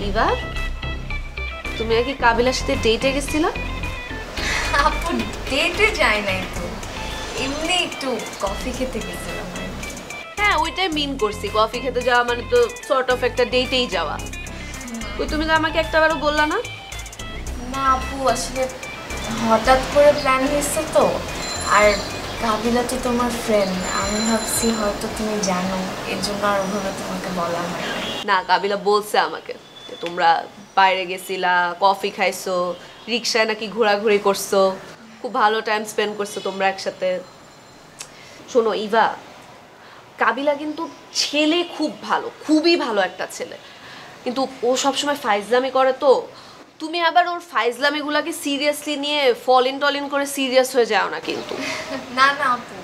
ইভা, তুমি কি কাবিলার সাথে ডেটে গেছিলা? আপু ডেটে যাই নাই তো, এমনি একটু কফি খেতে গেছিলাম। হ্যাঁ, ওইটাই মিন করছি। কফি খেতে যাওয়া মানে তো সর্ট অফ একটা ডেটেই যাওয়া। ওই তুমি তো আমাকে একটাবারও বললা না। না আপু, আসলে হঠাৎ করে প্ল্যান হয়েছে তো, আর কাবিলা তো তোমার ফ্রেন্ড, আমি ভাবছি হয়তো তুমি জানো, এর জন্য আর ওভাবে তোমাকে বলা হয় না। কাবিলা বলছে আমাকে যে তোমরা বাইরে গেছিলা, কফি খাইছো, রিক্সায় নাকি ঘোরাঘুরি করছো, খুব ভালো টাইম স্পেন্ড করছো তোমরা একসাথে। শোনো ইভা, কাবিলা কিন্তু ছেলে খুব ভালো, খুবই ভালো একটা ছেলে, কিন্তু ও সবসময় ফাইজলামি করে। তো তুমি আবার ওর ফাইজলামিগুলোকে সিরিয়াসলি নিয়ে ফলিন টলিন করে সিরিয়াস হয়ে যাও না কিন্তু। না না আপু,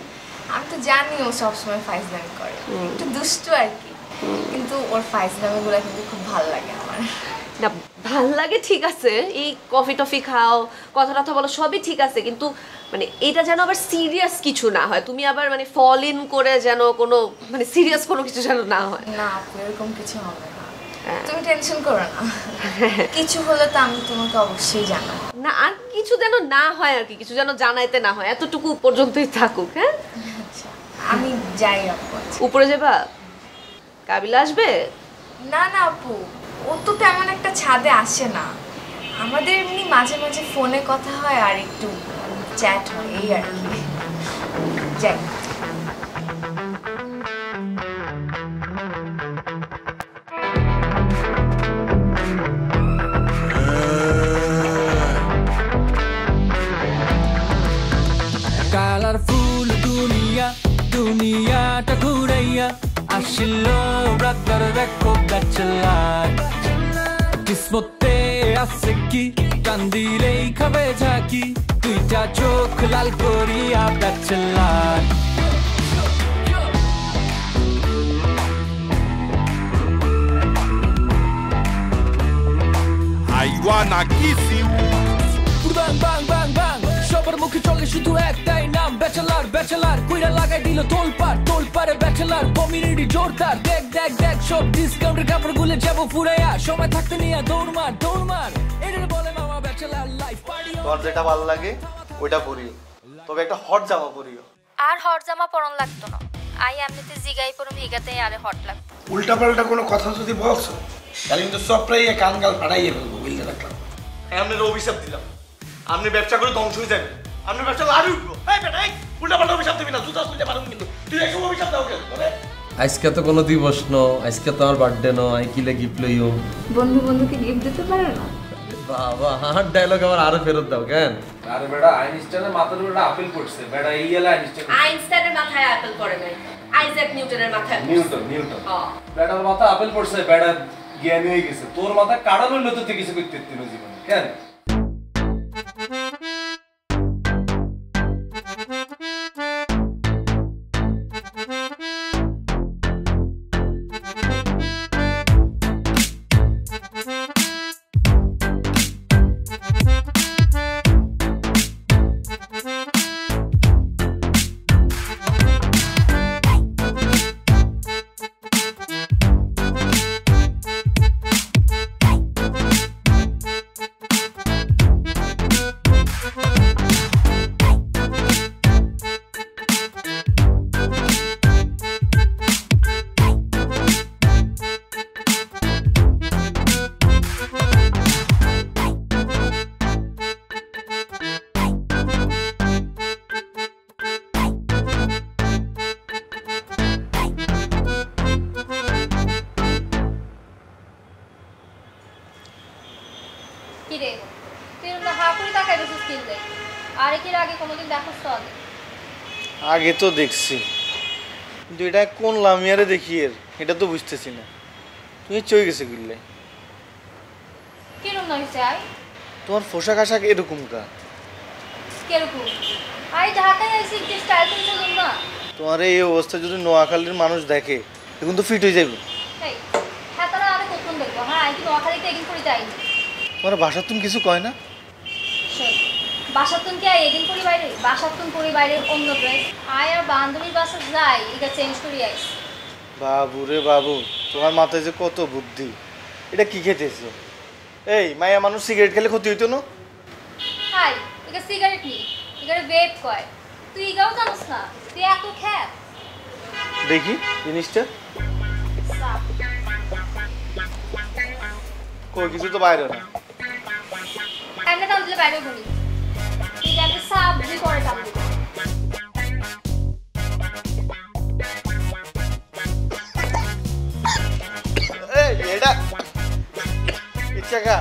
আমি তো জানি ও সবসময় ফাইজলামি করে, একটু দুষ্টু আর কি, কিন্তু ওর ফাইজলামিগুলো কিন্তু খুব ভালো লাগে আমার। না, ভাল লাগে ঠিক আছে, এই কফি টফি খাও, কথা টথা বলো, সবই ঠিক আছে, কিন্তু মানে এটা যেন আবার সিরিয়াস কিছু না হয়। তুমি আবার মানে ফল ইন করে যেন কোনো মানে সিরিয়াস কোনো কিছু যেন না হয়। না আপু, এরকম কিছু হবে না, তুমি টেনশন করো না। কিছু হলে তো আমি তোমাকে অবশ্যই জানাবো। না, আর কিছু যেন না হয় আর কি, কিছু যেন জানাইতে না হয়, এতটুকু পর্যন্তই থাকুক। হ্যাঁ আচ্ছা, আমি যাই আপু। উপরে যাবা? কাবিলা আসবে? না না আপু, ও তো তেমন একটা ছাদে আসে না, আমাদের এমনি মাঝে মাঝে ফোনে কথা হয় আর একটু চ্যাট হয়, এই আর কি। যাই। কালারফুল দুনিয়া, দুনিয়াটা ঘুরাইয়া আসিল রাতার দেখো ব্যাচেলার। কিসমতে আছে কি কান্দিলেই খাবে ঝাঁকি, দুইটা চোখ লাল করিয়া bachelor. I wanna kiss you. বাং বাং বাং বাং, সবার মুখে চলে শুধু একটাই নাম, ব্যাচেলার ব্যাচেলার। কইরা লাগাই দিল তোলপাড়ে ব্যাচেলার, কমিউনিটি জোরদার। দেখ দেখ দেখ, সব ডিসকাউন্টের কাপড় গুলে যাবো ফুরাইয়া, সময় থাকতে নিয়ে দৌড় মার। এটার বলে মামা ব্যাচেলার লাইফ পার্টি। তোমার যেটা ভালো লাগে ওইটা পরিও, তবে একটা হট জামা পরিও। আর হট জামা পরন লাগতো না, আই এমনিতে জিগাই পরম হিগাতে আরে হট লাগতো। উল্টা পাল্টা কোনো কথা যদি বলছো তাহলে কিন্তু সবটাই কান গাল ফাটাইয়ে ফেলবো, বুঝতে রাখলাম। আপনার অভিশাপ দিলাম, আপনি ব্যবসা করে ধ্বংস হয়ে যাবেন, আপনার ব্যবসা আরো উঠবো। উল্টা পাল্টা অভিশাপ দিবি না, জুতা খুলতে পারবো কিন্তু তুই একদম অভিশাপ দাও কেন? আজকে তো কোনো দিবস ন, আজকে তো আমার বার্থডে ন, আই কিলে গিফট লইও। বন্ধু বন্ধুকে গিফট দিতে পারে না? বাবা, হার ডায়লগ আমার আরো ফেরত দাও কেন? আরে বেটা, আইনস্টাইনের মাথার উপরে আপেল পড়ছে বেটা, এই এলা আইনস্টাইনের মাথায় আপেল পড়ে নাই, আইজ্যাক নিউটনের মাথায়। নিউটন বেটার মাথা আপেল পড়ছে, বেটা জ্ঞানী হয়ে গেছে। তোর মাথা কাড়ানো হইলো তো তুই কিছু করতে পারতিস জীবনে কেন? কিরে তুই না হাকুরি তাকাই বসে কিনলে, আরে কি আগে কোনোদিন দেখোস তো? আগে তো দেখছি, কিন্তু এটা কোন লামিয়ারে দেখি এর এটা তো বুঝতেছি না। তুমি চই গেছে কিনলে, কিরম নইছে আই? তোমার পোশাক আশাক এরকম কা? কিরকম আই ঢাকায় আইছি কি স্টাইল করছিস না? তোমার এই অবস্থা যদি নোয়াখালীর মানুষ দেখে এখন তো ফিট হয়ে যাবে। এই হাতারা আরে কখন দেখবো? হ্যাঁ আই কি নোয়াখালীতে একদিন করে যাইনি। তোমার বাসার তুমি কিছু কয় না? বাসাতুন কি আই একদিন করে বাইরে? বাসাতুন করে বাইরে অন্য ড্রেস আই আর বান্ধবীর বাসা যাই, এটা চেঞ্জ করে আইস। বাবু রে বাবু, তোমার মাথায় যে কত বুদ্ধি, এটা কি খেতেছো? এই মায়া মানুষ সিগারেট খেলে ক্ষতি হইতো না? হাই এটা সিগারেট নি, এটারে ভেপ কয়। তুই এটাও জানোস না? তুই এত খ্যাত। দেখি জিনিসটা। কই কিছু তো বাইরে না। এমনি টান দিলে বাইরে বলি। তুই একটা সাবজি করে টান দিবি। এই এটা ইচ্ছা কা।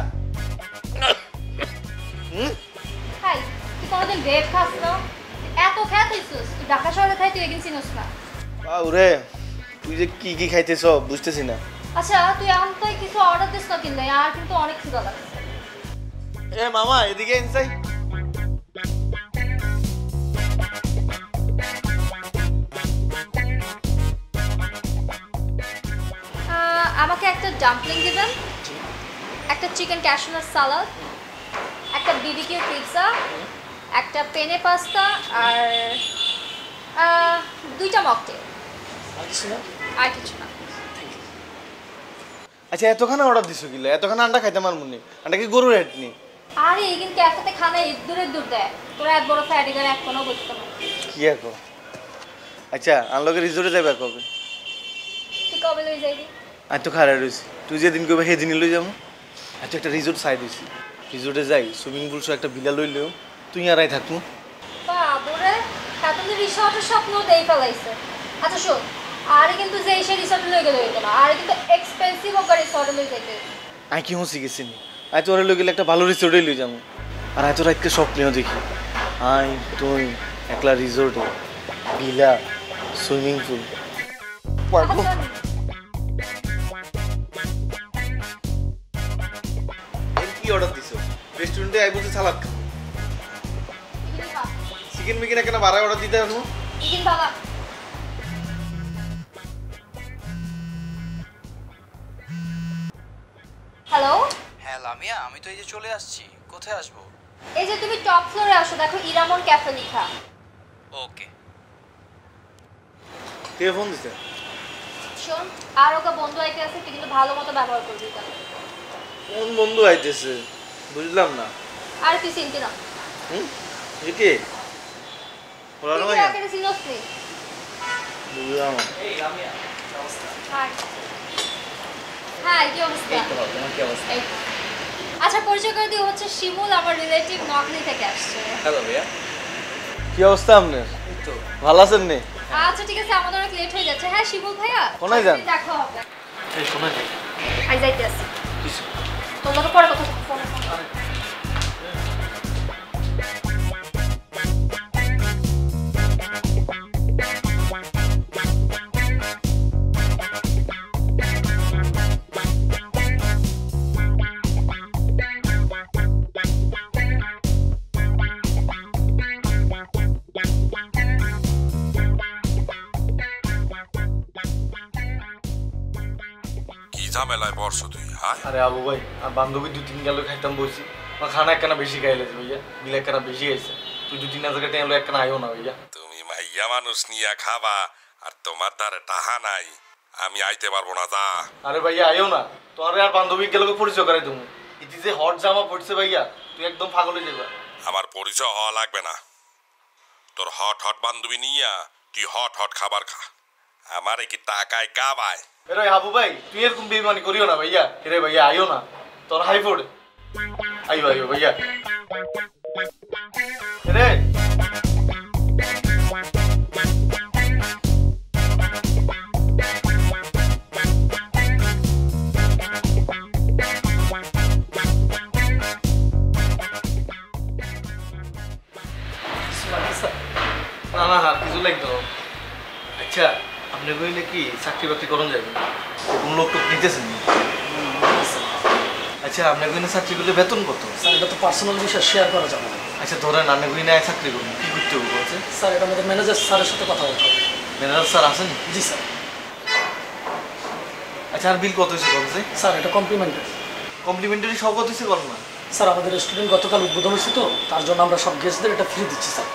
হাই তুই কোনোদিন ভেপ খাস না? এত খ্যাত হইছিস? তুই ঢাকা শহরে খাই তুই এগিন চিনস না। ওরে তুই যে কি কি খাইতেছ বুঝতেছি না। আচ্ছা তুই এখন তো কিছু অর্ডার দিস না কিনলে, আর কিন্তু অনেক খিদা লাগছে। এ মামা এদিকে ইনসাই। আমাকে একটা ডাম্পলিং দিবেন, একটা চিকেন ক্যাশনাট সালাদ, একটা বিবিকিউ পিৎজা, একটা পেনে পাস্তা আর দুইটা মকটেল। আর কিছু না। আচ্ছা এতখানা অর্ডার দিছো কিলা? এতখানা আন্ডা খাইতে আমার মনে। আন্ডা কি গরুর হেড নি? আরে এগিন ক্যাফেতে খানা দূরের দূর দেয়, তোরা এত বড় ফ্যাটি গার এক কোনো বুঝতে না। কি এখন? আচ্ছা আনলকে রিজোর্টে যাবে কবে? তুই কবে লই যাইবি? আজ তো খারাপ রয়েছি, তুই যেদিন কবে সেদিনই লই যাবো। আচ্ছা একটা রিজোর্ট সাইড হয়েছি, রিজোর্টে যাই, সুইমিং পুল সহ একটা ভিলা লইলেও তুই আর আই থাকবো। বাবুরে এখন তো রিসর্টের স্বপ্ন দেই ফেলাইছে। আচ্ছা শোন, আরে কিন্তু যে সে রিসর্টে লই গেলে হইতো না, আরে কিন্তু এক্সপেন্সিভ ওকে রিসর্টে লই যাইতে। আই কি হসি গেছি নি, আই তোরে লই গেলে একটা ভালো রিসোর্টে লই যাবো। আর আই তো রাতকে স্বপ্নেও দেখি আই তুই একলা রিসোর্টে, ভিলা, সুইমিং পুল। কি অর্ডার দিছো? রেস্টুরেন্টে আই বলতে সালাদ খাবো। চিকেন মিকেন একটা বাড়ায় অর্ডার দিতে হবে। চিকেন বাবা হ্যালো। হ্যাঁ লামিয়া, আমি তো এই যে চলে আসছি। কোথায় আসবো? এই যে তুমি টপ ফ্লোরে আসো, দেখো ইরামন ক্যাফে লেখা। ওকে। কে ফোন দিছে? শোন, আর ওকে বন্ধু আইতে আছে, তুই কিন্তু ভালো মতো ব্যবহার করবি তাহলে। কোন বন্ধু আইতেছে বুঝলাম না। আর তুই চিনতি না। একে ওরা তুই নয় আগে চিনস নি। বুঝলাম। এই লামিয়া, কি অবস্থা? হাই হাই, কি অবস্থা? এই তো ভালো, তোমার কি অবস্থা? এই। আচ্ছা পরিচয় করে দিই, হচ্ছে শিমুল, আমার রিলেটিভ নকলি থেকে আসছে। হ্যালো ভাইয়া। কি অবস্থা আপনার? এই তো ভালো আছেন নি? আচ্ছা ঠিক আছে, আমাদের অনেক লেট হয়ে যাচ্ছে। হ্যাঁ শিমুল ভাইয়া, কোনায় যান? দেখা হবে। এই শোনা যায় আই যাইতে আছি। তোমাকে পরে কথা ফোন। কি ঝামেলায় পড়ছো তুই? হ্যাঁ আরে আবু ভাই আর বান্ধবী 2-3 গেল খাইতাম বসি, আমার খানা একখানা বেশি খাইলেছে ভাইয়া, বিল একখানা বেশি হয়েছে। তুই 2-3 জায়গায় টাইম একখানা আইও না ভাইয়া। তুমি মাইয়া মানুষ নিয়ে খাবা আর তোমার দ্বারে টাহা নাই, আমি আইতে পারবো না। যা। আরে ভাইয়া আইও না, তোমার আর বান্ধবী গেলকে পরিচয় করাই তুমি। ইতি যে হট জামা পড়ছে ভাইয়া, তুই একদম পাগল হয়ে যাবা। আমার পরিচয় হওয়া লাগবে না, তোর হট হট বান্ধবী নিয়া তুই হট হট খাবার খা, আমারে কি টাকায় কাবায়? এরে আবু ভাই তুই এরকম বেইমানি করিও না ভাইয়া। এরে ভাইয়া আইও না, তোর হাই ফোড়ে আইও আইও ভাইয়া। এরে না না হ্যাঁ কিছু লাগতো। আচ্ছা আপনি কইলে কি চাকরি বাকরি করুন যাবেন? কোন লোক তো নিতেছেন? আচ্ছা আপনার কইলে চাকরি করলে বেতন কত? স্যার এটা তো পার্সোনাল বিষয়, শেয়ার করা যাবে না। আচ্ছা ধরেন আপনি কইলে চাকরি করুন, কি করতে হবে বলছে? স্যার এটা আমাদের ম্যানেজার স্যারের সাথে কথা বলতে হবে। ম্যানেজার স্যার আছেন? জি স্যার। আচ্ছা আর বিল কত হয়েছে বলছে? স্যার এটা কমপ্লিমেন্টারি। কমপ্লিমেন্টারি সব কত হয়েছে বল না। স্যার আমাদের রেস্টুরেন্ট গতকাল উদ্বোধন হয়েছে তো, তার জন্য আমরা সব গেস্টদের এটা ফ্রি দিচ্ছি স্যার,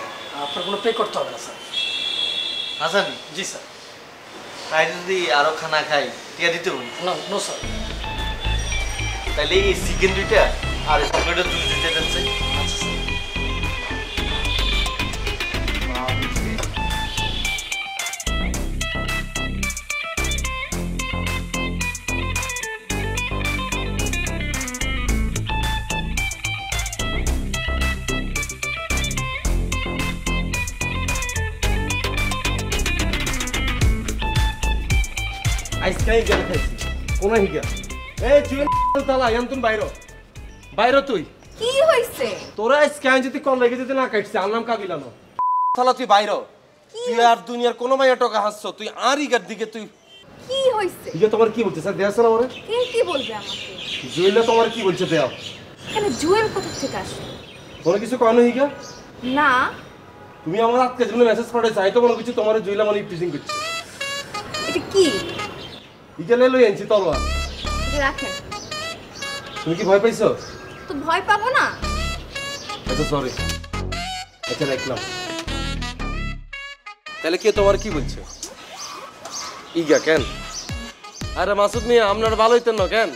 আপনার কোনো পে করতে হবে না স্যার। আছেন? জি স্যার। তাই যদি আরো খানা খাই টিয়া দিতে হবে? না নো স্যার। তাহলে এই চিকেন দুইটা আর এই চকলেটের জুস দুইটা দেন চাই। আচ্ছা স্যার। আইসকাই গেল খাইছি কোন হিগা এই জুয়েল তালা ইয়ান্তন বাইরো বাইরো তুই কি হইছে? তোরা আইসকাই যদি কল লেগে যেতে না কাটছে আর নাম কাবিলানো তালা তুই বাইরো তুই আর দুনিয়ার কোন মাইয়া টাকা হাসছো তুই আর ইগার দিকে তুই কি হইছে? ইগা তোমার কি বলছে স্যার দেয়াছ না ওরে কে কি বলবে আমাকে? জুয়েল তোমার কি বলছে দেও কেন জুয়েল কোথা থেকে আসলো? তোর কিছু কয় না হিগা না তুমি আমার আজকে জন্য মেসেজ পাঠাইছ আমি তো মনে কিছু তোমার জুয়েলা মানে টিচিং করছে এটা কি? ইগা লই আনছি তলোয়ার এটা রাখেন। তুমি কি ভয় পাইছো তো ভয় পাবো না? আচ্ছা সরি আচ্ছা রাখলাম তাহলে কে তোমার কি বলছে ইগা কেন আরে মাসুদ মিয়া আপনার ভালো হইতেন না কেন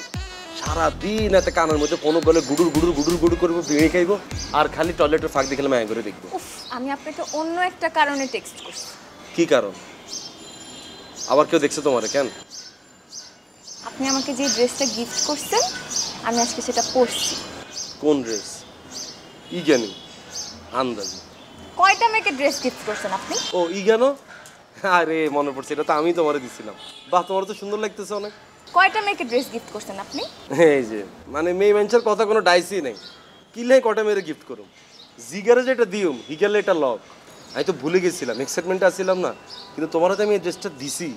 সারাদিন এত কানের মধ্যে কোনো বলে গুডুর গুডুর গুডুর গুডুর করবো বিড়ি খাইবো আর খালি টয়লেটের ফাঁক দেখলে মায়া করে দেখবো উফ, আমি আপনাকে অন্য একটা কারণে টেক্সট করছি। কি কারণ আবার কেউ দেখছে তোমার কেন আপনি আমাকে যে ড্রেসটা গিফট করছেন আমি আজকে সেটা পরছি। কোন ড্রেস ইগানি আন্দাজি কয়টা মেয়েকে ড্রেস গিফট করছেন আপনি? ও ইগানো আরে মনে পড়ছে এটা তো আমি তোমারে দিছিলাম বাহ তোমার তো সুন্দর লাগতেছে অনেক কয়টা মেয়েকে ড্রেস গিফট করছেন আপনি? এই যে মানে মেয়ে মানুষের কথা কোনো ডাইসই নেই কিলে কটা মেরে গিফট করুম জিগারে যেটা দিউম হিগালে এটা লক আমি তো ভুলে গেছিলাম এক্সাইটমেন্টে আসছিলাম না কিন্তু তোমার হাতে আমি এই ড্রেসটা দিছি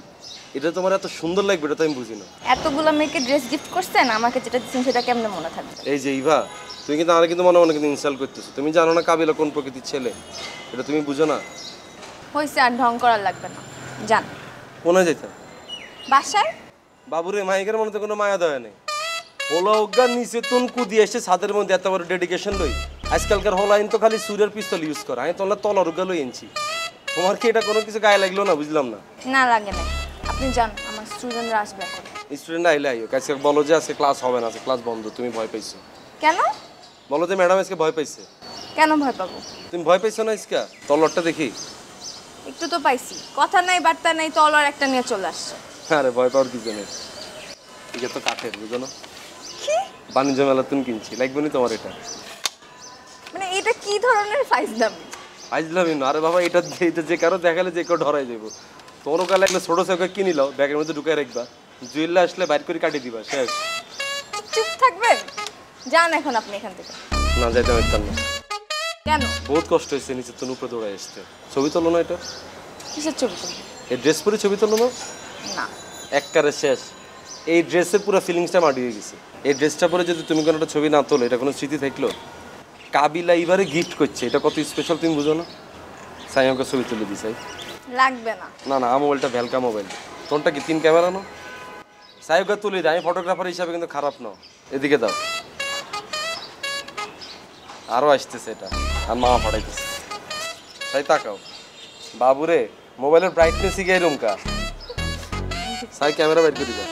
এটা তোমার এত সুন্দর লাগবে এটা তো আমি বুঝি না এতগুলো মেয়েকে ড্রেস গিফট করছেন আমাকে যেটা দিচ্ছেন সেটা কেমনে মনে থাকবে? এই যে ইভা তুমি কিন্তু আমার কিন্তু মনে মনে কিন্তু ইনসাল্ট করতেছো তুমি জানো না কাবিলা কোন প্রকৃতির ছেলে এটা তুমি বুঝো না হয়েছে আর ঢং করার লাগবে না, যান। কোনে যেতে বাসায়? বাবুরে মাইকের মনে তো কোনো মায়া দেওয়া নেই হোলা অজ্ঞান নিচে তুন কুদি এসে ছাদের মধ্যে এত বড় ডেডিকেশন লই আজকালকার হোলাইন তো খালি সুরের পিস্তল ইউজ করে আমি তোলা তলার উগা লই এনেছি তোমার কি এটা কোনো কিছু গায়ে লাগলো না বুঝলাম না না লাগে না, আপনি যান, আমার স্টুডেন্টরা আসবে এখন। স্টুডেন্ট আইলে আইও আজকে বলো যে আজকে ক্লাস হবে না আজকে ক্লাস বন্ধ তুমি ভয় পাইছো কেন? বলো যে ম্যাডাম আজকে ভয় পাইছে কেন ভয় পাবো? তুমি ভয় পাইছো না আজকে তলরটা দেখি একটু তো পাইছি, কথা নাই বার্তা নাই তলোয়ার একটা নিয়ে চলে আসছে। আরে ভয় পাওয়ার কিছু নেই এটা তো কাঠের বুঝো না কি বাণিজ্য মেলা তুমি কিনছি লাগবে না তোমার এটা মানে এটা কি ধরনের ফাইজলামি? আইজলামি না আরে বাবা এটা যে কারো দেখালে যে কেউ ধরাই যাবো তোমারও কালে একটা ছোট চৌকা কিনি লাও ব্যাগের মধ্যে ঢুকাই রাখবা জুয়েল্লা আসলে বাইর করে কাটিয়ে দিবা শেষ চুপ থাকবেন, যান এখন আপনি এখান থেকে। না যাইতে পারতাম না কেন? বহুত কষ্ট হয়েছে নিচে তো উপরে দৌড়াই আসতে ছবি তোলো না এটা কিসের ছবি তুলবো? এই ড্রেস পরে ছবি তোলো না না একবারে শেষ এই ড্রেসের পুরো ফিলিংসটা মাটি হয়ে গেছে এই ড্রেসটা পরে যদি তুমি কোনো একটা ছবি না তোলো এটা কোনো স্মৃতি থাকলো কাবিলা এবারে গিফট করছে এটা কত স্পেশাল তুমি বুঝো না সাই আমাকে ছবি তুলে দিই সাই লাগবে না। না না আমার মোবাইলটা ভ্যালকা মোবাইল তোরটা কি 3 ক্যামেরা না সাইওকে তুলে দেয় আমি ফটোগ্রাফার হিসাবে কিন্তু খারাপ না এদিকে দাও আরো আসতেছে এটা আর মামা ফাটাইতেছে সাই তাকাও বাবুরে মোবাইলের ব্রাইটনেস ই গায় রুমকা সাই ক্যামেরা বাইর করে দাও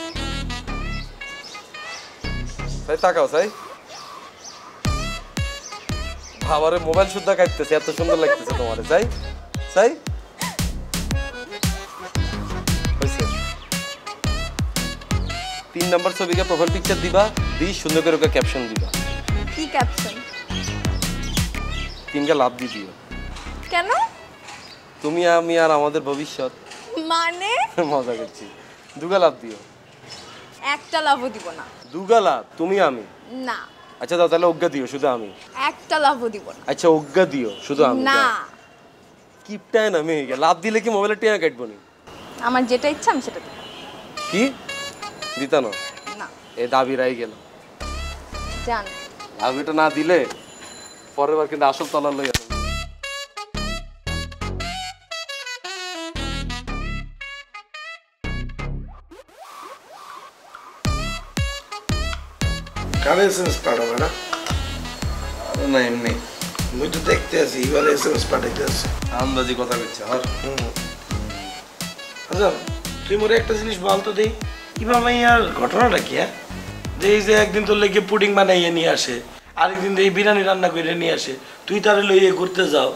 সাই তাকাও সাই বাবারে মোবাইল শুদ্ধ কাটতেছে এত সুন্দর লাগতেছে তোমারে সাই সাই হইছে 3 নাম্বার ছবিকে প্রোফাইল পিকচার দিবা সুন্দর করে ওকে ক্যাপশন দিবা কি ক্যাপশন? 3টা লাভ দিও কেন? তুমি আমি আর আমাদের ভবিষ্যৎ মানে মজা করছি 2টা লাভ দিও একটা লাভও দিব না। 2টা লাভ তুমি আমি না। আচ্ছা দাও তাহলে অজ্ঞা দিও শুধু আমি একটা লাভও দিব না। আচ্ছা অজ্ঞা দিও শুধু আমি না। কিপটায় না মেয়ে লাভ দিলে কি মোবাইলে টিয়া কাটবো নি আমার যেটা ইচ্ছা আমি সেটা দেব। কি দিতা না না এই দাবি রাই গেল জান দাবিটা না দিলে পরের বার কিন্তু আসল তলার লই যাবে কারে এসএমএস পাঠাবে না? আরে না এমনি মুই তো দেখতে আছি এবারে এসএমএস পাঠাইতে আছে আন্দাজি কথা কইছে আর আচ্ছা তুই মোরে একটা জিনিস বল তো দেই ইবা ভাই আর ঘটনাটা কি? যে এই যে একদিন তোর লেগে পুডিং বানাইয়ে নিয়ে আসে, আরেকদিন এই বিরিয়ানি রান্না করে নিয়ে আসে, তুই তারে লইয়ে ঘুরতে যাও,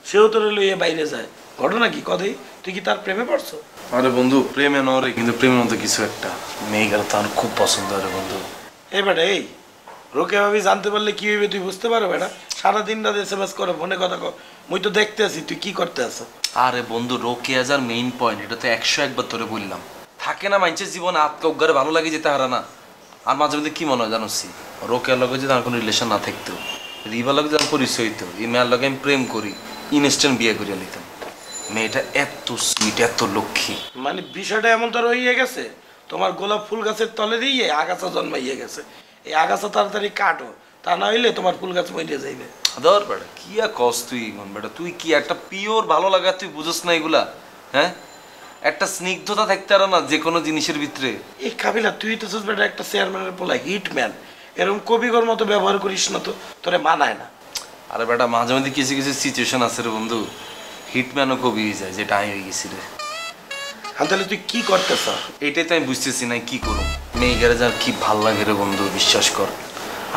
সেও তোরে লইয়ে বাইরে যায়। ঘটনা কি কদেই? তুই কি তার প্রেমে পড়ছো? আরে বন্ধু প্রেমে নরে, কিন্তু প্রেমের মতো কিছু একটা মেয়েগুলো তো আমার খুব পছন্দ হয় বন্ধু। এই বেটা এই রোকে ভাবি জানতে পারলে কি হইবে তুই বুঝতে পারো বেটা? সারাদিন রাত SMS করে ফোনে কথা কর, মুই তো দেখতে আছি তুই কি করতে আছো। আরে বন্ধু রোকে আজার মেইন পয়েন্ট, এটা তো 101 বার তোরে বললাম। থাকে না মানুষের জীবনে আত্মা উদ্গারে ভালো লাগে যেতে হারা না। আর মাঝে মধ্যে কি মনে হয় জানোসি, রোকের লগে যদি আমার কোনো রিলেশন না থাকতো, রিবার লগে যখন পরিচয় হইতো, এই মেয়ের লগে আমি প্রেম করি, ইনস্ট্যান্ট বিয়ে করিয়া নিতাম। মেয়েটা এত সুইট, এত লক্ষ্মী। মানে বিষয়টা এমন তোর হইয়ে গেছে, তোমার গোলাপ ফুল গাছের তলে দিয়ে আগাছা জন্মাইয়ে গেছে। এই আগাছা তাড়াতাড়ি কাটো, তা না হইলে তোমার ফুল গাছ মরে যাইবে। ধর বেটা কি আর কস তুই বেটা, তুই কি একটা পিওর ভালো লাগা তুই বুঝোস না এগুলা? হ্যাঁ, একটা স্নিগ্ধতা থাকতে আর না যে কোনো জিনিসের ভিতরে। এই কাবিলা তুই তো বেটা একটা চেয়ারম্যানের পোলা, হিটম্যান, এরকম কবিগর মতো ব্যবহার করিস না তো, তোরে মানায় না। আরে বেটা মাঝে মাঝে কিছু কিছু সিচুয়েশন আছে রে বন্ধু, হিটম্যানও কবি হয়ে যায়, যেটা আমি হয়ে গেছি রে। হ্যাঁ তাহলে তুই কি করতেছ? এইটাই তো আমি বুঝতেছি না কি করুম। মেয়েগারে যার কি ভাল লাগে রে বন্ধু, বিশ্বাস কর।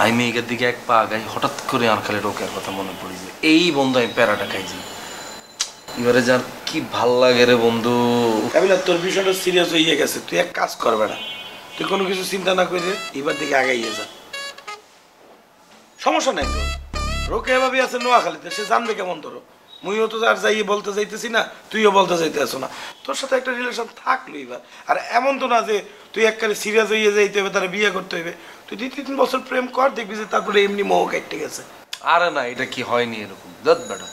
আমি মেয়েগার দিকে এক পা আগাই, হঠাৎ করে আমার খালি রোকের কথা মনে পড়ে যায়। এই বন্ধু আমি প্যারাটা খাইছি, এবারে যার কি ভাল লাগে রে বন্ধু। কাবিলা তোর বিষয়টা সিরিয়াস হয়ে গেছে, তুই এক কাজ কর বেটা, তুই কোনো কিছু চিন্তা না করে এবার দিকে আগাইয়ে যা, সমস্যা নাই তোর। রোকে ভাবি আছে নোয়াখালীতে, সে জানবে কেমন তোর? মুইও তো আর যাইয়ে বলতে যাইতেছি না, তুইও বলতে যাইতে আসো না, তোর সাথে একটা রিলেশন থাকলো এবার। আর এমন তো না যে তুই একবারে সিরিয়াস হয়ে যাইতে হবে, তারা বিয়ে করতে হবে। তুই 2-3 বছর প্রেম কর, দেখবি যে তারপরে এমনি মোহ কেটে গেছে। আরে না, এটা কি হয়নি এরকম? যত বেটা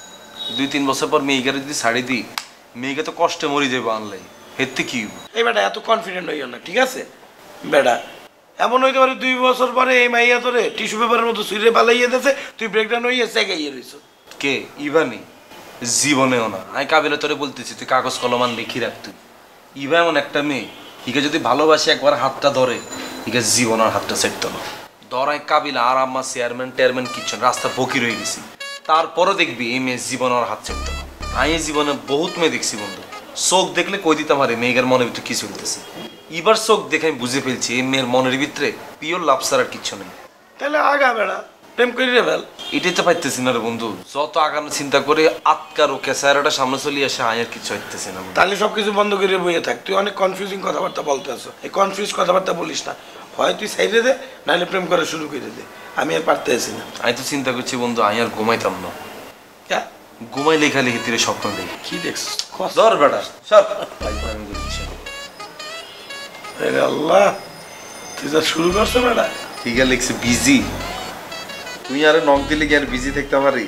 2-3 বছর পর মেয়েগারে যদি ছাড়ি দিই, মেয়েকে তো কষ্টে মরি যাবো আনলাই, হেতে কি? এই বেটা এত কনফিডেন্ট হইও না, ঠিক আছে বেটা? এমন হইতে পারে 2 বছর পরে এই মাইয়া তোরে টিস্যু পেপারের মতো সুইরে পালাইয়ে দিয়েছে, তুই ব্রেকডাউন হইয়ে চেকাইয়ে রইছ। কে? ইভানি? জীবনেও না। আমি কাবিলা তোরে বলতেছি তুই কাগজ কলমান লিখি রাখ। তুই ইভা এমন একটা মেয়ে, হিকে যদি ভালোবাসি একবার হাতটা ধরে, হিকে জীবন আর হাতটা সেট না ধরাই। কাবিলা আর আম্মা চেয়ারম্যান টেয়ারম্যান কিচ্ছন রাস্তা ফকির হয়ে গেছি, তারপরও দেখবি এই মেয়ে জীবন আর হাত সেট না। আমি জীবনে বহুত মেয়ে দেখছি বন্ধু, চোখ দেখলে কই দিতাম আরে মেয়ের মনের ভিতরে কি চলতেছে। এবার চোখ দেখে আমি বুঝে ফেলছি এই মেয়ের মনের ভিতরে পিওর লাভ ছাড়া আর কিচ্ছু নেই। তাহলে আগা বেড়া প্রেম করি রে ফেল। এটাই তো পাইতেছি না রে বন্ধু, যত আগানো চিন্তা করে আটকার ওকে স্যারটা সামনে চলে আসে, আমি আর কিছু হইতেছে না। তাহলে সবকিছু বন্ধ করে বইয়ে থাক, তুই অনেক কনফিউজিং কথাবার্তা বলতে আসো, এই কনফিউজ কথাবার্তা বলিস না। হয় তুই সাইডে দে, নাহলে প্রেম করা শুরু করে দে, আমি আর পারতে আসি না। আমি তো চিন্তা করছি বন্ধু, আমি আর ঘুমাইতাম না। ক্যা ঘুমাই লেখালেখি তীরে স্বপ্ন দেখি। কি দেখছিস? ধর বেটা সব আল্লাহ, তুই যা শুরু করছো বেটা। ঠিক আছে লিখছে বিজি, তুই আরে নক দিলে কি আর বিজি থাকতে পারি?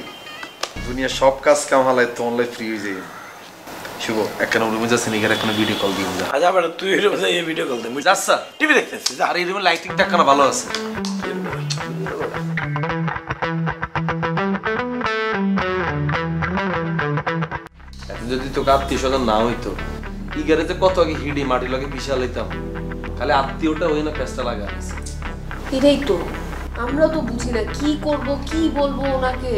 দুনিয়ার সব কাজ কাম হালাই তো অনলাইন ফ্রি হয়ে যায়। শুভ একখানা রুমে যাচ্ছে নিগার একটা ভিডিও কল দিয়ে যা। আচ্ছা বেটা তুই রুমে যাই ভিডিও কল দে, মুই যাচ্ছা টিভি দেখতেছিস। আর এই রুমে লাইটিংটা একখানা ভালো আছে। যদি তোকে আত্মীয় স্বজন না হইতো, ইগারে যে কত আগে হিডি মাটি লাগে বিশাল হইতাম, খালি আত্মীয়টা ওই না পেস্টা লাগা আছে। এটাই তো আমরা তো বুঝি না কি করব, কি বলবো ওনাকে।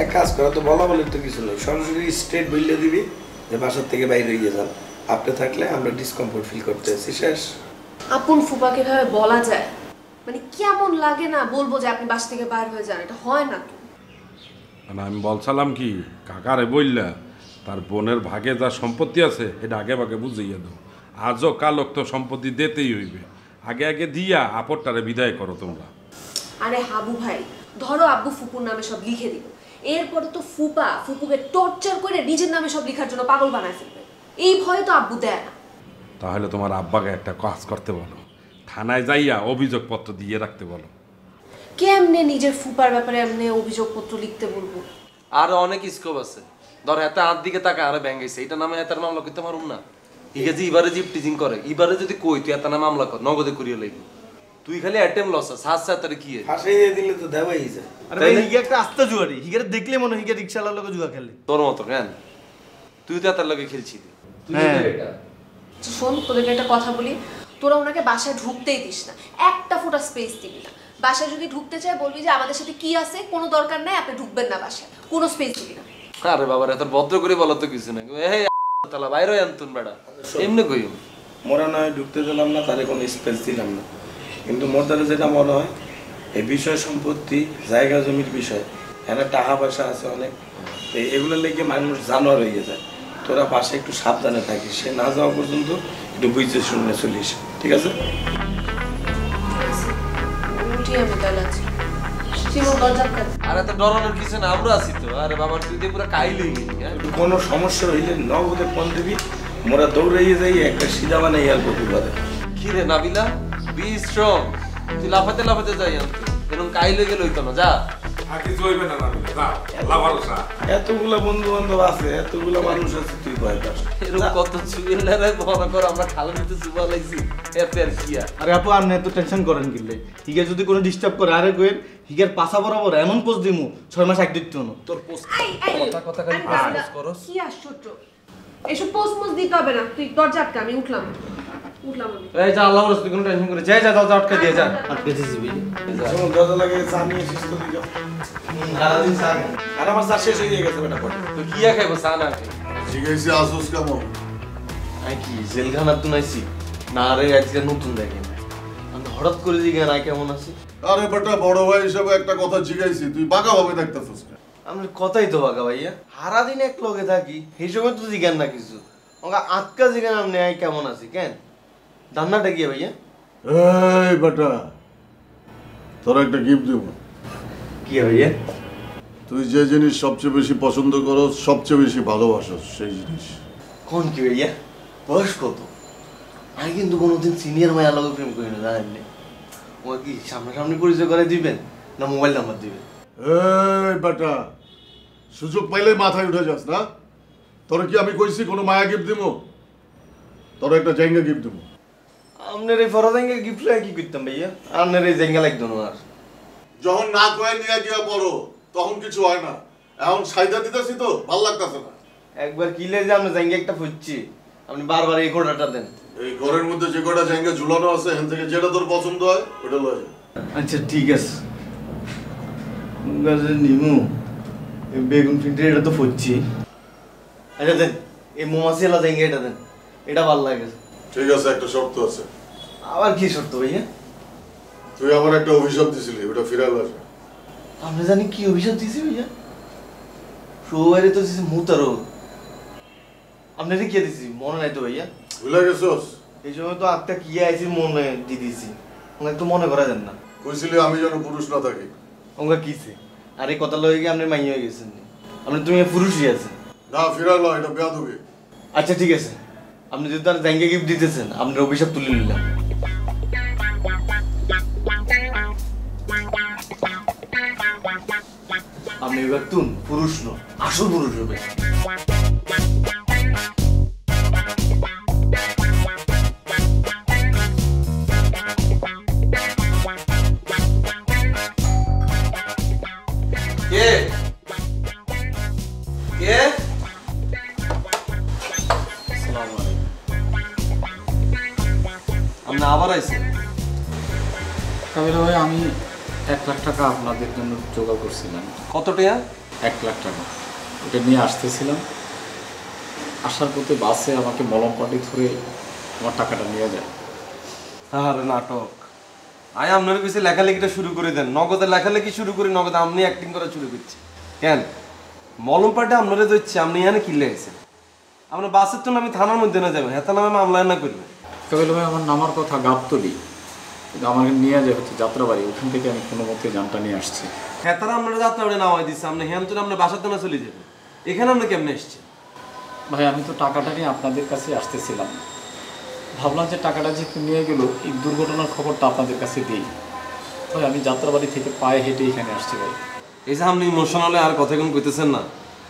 এক কাজ করা তো বলা বলে তো কিছু নেই, সরাসরি স্ট্রেট বললে দিবি যে বাসার থেকে বাইরে হয়ে যান, আপনি থাকলে আমরা ডিসকমফোর্ট ফিল করতে আছি, শেষ। আপন ফুপাকে ভাবে বলা যায়? মানে কেমন লাগে না বলবো যে আপনি বাসা থেকে বাইরে হয়ে যান, এটা হয় না তো। মানে আমি বলছিলাম কি, কাকারে বললা তার বোনের ভাগে যা সম্পত্তি আছে এটা আগে ভাগে বুঝিয়ে দাও। আজও কালক তো সম্পত্তি দিতেই হইবে, আগে আগে দিয়া আপরটারে বিদায় করো তোমরা। আরে হাবু ভাই, ধরো আব্বু ফুপুর নামে সব লিখে দিল, এরপরে তো ফুপুকে টর্চার করে নিজের নামে সব লেখার জন্য পাগল বানায় ফেলবে। এই ভয়ে তো আব্বু দেয় না। তাহলে তোমার আব্বাকে একটা কাজ করতে বলো, থানায় যাইয়া অভিযোগপত্র দিয়ে রাখতে বলো। কেমনে নিজের ফুপার ব্যাপারে এমনি অভিযোগপত্র লিখতে বলবো? আর অনেক স্কোপ আছে, ধর হাতে হাত দিকে তাকে আরো ব্যাঙ্গ গেছে, এটা নামে হাতের মামলা করতে পারুম না। ঠিক আছে এবারে যে টিচিং করে, এবারে যদি কই তুই এত না মামলা কর, নগদে করিয়ে লাগবে। তুই খালি অ্যাটেম লস আছে, হাত সাথে কি ফাঁসাইয়ে দিলে তো দেওয়াই যায়। আরে ভাই হিগে একটা আস্তা জুয়ারি, হিগে দেখলে মনে হিগে রিকশাওয়ালার লগে জুয়া খেলে। তোর মতো কেন, তুই তো এতার লগে খেলছিলি। শোন, তোদেরকে একটা কথা বলি, তোরা ওনাকে বাসায় ঢুকতেই দিস না, একটা ফোঁটা স্পেস দিবি না। বাসায় যদি ঢুকতে চায় বলবি যে আমাদের সাথে কি আছে, কোনো দরকার নাই, আপনি ঢুকবেন না বাসায়, কোনো স্পেস দিবি না। আরে বাবা এত ভদ্র করে বলো তো কিছু না, এই তালা বাইরে আনতুন বেড়া এমনি কইম। মোরা নয় ঢুকতে দিলাম না, তারে কোনো স্পেস দিলাম না, কিন্তু মোর দ্বারা যেটা মনে হয় এই বিষয় সম্পত্তি জায়গা জমির বিষয় এখানে টাকা পয়সা আছে অনেক, এগুলো লেগে মানুষ জানোয়ার হয়ে যায়। তোরা পাশে একটু সাবধানে থাকিস, সে না যাওয়া পর্যন্ত একটু বুঝতে শুনে চলিস, ঠিক আছে? আর এত ডরানোর কিছু না, আমরা আছি তো। আরে বাবা তুই দিয়ে পুরো কাইলেই গেলি। কোনো সমস্যা হইলে নগদে ফোন দিবি, মোরা দৌড়াইয়ে যাই একটা সিধা বানাই আর গতি করে। কি রে নাবিলা, বি স্ট্রং। তুই লাফাতে লাফাতে যাই আনতে, এরকম কাইলে গেলে হইতো না। যা এতগুলা বন্ধু বান্ধব আছে, এতগুলা মানুষ আছে, তুই ভয় পাস। এরকম কত চুয়েলারে মনে কর আমরা খালের ভিতরে চুবা লাইছি, এতে আর কি আর। আরে আপু আপনি এত টেনশন করেন কিনলে, হিগে যদি কোনো ডিস্টার্ব করে আরে কইেন হিগের পাছা বরাবর এমন পোস্ট দিমু 6 মাস এক দিতে হলো তোর পোস্ট কথা কথা খালি পোস্ট করস। কি আশ্চর্য, এসব পোস্ট মোস্ট দিতে হবে না, তুই দরজা আটকা, আমি উঠলাম আমি। এই যা আল্লাহর রাস্তায় কোনো টেনশন করে যা যা দরজা আটকে দিয়ে যা। আটকে দিছি ভাই। যখন দরজা লাগে চা নিয়ে এসিস তো দিও। সারাদিন চা আর আমার চা শেষ হয়ে গেছে বেটা, পড়ে তো কি খাইব চা না খাই? জিজ্ঞাসা আসুস কেমন? আই কি জেলখানা তো নাইছি না রে, আজকে নতুন দেখেন আমি হঠাৎ করে জিজ্ঞাসা না কেমন আছি। আরে বেটা বড় ভাই হিসেবে একটা কথা জিজ্ঞাসি, তুই বাঁকা ভাবে দেখতেছিস না? আমার কথাই তো বাঁকা ভাইয়া, সারাদিন এক লগে থাকি সেই সময় তো জিজ্ঞান না কিছু, আমাকে আটকা জিজ্ঞান আপনি আই কেমন আছি কেন? রান্নাটা কি ভাইয়া? এই বেটা তোর একটা গিফট দেব। কি ভাইয়া? তুই যে জিনিস সবচেয়ে বেশি পছন্দ করস, সবচেয়ে বেশি ভালোবাসস সেই জিনিস। কোন কি ভাইয়া? বয়স কত? আমি কিন্তু কোনোদিন সিনিয়র মায়া লগে প্রেম করি না, জানেন না। ওকে কি সামনাসামনি পরিচয় করে দিবেন না মোবাইল নাম্বার দিবেন? এই বেটা সুযোগ পাইলে মাথায় উঠে যাস না। তোর কি আমি কইছি কোনো মায়া গিফট দিব? তোর একটা জায়গা গিফট দিব। আপনার এই ফরজ জায়গা গিফট লাগে কি করতাম ভাইয়া? আপনার এই জায়গা লাগতো না আর। যখন না কয়ে নিয়ে গিয়া পড়ো তখন কিছু হয় না, এখন সাইদা দিতেছি তো ভাল লাগতেছে না। একবার কিলে যে আমরা জায়গা একটা খুঁজছি, আপনি বারবার এই ঘোড়াটা দেন। এই ঘরের মধ্যে যে কটা জায়গা ঝুলানো আছে এখান থেকে যেটা তোর পছন্দ হয় ওটা লয়ে যা। আচ্ছা ঠিক আছে, নিমু বেগুন ফিন্টে এটা তো ফুটছি। আচ্ছা দেন এই মোমাসিলা জায়গা এটা দেন, এটা ভালো লাগে। ঠিক আছে, একটা শর্ত আছে। আবার কি শর্ত ভাইয়া? তুই আমার একটা অভিশাপ দিছিলি, ওটা ফিরাল আসে। আমরা জানি কি অভিশাপ দিছি ভাইয়া? সবাই তো দিছি মুতারো, আপনারে কি দিছি মনে নাই তো ভাইয়া? ভুলে গেছস? এই সময় তো আত্মা কি আইছি মনে দি দিছি, ওকে একটু মনে করা দেন না। কইছিলি আমি যেন পুরুষ না থাকি। ওকে কিছে আর এই কথা লয়ে গিয়ে আপনি মাইয়া হয়ে গেছেন, আপনি তুমি পুরুষই আছেন না। ফিরাল এটা বেয়াদবি। আচ্ছা ঠিক আছে, আপনি যদি তার জায়গা গিফট দিতেছেন আপনার অভিশাপ তুলে নিলাম। আপনি এবার তুন পুরুষ ন, আসল পুরুষ হবে। কে কে? আপনি আবার আইছেন? কাবিলা ভাই আমি 1 লাখ টাকা আপনাদের জন্য জোগাড় করছিলাম। কত টাকা? 1 লাখ টাকা। ওটা নিয়ে আসতেছিলাম, আসার পথে বাসে আমাকে মলম পাটি ধরে আমার টাকাটা নিয়ে যায়। আরে নাটক! আয় আপনার কাছে লেখালেখিটা শুরু করে দেন, নগদে লেখালেখি শুরু করে নগদে আপনি অ্যাক্টিং করা শুরু করছে কেন? মলম পাটে আপনারা দিচ্ছে, আপনি এখানে কিনলে গেছেন। আপনার বাসের তো আমি থানার মধ্যে না যাবেন, হেতা নামে মামলা না করবেন। কাবিলা ভাই আমার নামার কথা গাবতলি, কিন্তু আমাকে নিয়ে যায় হচ্ছে যাত্রাবাড়ি, ওখান থেকে আমি কোনো মতে যানটা নিয়ে আসছি। হেতারা আপনারা যাত্রাবাড়ি নামাই দিচ্ছে, আপনি হ্যান তো আপনার বাসার তো না চলে যাবেন, এখানে আপনি কেমনে এসছে? ভাই আমি তো টাকাটা নিয়ে আপনাদের কাছে আসতেছিলাম, ভাবলাম যে টাকাটা যে নিয়ে গেল এই দুর্ঘটনার খবরটা আপনাদের কাছে দিই। ভাই আমি যাত্রাবাড়ি থেকে পায়ে হেঁটে এখানে আসছি ভাই। এই যে আপনি ইমোশনালে আর কথা কোন কইতেছেন না,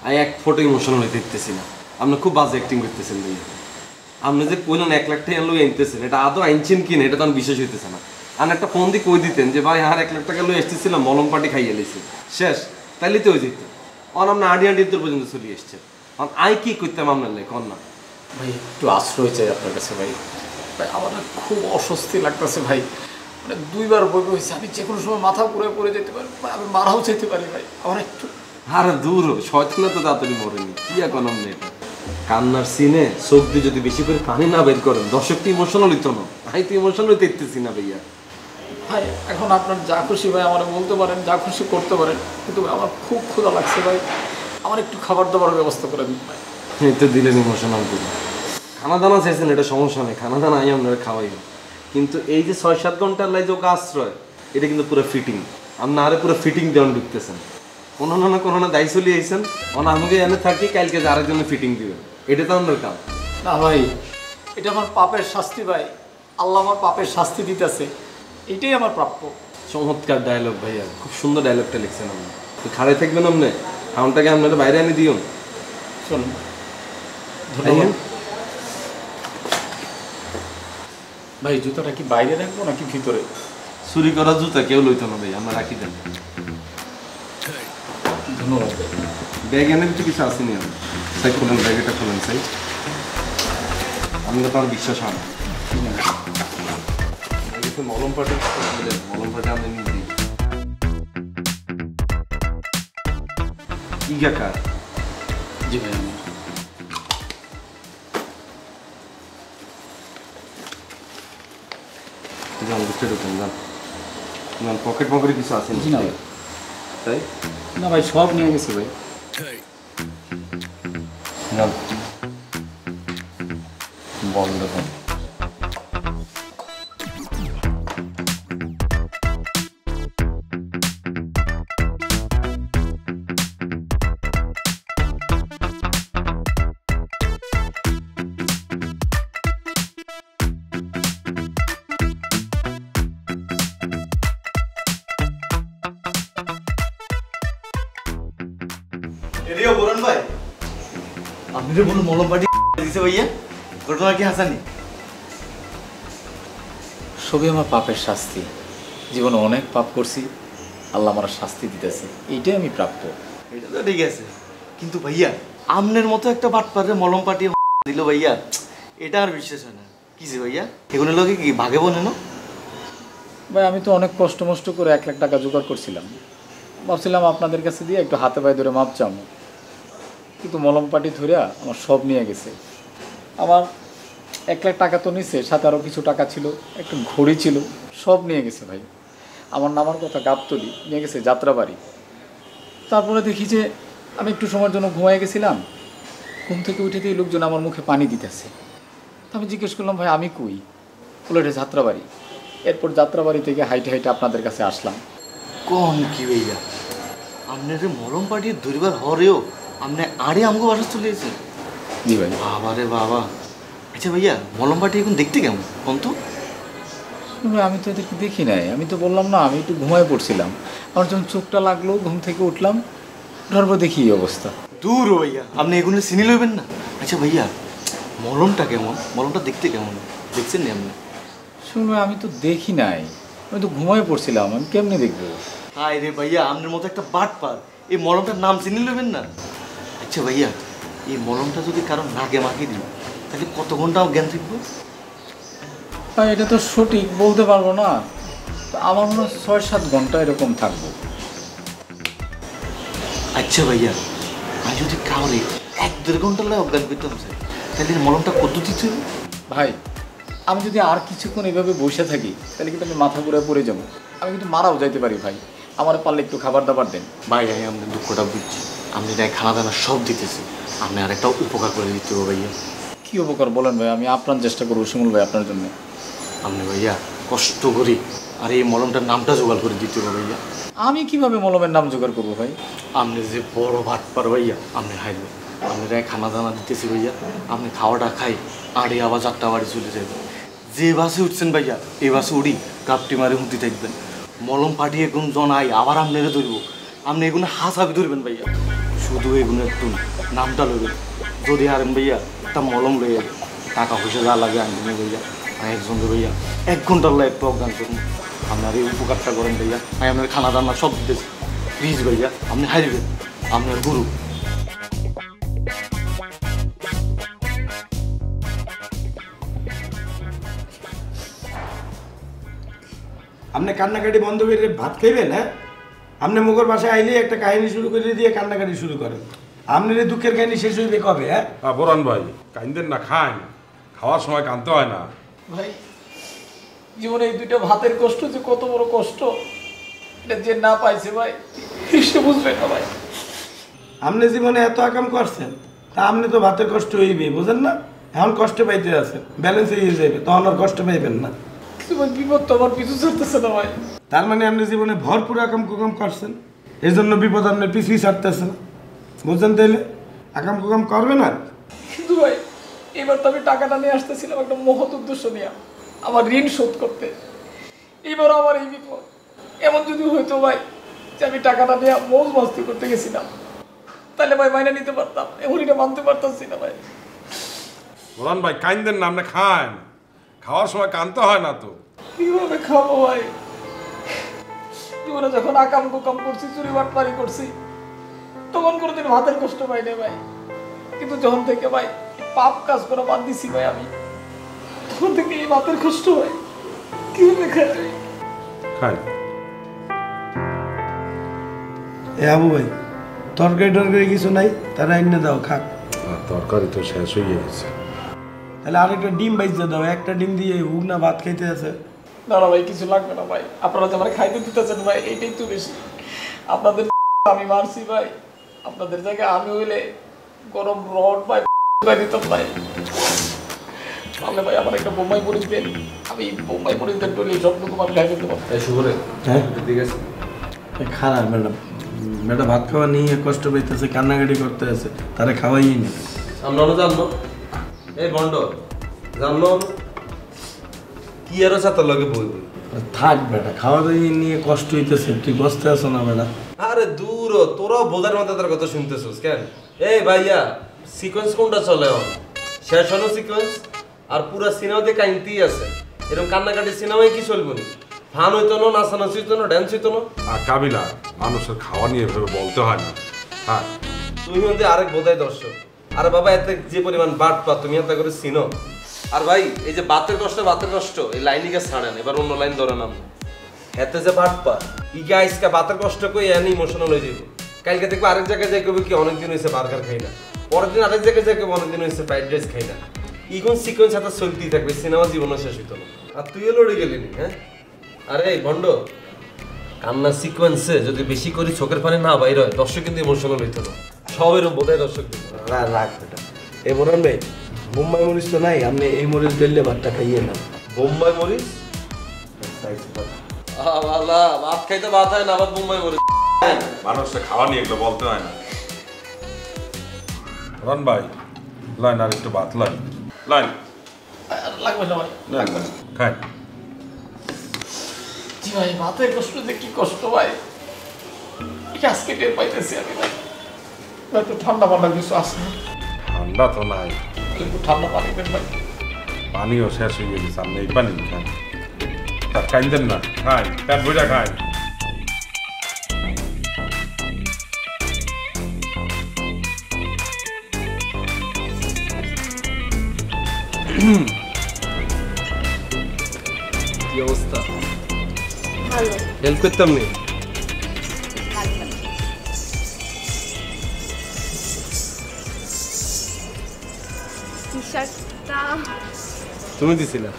আমি এক ফোটো ইমোশনাল হইতে দিতেছি না। আপনি খুব বাজে অ্যাক্টিং করতেছেন ভাই। আপনি যে কইলেন 1 লাখ টাকা লই আনতেছেন, এটা আদৌ আনছেন কিনা এটা তো আমি বিশ্বাস হইতেছে না। আর একটা ফোন দিয়ে কই দিতেন যে ভাই আর 1 লাখ টাকা লই আসতেছিলাম, মলম পাটি খাইয়ে লেছি শেষ, তাইলে তো হয়ে যেত। অন আপনি আড়ি উত্তর পর্যন্ত চলে এসছেন, আই কি করতাম আপনার লাই কন না? ভাই একটু আশ্রয় চাই আপনার কাছে ভাই। ভাই আমার খুব অস্বস্তি লাগতেছে ভাই, মানে 2 বার বই হয়েছে, আমি যে কোনো সময় মাথা পুরো পড়ে যেতে পারি, আমি মারাও যেতে পারি ভাই। আমার একটু আর দূর শয়তানা তো তাড়াতাড়ি মরেনি, কি এখন আপনি এটা কান্নার সিনে চোখ দিয়ে যদি বেশি করে পানি না বের করেন দর্শক তো ইমোশনাল হইতো না। আমি তো ইমোশনাল হইতে ইতেছি না ভাইয়া। ভাই এখন আপনার যা খুশি ভাই আমার বলতে পারেন, যা খুশি করতে পারেন, কিন্তু আমার খুব ক্ষুধা লাগছে ভাই, আমার একটু খাবার দাবার ব্যবস্থা করে দিন ভাই। এই তো দিলেন ইমোশনাল দিন। খানা দানা চাইছেন, এটা সমস্যা নেই, খানা দানা আমি আপনারা খাওয়াই। কিন্তু এই যে ৬-৭ ঘন্টার লাই যে আশ্রয়, এটা কিন্তু পুরো ফিটিং। আপনি আরে পুরো ফিটিং দেওয়ান ঢুকতেছেন, কোনো না দায়ী চলে আইসেন, আমাকে এনে থাকি, কালকে যে আরেকজনে ফিটিং দিবেন, এটা তো আপনার কাম না ভাই। এটা আমার পাপের শাস্তি ভাই, আল্লাহ আমার পাপের শাস্তি দিতেছে, এটাই আমার প্রাপ্য। চমৎকার ডায়লগ ভাইয়া, খুব সুন্দর ডায়লগটা লিখছেন আপনি। তো খাড়াই থাকবেন আপনি, খাউনটাকে আপনারা বাইরে এনে দিও। শুনুন, ধন্যবাদ ভাই। জুতাটা কি বাইরে রাখবো নাকি ভিতরে? চুরি করা জুতা কেউ লইতো না ভাই, আমরা রাখি দেন। ধন্যবাদ। ব্যাগ এনে কিছু আসেনি আমি। সাই খোলেন, ব্যাগটা খোলেন সাই। আমি তো আমার বিশ্বাস হয় না। মলম পাটে আমি নিয়ে দিই। ইগা কার? জি ভাই। পকেট পকেটে কিছু আছে না ভাই? তাই না ভাই, সব নিয়ে গেছে ভাই। বন্ধ কর। এরিও বরুণ ভাই, আপনি যে বলুন মলম পাটি দিছে ভাইয়া, ঘটনা কি হাসানি? সবই আমার পাপের শাস্তি। জীবনে অনেক পাপ করছি, আল্লাহ আমার শাস্তি দিতেছে, এইটাই আমি প্রাপ্য। এটা তো ঠিক আছে, কিন্তু ভাইয়া আমনের মতো একটা বাটপারে মলম পাটি দিল ভাইয়া, এটা আর বিশ্বাস হয় না। কিসে ভাইয়া, এগুলো লোকে কি ভাগে বনে না? ভাই আমি তো অনেক কষ্ট মষ্ট করে 1 লাখ টাকা জোগাড় করছিলাম, ভাবছিলাম আপনাদের কাছে দিয়ে একটু হাতে পায়ে ধরে মাপ চামো, কিন্তু মলম পাটি ধরে আমার সব নিয়ে গেছে। আমার 1 লাখ টাকা তো নিছে, সাথে আরও কিছু টাকা ছিল, একটা ঘড়ি ছিল, সব নিয়ে গেছে ভাই। আমার নামার কথা গাবতলি, নিয়ে গেছে যাত্রাবাড়ি। তারপরে দেখি যে আমি একটু সময়ের জন্য ঘুমাই গেছিলাম, ঘুম থেকে উঠে দিয়ে লোকজন আমার মুখে পানি দিতেছে। আমি জিজ্ঞেস করলাম, ভাই আমি কই? বলে এটা যাত্রাবাড়ি। এরপর যাত্রাবাড়ি থেকে হাইটে হাইটে আপনাদের কাছে আসলাম। কোন কি ভাইয়া, আপনার মলম পাটি দুইবার হরেও আপনি আড়ে আমগো বাসা চলে এসেছেন? জি ভাই। বাবা রে বাবা। আচ্ছা ভাইয়া, মলম পাটি এখন দেখতে কেমন কোন তো? আমি তো এদেরকে দেখি নাই, আমি তো বললাম না আমি একটু ঘুমায় পড়ছিলাম। আমার যখন চোখটা লাগলো, ঘুম থেকে উঠলাম, ধরবো দেখি এই অবস্থা। দূর ভাইয়া, আপনি এগুলো চিনি লইবেন না। আচ্ছা ভাইয়া, মলমটা কেমন? মলমটা দেখতে কেমন দেখছেন না আপনি? শুনবে, আমি তো দেখি নাই, আমি তো ঘুমায় পড়ছিলাম, আমি কেমনি দেখবো? হায় রে ভাইয়া, আপনার মতো একটা বাটপার এই মলমটার নাম চিনি লইবেন না। আচ্ছা ভাইয়া, এই মলমটা যদি কারো নাকে মাখিয়ে দিই তাহলে কত ঘন্টা জ্ঞান থাকবো? ভাই এটা তো সঠিক বলতে পারবো না, আমার মনে হয় 6-7 ঘন্টা এরকম থাকবো। আচ্ছা ভাইয়া, আমি যদি কাউরে 1-1.5 ঘন্টা লাগে অজ্ঞান করতাম চাই, তাহলে মলমটা কত দিতে? ভাই আমি যদি আর কিছুক্ষণ এভাবে বসে থাকি তাহলে কিন্তু আমি মাথা ঘুরে পড়ে যাবো, আমি কিন্তু মারাও যাইতে পারি। ভাই আমার পারলে একটু খাবার দাবার দেন। ভাই আমি আপনার দুঃখটা বুঝছি, আপনি তাই খানা দানা সব দিতেছি, আপনি আর একটা উপকার করে দিতে হবে ভাইয়া। কী উপকার বলেন ভাই? আমি আপ্রাণ চেষ্টা করবো শিমুল ভাই আপনার জন্য। আপনি ভাইয়া কষ্ট করি আর এই মলমটার নামটা জোগাড় করে দিতে হবে ভাইয়া। আমি কিভাবে মলমের নাম জোগাড় করবো ভাই? আপনি যে বড় ভাটপার ভাইয়া, আপনি হাইবেন, আপনি খানা দানা দিতেছি ভাইয়া, আপনি খাওয়াটা খাই আড়ে আবার যাত্রাবাড়ি চলে যাবেন। যে বাসে উঠছেন ভাইয়া, এই বাসে উঠি কাপটি মারে হুঁতি থাকবেন, মলম পাঠিয়ে এগুন জনাই আবার আপনারে ধরবো, আপনি এগুলো হাসাবি ধরবেন ভাইয়া। শুধু এগুলো একটু নামটা লইবেন, যদি আরেন ভাইয়া একটা মলম লইয়া টাকা পয়সা যা লাগে আনবেন ভাইয়া। আমি একজনকে ভাইয়া 1 ঘন্টার লাগে একটু অজ্ঞান করুন, আপনার এই উপকারটা করেন ভাইয়া। আমি আপনার খানা দানা সব দিতেছি, প্লিজ ভাইয়া আপনি হারিবেন, আপনার গুরু। আপনি কান্নাকাটি বন্ধ করে ভাত খাইবেন? হ্যাঁ, আপনি মুখের বাসায় আইলে একটা কাহিনী শুরু করে দিয়ে কান্নাকাটি শুরু করেন। আপনার এই দুঃখের কাহিনী শেষ হইবে কবে? হ্যাঁ বরণ ভাই, কাইন্দেন না, খান, খাওয়ার সময় কানতে হয় না। ভাই জীবনে এই দুইটা ভাতের কষ্ট যে কত বড় কষ্ট এটা যে না পাইছে ভাই সে বুঝবে না ভাই। আপনি জীবনে এত আকাম করছেন, তা আপনি তো ভাতের কষ্ট হইবে, বুঝেন না? এখন কষ্ট পাইতে আছেন, ব্যালেন্স হয়ে যাবে, তখন আর কষ্ট পাইবেন না। কিন্তু ভাই বিপদ তো আমার পিছু ছাড়তেছে না ভাই। তার মানে আপনি জীবনে ভরপুর আকাম কুকাম করছেন, এই জন্য বিপদ আপনার পিছুই ছাড়তেছে না, বুঝছেন? তাইলে আকাম কুকাম করবে না। কিন্তু ভাই এবার তো আমি টাকাটা নিয়ে আসতেছিলাম একটা মহৎ উদ্দেশ্য নিয়ে, আমার ঋণ শোধ করতে। এবার আমার এই বিপদ। এমন যদি হইতো ভাই যে আমি টাকাটা নিয়ে মৌজ মাস্তি করতে গেছিলাম, তাহলে ভাই মাইনে নিতে পারতাম, এমন এটা মানতে পারতাম না ভাই। বলান ভাই কাইন্দেন না, আপনি খান, খাওয়ার সময় কানতে হয় না তো। কিভাবে খাবো ভাই? জীবনে যখন আকাম কুকাম করছি, চুরি বাটপারি করছি, তখন কোনোদিন ভাতের কষ্ট পাই না ভাই। কিন্তু যখন থেকে ভাই পাপ কাজ করা বাদ দিছি ভাই আমি, তখন থেকে এই ভাতের কষ্ট হয়। কিভাবে খাই? খাই। এ আবু ভাই, তরকারি টরকারি কিছু নাই, তারা এনে দাও, খাক। তরকারি তো শেষ হয়ে গেছে। তাহলে আরেকটা ডিম বাইজে দাও, একটা ডিম দিয়ে হুক না ভাত খাইতে আছে। না না ভাই, কিছু লাগবে না ভাই, আপনারা যে আমার খাইতে দিতেছেন ভাই, এইটাই তো বেশি। আপনাদের আমি মারছি ভাই, আপনাদের জায়গায় আমি হইলে গরম রড ভাই দিতাম ভাই। তাহলে ভাই আমার একটা বোম্বাই মরিচ দেন, আমি বোম্বাই মরিচ দেন টলি সবটুকু আমি খাই ফেলতে পারবো। শুভরে হ্যাঁ ঠিক আছে। খারাপ ম্যাডাম, ম্যাডাম ভাত খাওয়া নিয়ে কষ্ট পাইতেছে, কান্নাকাটি করতে আছে, তারা খাওয়াই নি। আমরা জানলো এই বন্ড জানলো কি আরো সাতার লগে বই বই থাক বেটা, খাওয়া দাওয়া নিয়ে কষ্ট হইতেছে, তুই বসতে আছো না বেটা? আরে দূর, তোরাও বোঝার মধ্যে তার কথা শুনতেছিস কেন? এই ভাইয়া সিকোয়েন্স কোনটা চলে? শেষ হলো সিকোয়েন্স, আর পুরা সিনেমাতে কাহিনী আছে। এরকম কান্নাকাটি সিনেমায় কি চলবো নি? ফান হইতো না, নাচানাচি হইতো না, ড্যান্স হইতো না। আর কাবিলা, মানুষের খাওয়া নিয়ে এভাবে বলতে হয় না। হ্যাঁ তুমি মধ্যে আরেক বোধাই দর্শক। আরে বাবা এতে যে পরিমাণ বাট পা তুমি এত করে চিনো। আর ভাই এই যে বাতের কষ্ট এই লাইনিকে ছাড়েন, এবার অন্য লাইন ধরে নাম। এতে যে বাট পা ইগা আইসকা বাতের কষ্ট কই এনে ইমোশনাল হয়ে যাবে। কালকে দেখবো আরেক জায়গায় যাই কবে কি অনেকদিন হয়েছে বার্গার খাই না, পরের দিন আরেক জায়গায় যাই কবে অনেকদিন হয়েছে ফ্রাইড রাইস খাই না। ইগুন সিকোয়েন্স হাতে চলতেই থাকবে, সিনেমা জীবনও শেষ হইতো না। আর তুইও লড়ে গেলি নি। হ্যাঁ আরে এই ভণ্ড, কান্নার সিকোয়েন্সে যদি বেশি করে চোখের পানি না বাইর হয়, দর্শক কিন্তু ইমোশনাল হইতো না। সব এরকম বোধায় দর্শক রাখ বেটা। এ বলেন ভাই, বোম্বাই মরিচ তো নাই, আপনি এই মরিচ দিলে ভাতটা খাইয়ে না। বোম্বাই মরিচ? ভাত খাইতে ভাত হয় না, আবার বোম্বাই মরিচ। মানুষের খাওয়া নিয়ে এগুলো বলতে হয় না। রন ভাই লাইন, আর একটু ভাত লাইন লাইন। লাগবে না ভাই, লাগবে না, খাই। জি ভাই, ভাতের কষ্ট যে কি কষ্ট ভাই, এটা আজকে টের পাইতেছি আমি ভাই। একটু ঠান্ডা পান্ডা কিছু আছে? ঠান্ডা তো নাই, একটু ঠান্ডা পানি দেন ভাই। পানিও শেষ হয়ে গেছে, আপনি এই পানি খান। কাইন্দেন না, খাই, পেট ভরে খাই। কি অবস্থা? ভালো। হেল্প করতাম নি? টি-শার্টটা তুমি দিছিলা?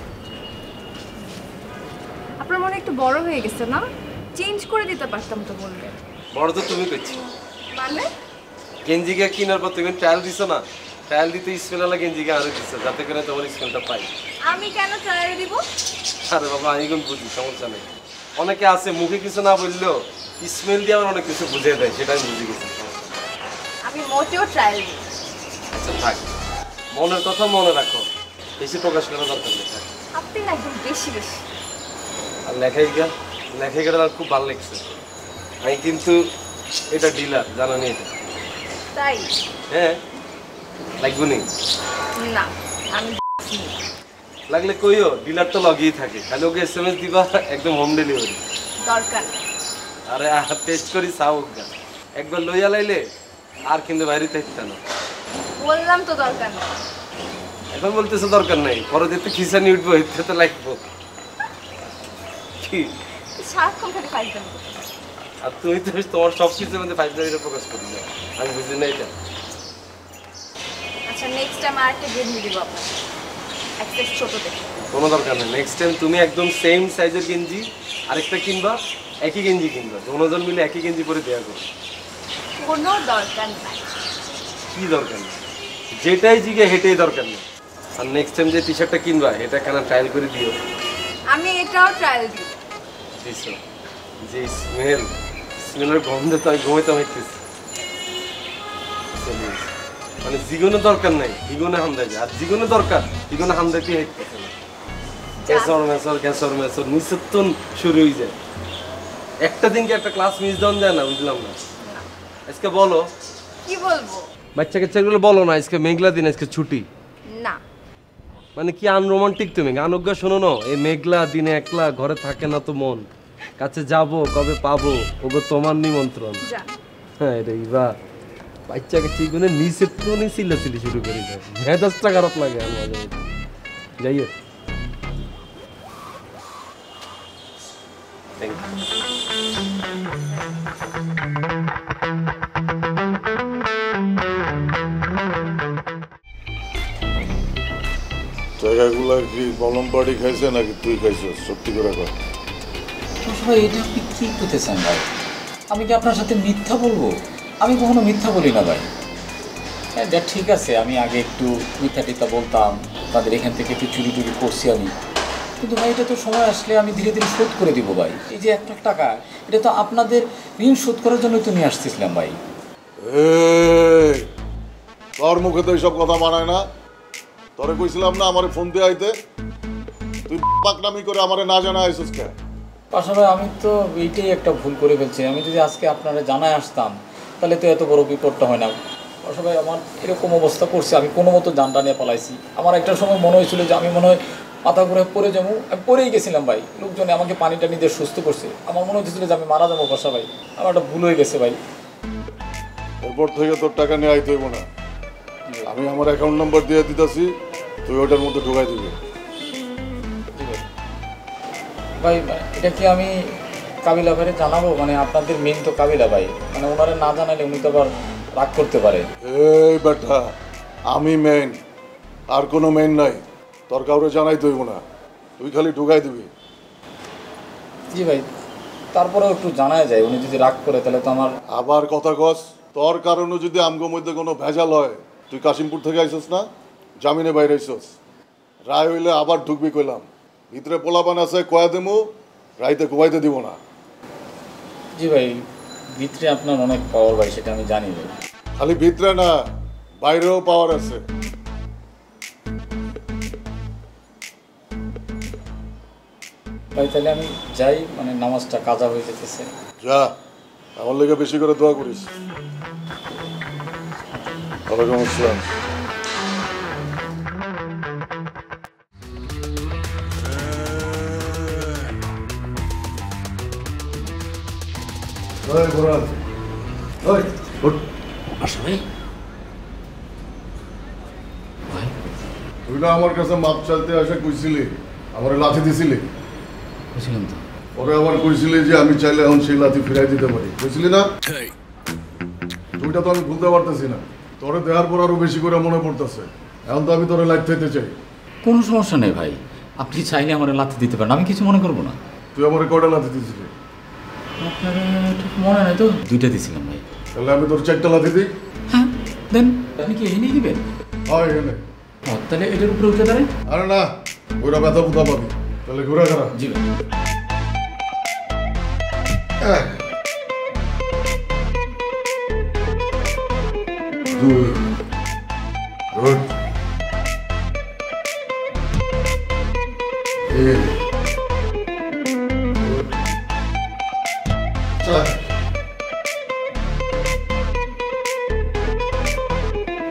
আপনার মনে একটু বড় হয়ে গেছে না? চেঞ্জ করে দিতে পারতাম তো বললে। বড় তো তুমি করছি। মানে? গেঞ্জিকে কেনার পর তুমি ট্রায়াল দিছো না? ট্রায়াল দিতে স্মেলওয়ালা গেঞ্জিকে আরো দিছো, যাতে করে তোমার স্মেলটা পাই। আমি কেন ট্রায়াল দিব? আরে বাবা আমি কোন বুঝি, সমস্যা নেই। অনেকে আছে মুখে কিছু না বললেও স্মেল দিয়ে আমার অনেক কিছু বুঝিয়ে দেয়, সেটা আমি বুঝে গেছি। আমি মোটেও ট্রায়াল দিই। আচ্ছা থাক, মনের কথা মনে রাখো, বেশি প্রকাশ করার দরকার নেই। আপনি না একদম বেশি বেশি। আর লেখাইটা আমার খুব ভালো লাগছে। আমি কিন্তু এটা ডিলার, জানো নি? এটা তাই? হ্যাঁ, লাগবে নি? না আমি লাগলে কইও, ডিলার তো লগেই থাকে, খালি ওকে SMS দিবা, একদম হোম ডেলিভারি। দরকার নেই। আরে টেস্ট করি চাও, একবার লইয়া লাইলে আর কিন্তু বাইরে থাকতে না। বললাম তো দরকার নেই। এখন বলতেছে দরকার নাই, পরে যেতে খিসানি উঠবো, এতে তো লাগবো। কি সারাক্ষণ খালি ফাইজলাম। আর তুমি তো তোমার সব কিছুর মধ্যে ফাইজলামিটা প্রকাশ করি না, আমি বুঝি না এটা। আচ্ছা নেক্সট টাইম আরেকটা গেঞ্জি দিব আপনাকে। এক সাইজ ছোট দেখে। কোনো দরকার নেই, নেক্সট টাইম তুমি একদম সেম সাইজের গেঞ্জি আরেকটা কিনবা, একই গেঞ্জি কিনবা, দুজন মিলে একই গেঞ্জি পরে দেয়া করো। কোনো দরকার নাই। কি দরকার নেই? যেটাই জিগে হেঁটেই দরকার নেই। আর নেক্সট টাইম যে টি শার্টটা কিনবা এটা কেন ট্রায়াল করে দিও। আমি এটাও ট্রায়াল দিব। দিছো যে স্মেলের গন্ধে তো আমি ঘুমাইতে হইতেছি। মানে জীবনে দরকার নাই, জীবনে হামদাই যায়। আর জীবনে দরকার, জীবনে হামদাইতে হইতেছে না। ক্যাসর মেসর নিঃসত্তন শুরু হয়ে যায়। একটা দিনকে একটা ক্লাস মিস দেওয়া যায় না, বুঝলাম না। আজকে বলো কি বলবো? বাচ্চা কাচ্চাগুলো বলো না আজকে মেঘলা দিন, আজকে ছুটি। না মানে কি আনরোমান্টিক তুমি, গান অজ্ঞা শোনো না? এই মেঘলা দিনে একলা ঘরে থাকে না তো মন, কাছে যাব কবে পাবো ওগো তোমার নিমন্ত্রণ। হ্যাঁ রে বা বাচ্চা কাচ্চা এগুলো নিচে তো চিল্লাচিল্লি শুরু করে দেয়, মেজাজটা খারাপ লাগে আমার। যাই হোক জায়গাগুলো কি কলম পাড়ি খাইছে নাকি তুই খাইছিস? সত্যি করে কর। ভাই এটা আপনি কি করতেছেন ভাই? আমি কি আপনার সাথে মিথ্যা বলবো? আমি কখনো মিথ্যা বলি না ভাই। হ্যাঁ যা ঠিক আছে, আমি আগে একটু মিথ্যা টিথ্যা বলতাম, তাদের এখান থেকে একটু চুরি টুরি করছি আমি, কিন্তু ভাই এটা তো সময় আসলে আমি ধীরে ধীরে শোধ করে দিব ভাই। এই যে 1 লাখ টাকা, এটা তো আপনাদের ঋণ শোধ করার জন্যই তো নিয়ে আসতেছিলাম ভাই। তোর মুখে তো এইসব কথা মানায় না। তোরে কইছিলাম না আমারে ফোন দিয়ে আইতে, তুই পাকনামি করে আমারে না জানা আইছিস কে? পাশাপাশি আমি তো এইটাই একটা ভুল করে ফেলছি। আমি যদি আজকে আপনারা জানায় আসতাম তাহলে তো এত বড় বিপদটা হয় না। পাশাপাশি আমার এরকম অবস্থা করছে, আমি কোনো মতো জানটা নিয়ে পালাইছি। আমার একটা সময় মনে হয়েছিল যে আমি মনে হয় মাথা ঘুরে পড়ে যাবো, আমি পড়েই গেছিলাম ভাই। লোকজনে আমাকে পানি টানি দিয়ে সুস্থ করছে, আমার মনে হচ্ছিল যে আমি মারা যাবো। বাসা ভাই আমার একটা ভুল হয়ে গেছে ভাই। এরপর থেকে তোর টাকা নিয়ে আইতে হইব না, আমি আমার অ্যাকাউন্ট নাম্বার দিয়ে দিতেছি, তুই ওটার মধ্যে ঢুকাই দিবি। ভাই এটা কি আমি কাবিলা ভাইরে জানাবো? মানে আপনাদের মেন তো কাবিলা ভাই, মানে ওনারা না জানালে উনি তো আবার রাগ করতে পারে। এই বেটা, আমি মেইন, আর কোনো মেইন নাই। তোর কাউরে জানাই হইব না, তুই খালি ঢুকাই দিবি। জি ভাই, তারপরেও একটু জানাই যায়, উনি যদি রাগ করে তাহলে তো আমার। আবার কথা কস, তোর কারণে যদি আমগো মধ্যে কোনো ভেজাল হয়, তুই কাশিমপুর থেকে আইসস না, জামিনে বাইরে আইসস, রায় হইলে আবার ঢুকবি কইলাম। ভিতরে পোলাপান আছে, কয়া দেমু, রাইতে ঘুমাইতে দিব না। জি ভাই, ভিতরে আপনার অনেক পাওয়ার ভাই, সেটা আমি জানি ভাই। খালি ভিতরে না, বাইরেও পাওয়ার আছে। ভাই তাহলে আমি যাই, মানে নামাজটা কাজা হয়ে যেতেছে। যা, আমার লেগে বেশি করে দোয়া করিস। ওয়ালাইকুম আসসালাম। তুই না আমার কাছে মাপ চাইতে আসে কইছিলি, আমার লাথি দিছিলি। বুঝলাম তো। ওরে আবার কইছিলি যে আমি চাইলে এখন সেই লাথি ফিরাই দিতে পারি, বুঝলি না? তুইটা তো আমি ভুলতে পারতেছি না। তোরে দেওয়ার পর আরো বেশি করে মনে পড়তেছে। এখন তো আমি তোরে লাইট থাকতে চাই। কোনো সমস্যা নেই ভাই, আপনি চাইলে আমার লাথি দিতে পারেন, আমি কিছু মনে করবো না। তুই আমার কয়টা লাথি দিছিলি? আপনার ঠিক মনে নাই তো, 2টা দিছিলাম ভাই। তাহলে আমি তোর 4টা লাথি দিই? হ্যাঁ দেন। আপনি কি এনে দিবেন? হয় এনে। তাহলে এটার উপরে উঠে দাঁড়ায়। আরে না, ওরা ব্যথা বুথা পাবি। তাহলে ঘুরে খারাপ। জি ভাই। গুড।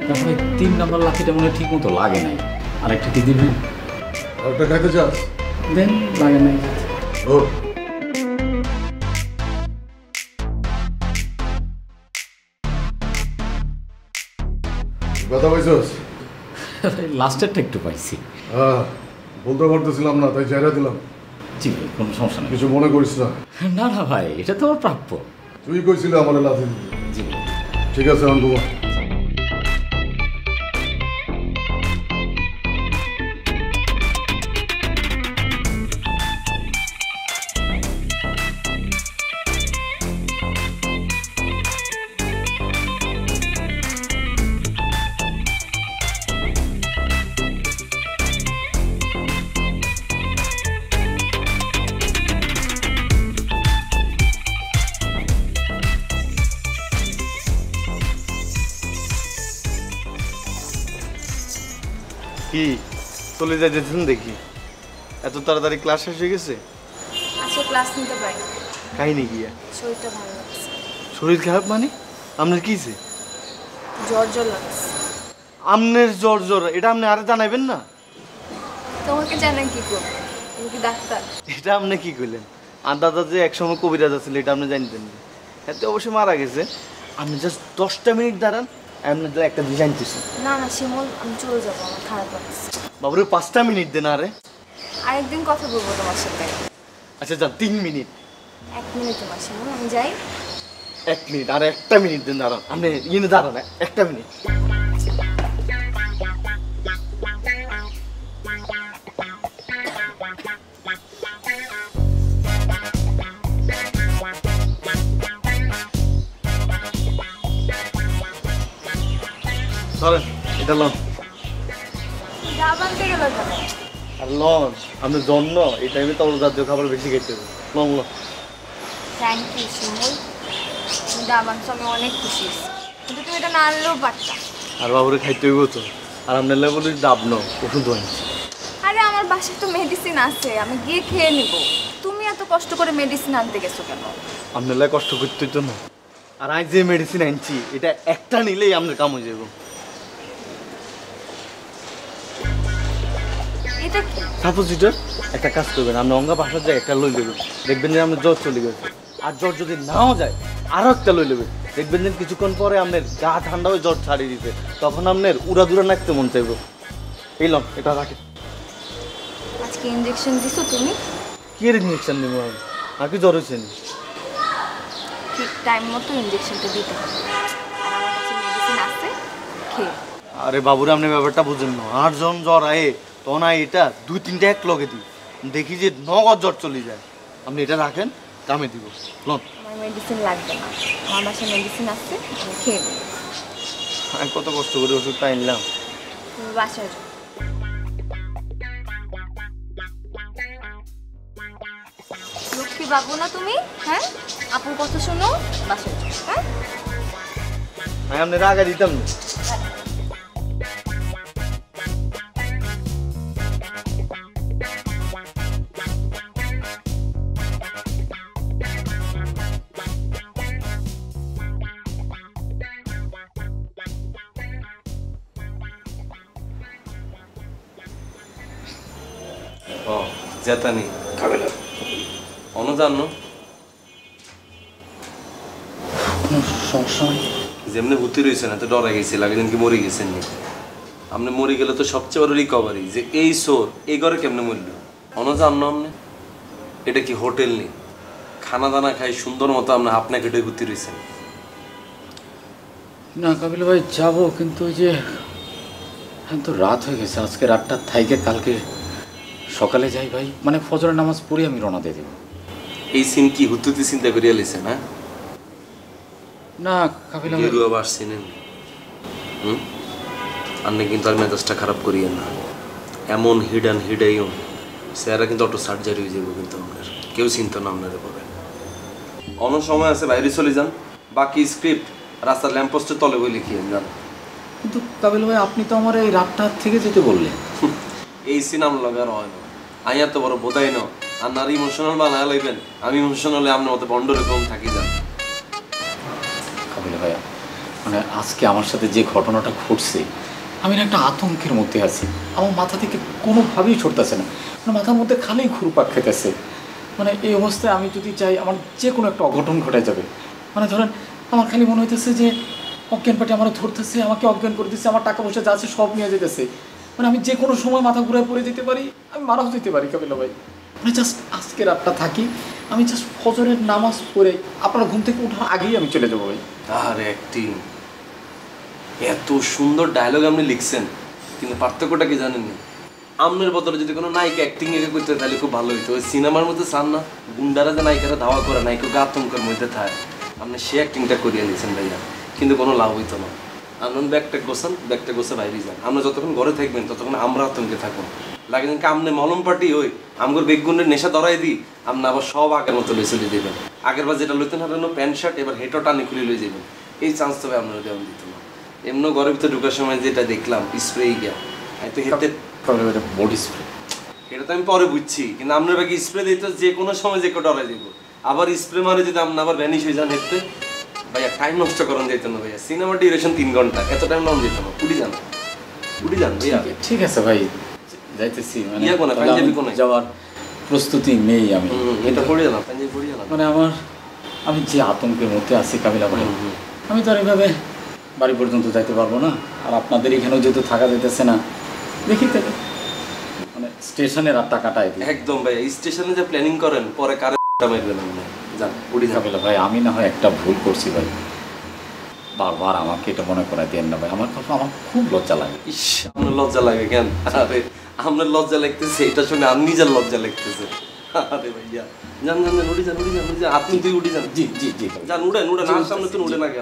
তারপরে 3 নম্বর লাঠিটা মনে ঠিক মতো লাগে নাই, আরেকটা কি দিবেন? আরেকটা খাইতে চাস? দেন, লাগে নাই। গুড। ব্যথা পাইছস? লাস্টেরটা একটু পাইছি। হ্যাঁ, বলতে পারতেছিলাম না, তাই চাইরা দিলাম। জি ভাই, কোনো সমস্যা নেই। কিছু মনে করিস না। না না ভাই, এটা তো আমার প্রাপ্য। তুই কইছিলি আমার লাথি দিতে। জি ভাই। ঠিক আছে, আমি কি চলে যাইতেছেন দেখি? এত তাড়াতাড়ি ক্লাস শেষ হয়ে গেছে? আজকে ক্লাস নিতে পারি। কাহিনি গিয়া শরীরটা ভালো লাগছে। শরীর খারাপ মানে? আপনার কিছে? জ্বর জ্বর লাগছে। আপনার জ্বর জ্বর এটা আপনি আরে জানাইবেন না? তোমাকে জানাই কি করবো? তুমি কি ডাক্তার? এটা আপনি কি কইলেন? আর দাদা যে একসময় কবিরাজ আছিল এটা আপনি জানতেন না? এতে অবশ্যই মারা গেছে। আপনি জাস্ট 10টা মিনিট দাঁড়ান, আপনি তো একটা ডিজাইন দিছি। না না শিমুল, আমি চলে যাবো, আমার খারাপ লাগছে। বাবুরে 5টা মিনিট দেন আরে। আরেকদিন কথা বলবো তোমার সাথে। আচ্ছা যান 3 মিনিট। 1 মিনিট তোমার শিমুল, আমি যাই। 1 মিনিট আর 1টা মিনিট দেন দাঁড়ান। আপনি ইনি দাঁড়ান 1টা মিনিট। চলেন এটা লন। আনতে গেল কেন? আর লন আপনি জন্য এই টাইমে তরল জাতীয় খাবার বেশি খেতে হবে। Loan loan. থ্যাংক ইউ শিমুল, তুমি ডাব আনছো, আমি অনেক খুশি। কিন্তু তুমি এটা না আনলেও পারতা। আর বাবুরে খাইতে হইব তো। আর আপনার লেবুলি ডাব ন ওষুধ আনছি। আরে আমার বাসায় তো মেডিসিন আছে, আমি গিয়ে খেয়ে নিব। তুমি এত কষ্ট করে মেডিসিন আনতে গেছো কেন? আপনার লাগে কষ্ট করতে হইতো না। আর আমি যে মেডিসিন আনছি এটা একটা নিলেই আপনার কাম হয়ে যাব। এটা কি? সাপোজিটর। একটা কাজ করবেন, আপনি অঙ্গা বাসার যায় একটা লই নেবেন, দেখবেন যে আপনার জ্বর চলে গেছে। আর জ্বর যদি নাও যায় আরও একটা লই নেবেন, দেখবেন যে কিছুক্ষণ পরে আপনার গা ঠান্ডা হয়ে জ্বর ছাড়িয়ে দিতে, তখন আপনার উড়াদুরা নাকতে মন চাইব। এই লন এটা রাখে। আজকে ইনজেকশন দিছো তুমি? কি এর ইনজেকশন দিব আমি? আর কি জ্বর হয়েছে? ঠিক টাইম মতো ইনজেকশনটা দিতে হবে। আর আমার কাছে মেডিসিন আছে, খেয়ে। আরে বাবুরে আপনি ব্যাপারটা বুঝেন না। 8 জন জ্বর আয়ে তখন এটা 2-3টা এক লগে দিই, দেখি যে নগদ জ্বর চলে যায়। আপনি এটা রাখেন, কামে দিব। লন। আমার মেডিসিন লাগবে না, আমার বাসায় মেডিসিন আছে, আমি খেয়ে নেব। আমি কত কষ্ট করে ওষুধটা আনলাম। তুমি বাসায় যাও। লক্ষ্মী বাবু না তুমি? হ্যাঁ, আপুর কথা শোনো, বাসায় যাও। হ্যাঁ, আমি আপনার আগে দিতাম না। ও জেতানি কাবিলা অন্য জানো যেমনি ভর্তি রয়েছেন এত ডরা গেছে, লাগে যেন কি মরে গেছেন নি। আপনি মরে গেলে তো সবচেয়ে বড় রিকভারি যে এই সোর এই ঘরে কেমনে মরল অন্য জানো আপনি? এটা কি হোটেল নেই? খানা দানা খাই সুন্দর মতো আপনি আপনাকে কেটে ভর্তি রয়েছেন। না কাবিল ভাই যাবো, কিন্তু ওই যে তো রাত হয়ে গেছে। আজকে রাতটা থাইকে কালকে সকালে যাই ভাই, মানে ফজরের নামাজ পড়ে আমি রওনা দিয়ে দেবো। এই সিন কি হুতুতি চিন্তা করিয়া লিছেন? হ্যাঁ না কাবিল ভাই গেরু আবার চিনেন আপনি কিন্তু আর মেজাজটা খারাপ করিয়েন না। এমন হিডান হিডাইও স্যারা কিন্তু অটো সার্জারি হয়ে যাবো, কিন্তু আপনার কেউ চিন্তা না আপনাদের পাবে। অন্য সময় আছে বাইরে চলে যান, বাকি স্ক্রিপ্ট রাস্তার ল্যাম্পপোস্টের তলে বই লিখিয়ে যান। কিন্তু কাবিল ভাই আপনি তো আমার এই রাতটা থেকে যেতে বললেন। এই সিন আমার লগে আর হয় না। আমি এত বড় বোধাই না আর ইমোশনাল বানায় লইবেন। আমি ইমোশনালে আপনার মতো বন্ড রকম থাকি যান। কাবিল ভাইয়া মানে আজকে আমার সাথে যে ঘটনাটা ঘটছে, আমি না একটা আতঙ্কের মধ্যে আছি। আমার মাথা থেকে কোনোভাবেই ছড়তেছে না, মানে মাথার মধ্যে খালি ঘুরপাক খেতেছে। মানে এই অবস্থায় আমি যদি চাই আমার যে কোনো একটা অঘটন ঘটে যাবে। মানে ধরেন আমার খালি মনে হইতেছে যে অজ্ঞান পাটি আমার ধরতেছে, আমাকে অজ্ঞান করে দিচ্ছে, আমার টাকা পয়সা যা আছে সব নিয়ে যেতেছে। মানে আমি যে কোনো সময় মাথা ঘুরে পড়ে যেতে পারি, আমি মারাও যেতে পারি কাবিল ভাই। মানে জাস্ট আজকে রাতটা থাকি, আমি জাস্ট ফজরের নামাজ পড়ে আপনার ঘুম থেকে ওঠার আগেই আমি চলে যাবো ভাই। আর অ্যাক্টিং এত সুন্দর ডায়লগ আপনি লিখছেন, কিন্তু পার্থক্যটা কি জানেন না? আপনার বদলে যদি কোনো নায়িকা অ্যাক্টিং একে করতে তাহলে খুব ভালো হইতো। ওই সিনেমার মধ্যে চান না গুন্ডারা যে নায়িকারা ধাওয়া করে, নায়িকা আতঙ্কের মধ্যে থাকে, আপনি সে অ্যাক্টিংটা করিয়ে নিয়েছেন ভাইয়া, কিন্তু কোনো লাভ হইতো না। আপনার ব্যাগটা গোছান, ব্যাগটা গোছে বাইরে যান। আমরা যতক্ষণ ঘরে থাকবেন ততক্ষণ আমরা আতঙ্কে থাকবো। লাগে যেন আমনে মলম পাটি ওই আমগর বেগুনের নেশা ধরাই দিই, আপনি আবার সব আগের মতো লই চলে দেবেন। আগের বার যেটা লইতেন হারানো প্যান্ট শার্ট, এবার হেঁটো টানি খুলে লই যাবেন। এই চান্স তবে আপনারা দেওয়া দিত না। এমনি ঘরের ভিতরে ঢুকার সময় যেটা দেখলাম স্প্রে গিয়া, তো হেতে বডি স্প্রে এটা তো আমি পরে বুঝছি, কিন্তু আপনার বাকি স্প্রে দিত যে কোনো সময় যে ডরে দিব, আবার স্প্রে মারে যদি আপনি আবার ভ্যানিশ হয়ে যান হেতে ভাইয়া টাইম নষ্ট করেন যেত না ভাইয়া। সিনেমার ডিউরেশন 3 ঘন্টা, এত টাইম নাম যেত না। উড়ি যান ভাইয়া। ঠিক আছে ভাই, যাইতেছি। মানে ইয়া কোনা পাঞ্জাবি কোনা যাওয়ার প্রস্তুতি নেই আমি। এটা পড়ে গেলাম, পাঞ্জাবি পড়ে গেলাম। মানে আমি যে আতঙ্কের মধ্যে আছি কাবিলা ভাই, আমি তো আর এইভাবে বাড়ি পর্যন্ত যাইতে পারবো না। আর আপনাদের এখানেও যেহেতু থাকা যেতেছে না, দেখি তাহলে মানে স্টেশনের আর টাকাটাই দিই। একদম ভাই, স্টেশনে যে প্ল্যানিং করেন পরে কারে মারবেন আপনি। যান উড়ি যান। কাবিলা ভাই, আমি না হয় একটা ভুল করছি ভাই, বারবার আমাকে এটা মনে করাই দেন না ভাই। আমার খুব লজ্জা লাগে। ইস, আপনার লজ্জা লাগে কেন? আরে আপনার লজ্জা লাগতেছে এটা শুনে আমি নিজের লজ্জা লাগতেছে। আরে ভাইয়া যান উড়ি যান। আপনি তুই উড়ি যান। জি যান, উড়েন আর সামনে তো উড়ে লাগে।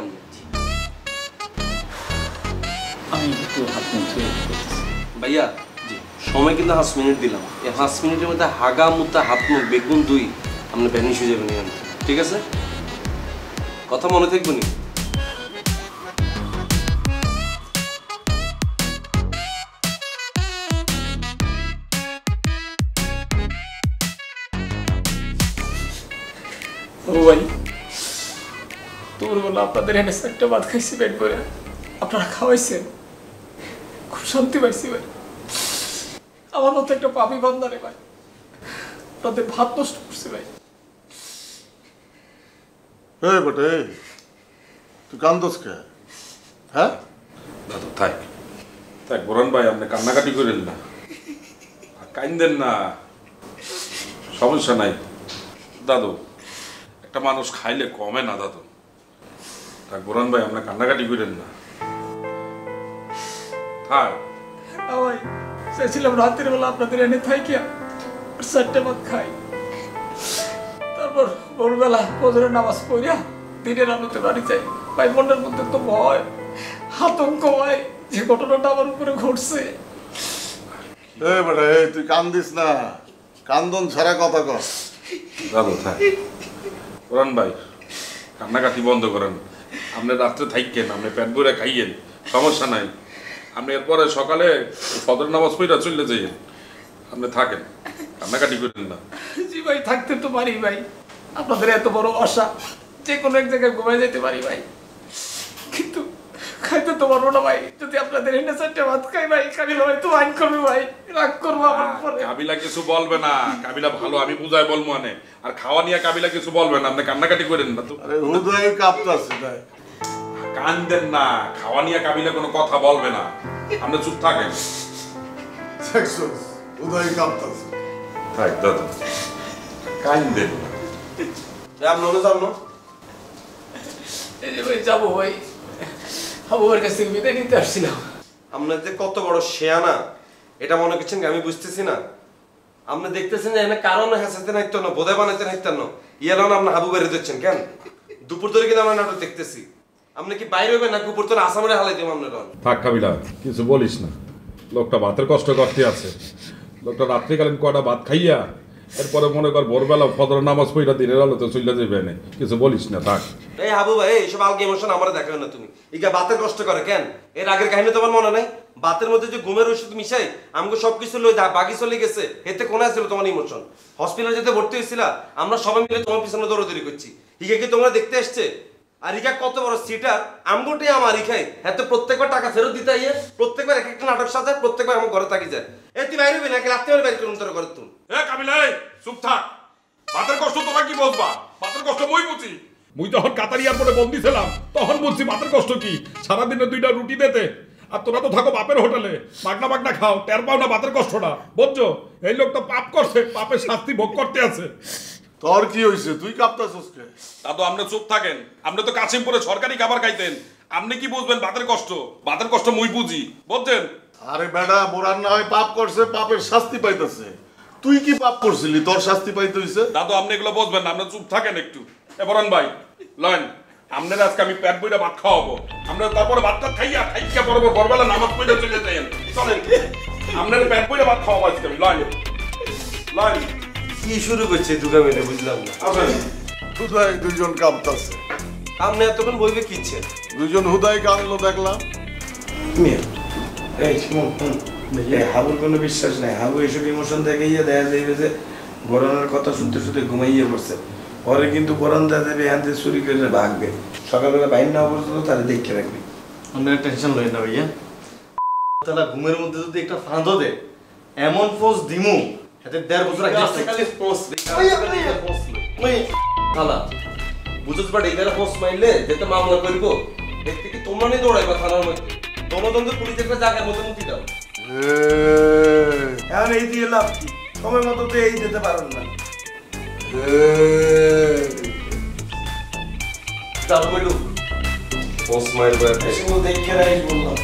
আমি একটু হাত মুছে ভাইয়া জি, সময় কিন্তু 5 মিনিট দিলাম। এই 5 মিনিটের মধ্যে হাগা মুতা হাত মুখ বেগুন দুই আপনি ভ্যানিশ হয়ে যাবেন। ঠিক আছে, কথা মনে থাকবে নি? ও ভাই, তোর বলো আপনাদের এনে একটা ভাত খাইছি পেট ভরে, আপনারা খাওয়াইছেন, খুব শান্তি পাইছি ভাই। আমার মতো একটা পাপি বান্দারে ভাই, আপনাদের ভাত নষ্ট করছে ভাই। বেটে তুই কান্দোস কে? হ্যাঁ দাদু থাক বোরান ভাই, আপনি কান্নাকাটি করেন না, কাইন্দেন না, সমস্যা নাই দাদু। একটা মানুষ খাইলে কমে না দাদু। থাক বোরান ভাই, আপনি কান্নাকাটি করেন না, থাক। ভাই চাইছিলাম রাতের বেলা আপনাদের এনে থাইকিয়া 4টে ভাত খাই, তারপর ভোরবেলা ফজরের নামাজ পড়িয়া দিনের আলোতে বাড়ি যাই ভাই। মনের মধ্যে তো ভয় আতঙ্ক ভাই, যে ঘটনাটা আমার উপরে ঘটছে। বেটা তুই কান্দিস না, কান্দন ছাড়া কথা কর। দাদু থাক বোরান ভাই, কান্নাকাটি বন্ধ করেন। আপনি রাত্রে থাকেন, আপনি পেট ভরে খাইয়েন, সমস্যা নাই। আপনি এরপরে সকালে ফজর নামাজ পড়া চলে যাইয়েন, আপনি থাকেন, কান্নাকাটি করেন না। জি ভাই, থাকতে তো পারি ভাই, আপনাদের এত বড় আশা, যে কোনো এক জায়গায় ঘুমাই যেতে পারি ভাই, কিন্তু খাইতে তো পারবো না ভাই। যদি আপনাদের এনে 4টে ভাত খাই ভাই, কাবিলা ভাই তো আইন করবে ভাই, রাগ করবো আমার উপরে। কাবিলা কিছু বলবে না, কাবিলা ভালো, আমি বুঝাই বলবো মানে। আর খাওয়া নিয়ে কাবিলা কিছু বলবে না, আপনি কান্নাকাটি করেন না তো। আরে হুদয় কাঁপতাছে তাই কান্দেন না, খাওয়া নিয়ে কাবিলা কোনো কথা বলবে না, আপনি চুপ থাকেন। হুদয় কাঁপতাছে। থাক দাদু, কান্দেন না। এই যে ভাই যাবো ভাই, আবুর কাছ থেকে বিদায় নিতে আসছিলাম। আপনার যে কত বড় শেয়ানা এটা মনে করছেন আমি বুঝতেছি না? আপনি দেখতেছেন যে এনে কারণ হাসাতে নাইতো না, বোধহয় বানাইতে নাইতো না, ইয়ালান আপনি হাবু বেড়ে দিচ্ছেন কেন? দুপুর ধরে কিন্তু আমরা নাটক দেখতেছি। আপনি কি বাইরে হইবেন না উপর তোর আসামরে হালাই দেব আপনার? থাক কাবিলা, কিছু বলিস না। লোকটা ভাতের কষ্ট করতে আছে, লোকটা রাত্রিকালীন কয়টা ভাত খাইয়া এরপরে মনে কর ভোরবেলা ফজর নামাজ পড়া দিনের আলোতে চলে যাবে না, কিছু বলিস না, থাক। এই হাবু ভাই, এইসব আলগে ইমোশন আমার দেখাবে না তুমি। ইগা বাতের কষ্ট করে কেন? এর আগের কাহিনী তোমার মনে নাই? বাতের মধ্যে যে ঘুমের ওষুধ মিশাই আমাকে সবকিছু লই বাকি চলে গেছে, এতে কোনায় ছিল তোমার ইমোশন? হসপিটালে যেতে ভর্তি হয়েছিলা, আমরা সবাই মিলে তোমার পিছনে দৌড়াদৌড়ি করছি। ইগা কি তোমরা দেখতে আসছে? আর ইগা কত বড় সিটার, আমগোটে আমার ইখাই এত প্রত্যেকবার টাকা ফেরত দিতে আইয়ে প্রত্যেকবার এক একটা নাটক সাজায়, প্রত্যেকবার আমার ঘরে থাকি যায়। এই তুই বাইরে হবি নাকি রাত্রে বাইরে করুন তোর ঘরে? তুমি কাবিলা চুপ থাক, ভাতের কষ্ট তোমার কি বলবা? ভাতের কষ্ট মই বুঝি। মুই যখন কাতার এয়ারপোর্টে বন্দি ছিলাম তখন বলছি ভাতের কষ্ট কি, সারাদিনে 2টা রুটি দিতে, আর তোরা তো থাকো বাপের হোটেলে, মাগনা মাগনা খাও, টের পাও না ভাতের কষ্টটা, বুঝছো? এই লোক তো পাপ করছে, পাপের শাস্তি ভোগ করতে আছে। তোর কি হইছে? তুই কাঁপতাছস কে? দাদু আপনি চুপ থাকেন, আপনি তো কাশিমপুরে সরকারি খাবার খাইতেন, আপনি কি বুঝবেন ভাতের কষ্ট? ভাতের কষ্ট মুই বুঝি, বুঝছেন? আরে বেটা, বোরান না হয় পাপ করছে, পাপের শাস্তি পাইতেছে। তুই কি পাপ করছিলি, তোর শাস্তি পাইতে হইছে? দাদু আপনি এগুলো বুঝবেন না, আপনি চুপ থাকেন একটু। বরণ ভাই লয়েন, আপনার আজকে আমি পেট বইটা ভাত খাওয়াবো, আমরা তারপরে ভাতটা খাইয়া বরাবর ভোরবেলা নামাজ পড়ে চলে যাইয়েন। চলেন, আপনার পেট বইটা ভাত খাওয়াবো আজকে আমি। লয়েন লয়েন। কি শুরু করছে দুগা মিলে বুঝলাম না। হুদাই দুইজন কাঁপতাছে। আপনি এতক্ষণ বইবে কি ইচ্ছে? দুইজন হুদাই কাঁদলো দেখলাম। এই শিমুল হাবুর কোনো বিশ্বাস নাই। হাবু এসব ইমোশন দেখাইয়া দেখা যাইবে যে বোরানের কথা শুনতে শুনতে ঘুমাইয়া পড়ছে। পরে কিন্তু বোরান দেখা যাবে এখান থেকে চুরি করে ভাগবে। সকালবেলা বাইর না পর্যন্ত তারা দেখে রাখবে। আপনার টেনশন লই না ভাইয়া। তাহলে ঘুমের মধ্যে যদি একটা ফাঁদও দে এমন পোস্ট দিমু এতে 1.5 বছর আগে খালি পোস্ট খালা বুঝছ বাট এটারে পোস্ট মাইলে যেতে মামলা করব দেখতে কি তোমরা নেই দৌড়াইবা থানার মধ্যে দমদমে পুলিশ একটা জায়গার মধ্যে মুতি দাও এখন এই দিয়ে লাভ কি? সময় মতো তো এই দিতে পারেন না। যাও কইলু পোস্ট মাইল বয় এসে বল দেখে রাইস বললাম।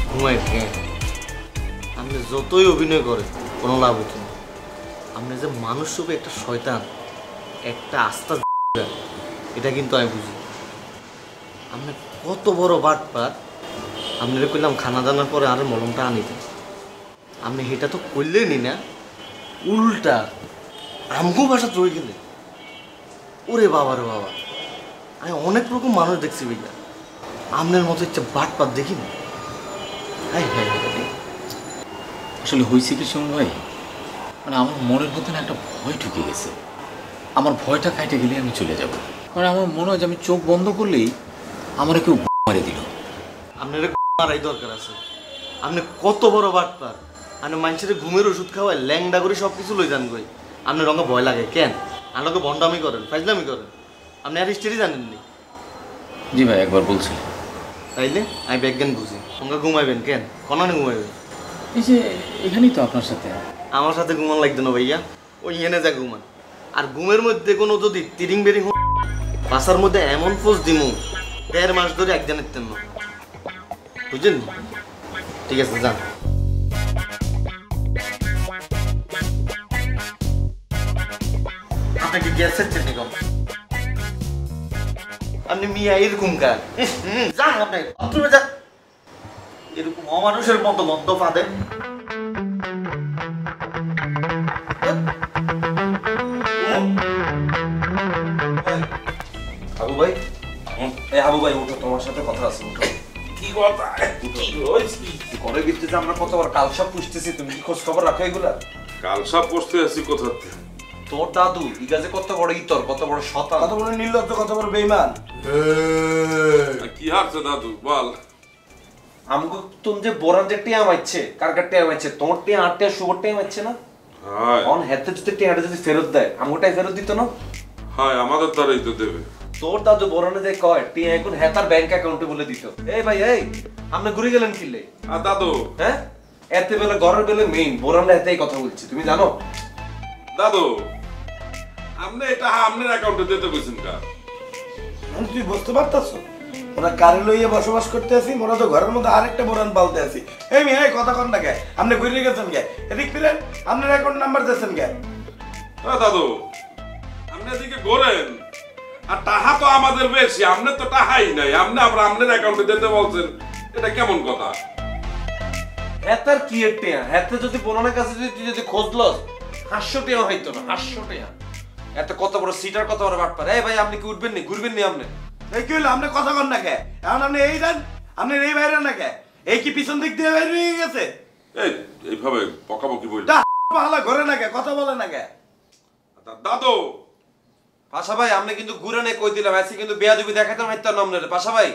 ঘুমাই থাকে আপনি যতই অভিনয় করে কোনো লাভ হতো না। আপনি যে মানুষ রূপে একটা শয়তান, একটা আস্থা, এটা কিন্তু আমি বুঝি। আপনি কত বড় বাটপার। আপনারা কইলাম খানা দানার পরে আর মলমটা আনিতে, আপনি সেটা তো করলেনই না, উল্টা আমগো বাসা রয়ে গেলে। ওরে বাবা রে বাবা, আমি অনেক রকম মানুষ দেখছি ভাইয়া, আপনার মতো একটা বাটপার দেখিনি। আসলে হয়েছে কি সুমন ভাই, মানে আমার মনের মধ্যে না একটা ভয় ঢুকে গেছে। আমার ভয়টা কাটে গেলে আমি চলে যাব। মানে আমার মনে হয় যে আমি চোখ বন্ধ করলেই আমার কেউ মারে দিল। আপনার মারাই দরকার আছে। আপনি কত বড় বাটপার, আপনি মানুষের ঘুমের ওষুধ খাওয়ায় ল্যাংডা করে সব কিছু লই যান গই। আপনার রঙে ভয় লাগে কেন? আপনাকে ভণ্ডামি করেন, ফাজলামি করেন, আপনি আর হিস্ট্রি জানেননি। জি ভাই একবার বলছি। তাইলে আমি বিজ্ঞান বুঝি, তোমরা ঘুমাইবেন কেন? কনানে ঘুমাইবেন? এই যে এখানেই তো আপনার সাথে। আমার সাথে ঘুমান লাগতো না ভাইয়া, ওই এনে যা ঘুমান। আর ঘুমের মধ্যে কোনো যদি তিরিং বেরিং বাসার মধ্যে এমন ফোর্স দিমু 1.5 মাস ধরে একজনের তেন, বুঝলেন? ঠিক আছে যান। আপনাকে গ্যাসের চেটনি কম, আপনি মিয়া এরকম কার যান, আপনি বাথরুমে যান। এরকম অমানুষের মতো গন্ধ পাদেন। হাবু ভাই, এই হাবু ভাই উঠো, তোমার সাথে কথা আছে। উঠো। কি কথা? কি হইছে? ঘরের ভিতরে আমরা কতবার কালসাপ পুষতেছি, তুমি কি খোঁজ খবর রাখো এগুলা? কালসাপ বসতে আছি কোথাতে? তোর দাদু ইগাজে কত বড় ইতর, কত বড় শতান, কত বড় নির্লজ্জ, কত বড় বেঈমান। কি হারছে দাদু বল? আমগো তুমি যে বোরান যে টিয়া মাইছে, কার কার টিয়া মাইছে? তোমার টিয়া আর টিয়া সুবর টিয়া মাইছে না? হ্যাঁ। অন হেতে যদি টিয়াটা যদি ফেরত দেয়, আমগোটাই ফেরত দিত না? হ্যাঁ, আমাদের দ্বারাই তো দেবে। তোর দাদু বোরানে যে কয় টিয়া এখন হেতার ব্যাংক অ্যাকাউন্টে বলে দিত। এই ভাই এই, আপনি ঘুরে গেলেন কিলে? আর দাদু হ্যাঁ, এতে বেলা ঘরের বেলে মেইন বোরানরা এতেই কথা বলছি, তুমি জানো? দাদু আপনি এটা আপনার অ্যাকাউন্টে দিতে কইছেন কা? তুই বুঝতে পারতাছ ওরা কারে লইয়ে বসবাস করতে আছি, ওরা তো ঘরের মধ্যে আরেকটা বোরান পালতে আছি। এই মেয়ে কথা কন না কে? আপনি ঘুরে গেছেন কে? এদিক ফিরেন, আপনার অ্যাকাউন্ট নাম্বার দিয়েছেন কে? দাদু আপনি এদিকে ঘোরেন, আর টাহা তো আমাদের বেশি, আপনার তো টাহাই নাই, আপনি আবার আপনার অ্যাকাউন্টে দিতে বলছেন, এটা কেমন কথা? হেতার কি এর টিয়া? হেতে যদি বোরানের কাছে যদি তুই যদি খোঁজ লস 500 টিয়া হইতো না, 500 টিয়া। এত কত বড় সিটার, কত বড় বাটপার। এই ভাই আপনি কি উঠবেন নি, ঘুরবেন নি আপনি? এই কি হলো? আপনি কথা কন না কে? এখন আপনি এই যান, আপনি এই বাইরে না কে? এই কি পিছন দিক দিয়ে বাইরে হয়ে গেছে? এই এইভাবে বকাবকি বলি ভালো ঘরে না কে? কথা বলে না কে? দাদু পাশা ভাই আপনি কিন্তু ঘুরে নে কই দিলাম, আজকে কিন্তু বেয়াদবি দেখাতে মারতাম না আপনারে। পাশা ভাই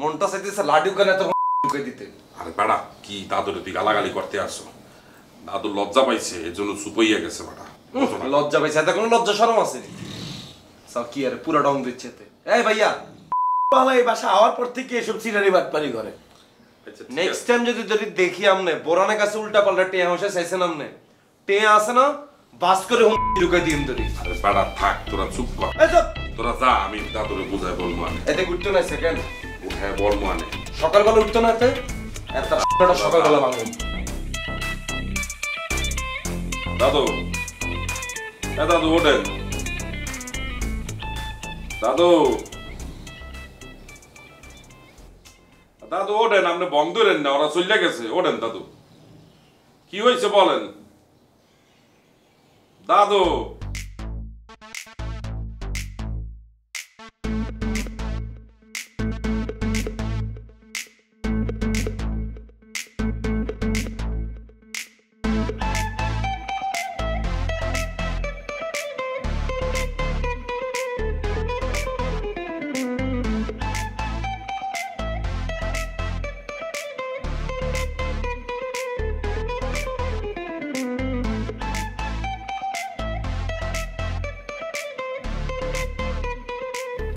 মনটা চাইতেছে লাডু কেন এত ঢুকে দিতে। আরে বেড়া কি দাদুর তুই গালাগালি করতে আসছো? দাদু লজ্জা পাইছে, এর জন্য চুপাইয়া গেছে বেটা। লজ্জা পাইছে? এত কোনো লজ্জা শরম আছে? সব কি আরে পুরো ডং দিচ্ছে এতে। এই ভাইয়া ভালো, এই বাসা আওয়ার পর থেকে এসব সিনারি বাটপারি করে। নেক্সট টাইম যদি দেখি আমনে বোরানের কাছে উল্টা পাল্টা টিয়া হসে চাইছেন, আমনে টিয়া আছে না বাস করে ঢুকাই দিন ধরি। আরে বেড়া থাক, তোরা চুপ কর, তোরা যা, আমি দাদুরে বুঝাই বলবো আনে। এতে উঠতো না সেকেন্ড? হ্যাঁ বলবো আনে। সকালবেলা উঠতো না এতে? এত সকালবেলা ভাঙবে দাদু। এ দাদু ওঠেন, দাদু দাদু ওঠেন, আপনি বন্ধ ধরেন না, ওরা চলে গেছে, ওঠেন দাদু। কি হয়েছে বলেন দাদু?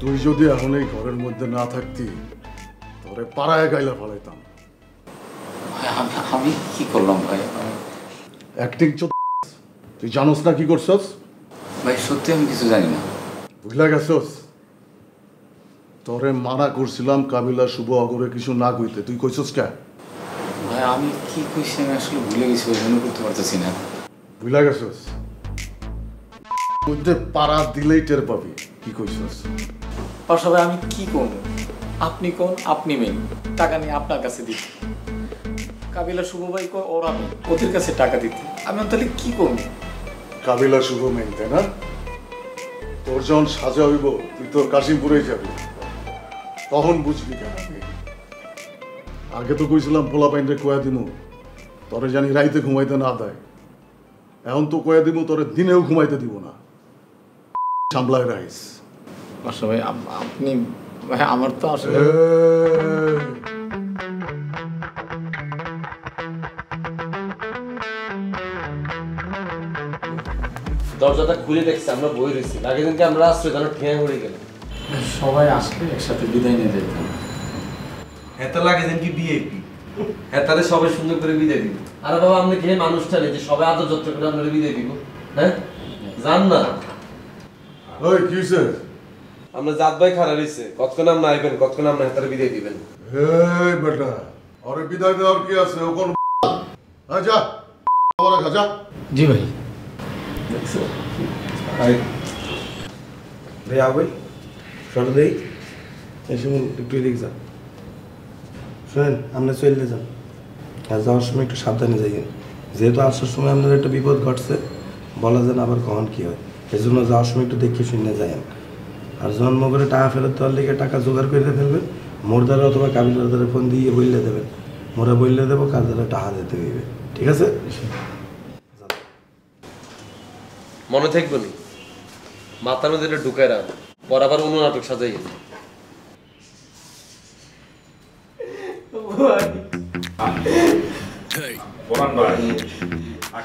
তুই যদি এখন এই ঘরের মধ্যে না থাকতি তোরে পাড়ায় গাইলা ফলাইতাম। আমি কি করলাম ভাই? অ্যাক্টিং তুই জানোস না কি করছস? ভাই সত্যি আমি কিছু জানি না। বুঝলা গেছস? তোরে মানা করছিলাম কাবিলা শুভ অগরে কিছু না কইতে, তুই কইছস কে? ভাই আমি কি কইছি আমি আসলে ভুলে গেছি, মনে করতে পারতেছি না। বুঝলা গেছস? মধ্যে পাড়া দিলেই টের পাবি কি কইছস। পাশা ভাই আমি কি করবো? আপনি কোন, আপনি মেন, টাকা নিয়ে আপনার কাছে দিতে। কাবিলা শুভ ভাই কয় ওরা ওদের কাছে টাকা দিতে, আমি তাহলে কি করবো? কাবিলা শুভ মেন তাই না? তোর যখন সাজা হইব তুই তোর কাশিমপুরে যাবি, তখন বুঝবি কেন। আগে তো কইছিলাম পোলা পাইনরে কয়া দিমু তোরে জানি রাইতে ঘুমাইতে না দেয়, এখন তো কয়া দিমু তোরে দিনেও ঘুমাইতে দিব না। সামলায় রাইস। পাশা ভাই আপনি ভাই আমার তো আসলে দরজাটা খুলে দেখছি আমরা বই রয়েছি, আগে দিনকে আমরা আশ্রয় জানো ঠেয়া পড়ে গেল। সবাই আসলে একসাথে বিদায় নিয়ে যেতাম। এত লাগে যেন কি বিএপি এতারে সবাই সুন্দর করে বিদায় দিব। আরে বাবা আপনি খেয়ে মানুষটা নেই যে সবাই আদর যত্ন করে আপনারা বিদায় দিব, হ্যাঁ জান না। ওই কি হইছে? আমরা জাত ভাই খারাপ হইছে, কতক্ষণ আপনি আইবেন, কতক্ষণ আপনি এতারে বিদায় দিবেন। এই বেটা আরে বিদায় দেওয়ার কি আছে? ও কোন যা আবার যা। জি ভাই। ভাই আবই শোনো দেই এসে একটু এদিকে যান। শোনেন আপনার চলে যান, আর যাওয়ার সময় একটু সাবধানে যাইয়েন, যেহেতু আসার সময় আপনার একটা বিপদ ঘটছে, বলা যেন আবার কখন কী হয়, এই জন্য যাওয়ার সময় একটু দেখে শুনে যাইয়েন। আর জন্ম করে টাকা ফেরত দেওয়ার লেগে টাকা জোগাড় করে ফেলবেন, মোর দ্বারা অথবা কাবিলার দ্বারা ফোন দিয়ে বললে দেবেন, মোরা বললে দেবো কার দ্বারা টাকা দিতে হইবে, ঠিক আছে? মনে থাকবো নি মাথার মধ্যে এটা ঢুকায় রাখ, পর আবার অন্য নাটক সাজাই।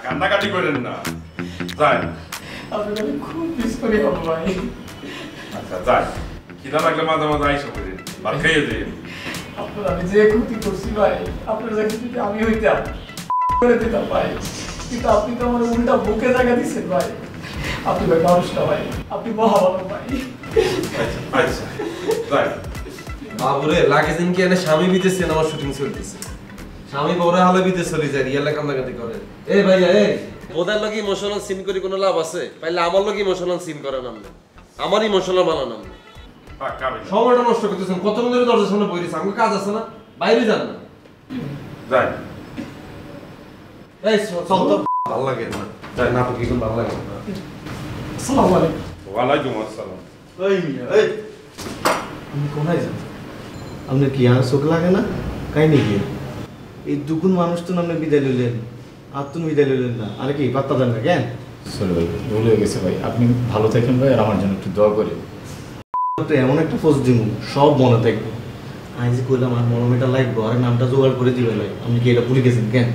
কান্নাকাটি করেন না, যাই আপনাকে খুব মিস করি ভাই। আচ্ছা যাই, খিদা লাগলে মাঝে মাঝে আইসা করি, ভাত খাইয়ে দিই। আপনার আমি যে ক্ষতি করছি ভাই, আপনার জায়গায় যদি আমি হইতাম করে দিতাম ভাই, কিন্তু আপনি তো আমার উল্টা বুকে জায়গা দিচ্ছেন ভাই। আপনি ভাই মানুষটা ভাই, আপনি মহা ভালো ভাই। আচ্ছা যাই। বাবুরে লাগে দিন কি এনে স্বামী বিদেশে আমার শুটিং চলতেছে, স্বামী বউরে হালে বিদেশ চলে যায়, ইয়ালে কান্নাকাটি করে। এ ভাইয়া এ ওদের লগে ইমোশনাল সিন করে কোনো লাভ আছে? পাইলে আমার লগে ইমোশনাল সিন করেন আপনি, আমার ইমোশনাল বানান আপনি। সময়টা নষ্ট করতেছেন, কতক্ষণ ধরে দরজার সামনে বই রয়েছে, আমার কাজ আছে না, বাইরে যান না। যাই এই চল তো, ভালো লাগে না যাই, নাটক কি ভালো লাগে না। আসসালামু আলাইকুম। ওয়ালাইকুম আসসালাম। ওই এই আপনি কোথায় যান? আপনার কি আর চোখ লাগে না? কাহিনি কি? এই দুগুণ মানুষ তো আপনি বিদায় লইলেন, আর তুমি বিদায় লইলেন না, আরে কি পাত্তা দেন না কেন? সরি ভাই, ভুল হয়ে গেছে ভাই, আপনি ভালো থাকেন ভাই, আর আমার জন্য একটু দোয়া করি। এমন একটা পোস্ট দিব সব মনে থাকবে। আমি যে কইলাম আর মনোমেটা লাগবো, আর নামটা জোগাড় করে দিবে ভাই, আপনি কি এটা ভুলে গেছেন কেন?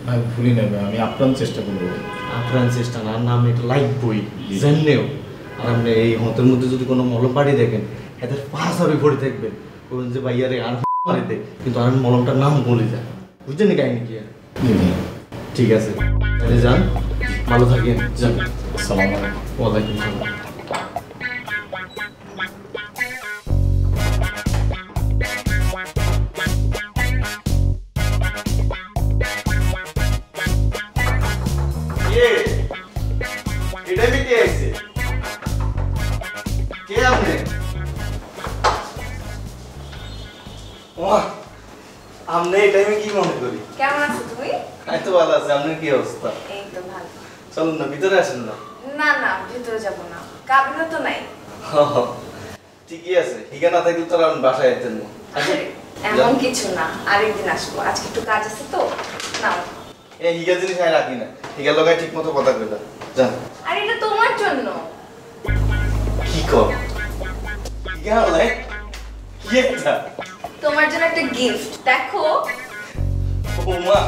ভাই ভুলি না ভাই, আমি আপ্রাণ চেষ্টা করবো। আপ্রাণ চেষ্টা না, নাম এটা লাগবই জানলেও। আর আপনি এই হতের মধ্যে যদি কোনো মলম পাড়ি দেখেন, এদের পাঁচ হবে পড়ে থাকবেন, বলুন যে ভাইয়ারে আর মারিতে, কিন্তু আর মলমটার নাম বলে যায়, বুঝছেন না কাহিনি কি? ঠিক আছে তাহলে যান, ভালো থাকেন, যান। আসসালামু আলাইকুম। ওয়ালাইকুম আসসালাম। আমনে এই টাইমে কি মনে করি? কেমন আছো তুমি? এই তো ভালো আছি, আপনার কি অবস্থা? এই তো ভালো। চলুন না ভিতরে আসেন না। না না ভিতরে যাব না, কাবিলা তো নাই। ঠিকই আছে, হিগা না থাকলে তো আমি বাসায় যেতেন না। এমন কিছু না, আরেকদিন আসবো, আজকে একটু কাজ আছে তো। নাও এই হিগা জিনিস আমি রাখি না, হিগা লগায় ঠিক মতো কথা কইলা যান। আর এটা তোমার জন্য। কি কর হিগা লাই কি এটা? তোমার জন্য একটা গিফট, দেখো। ও মা,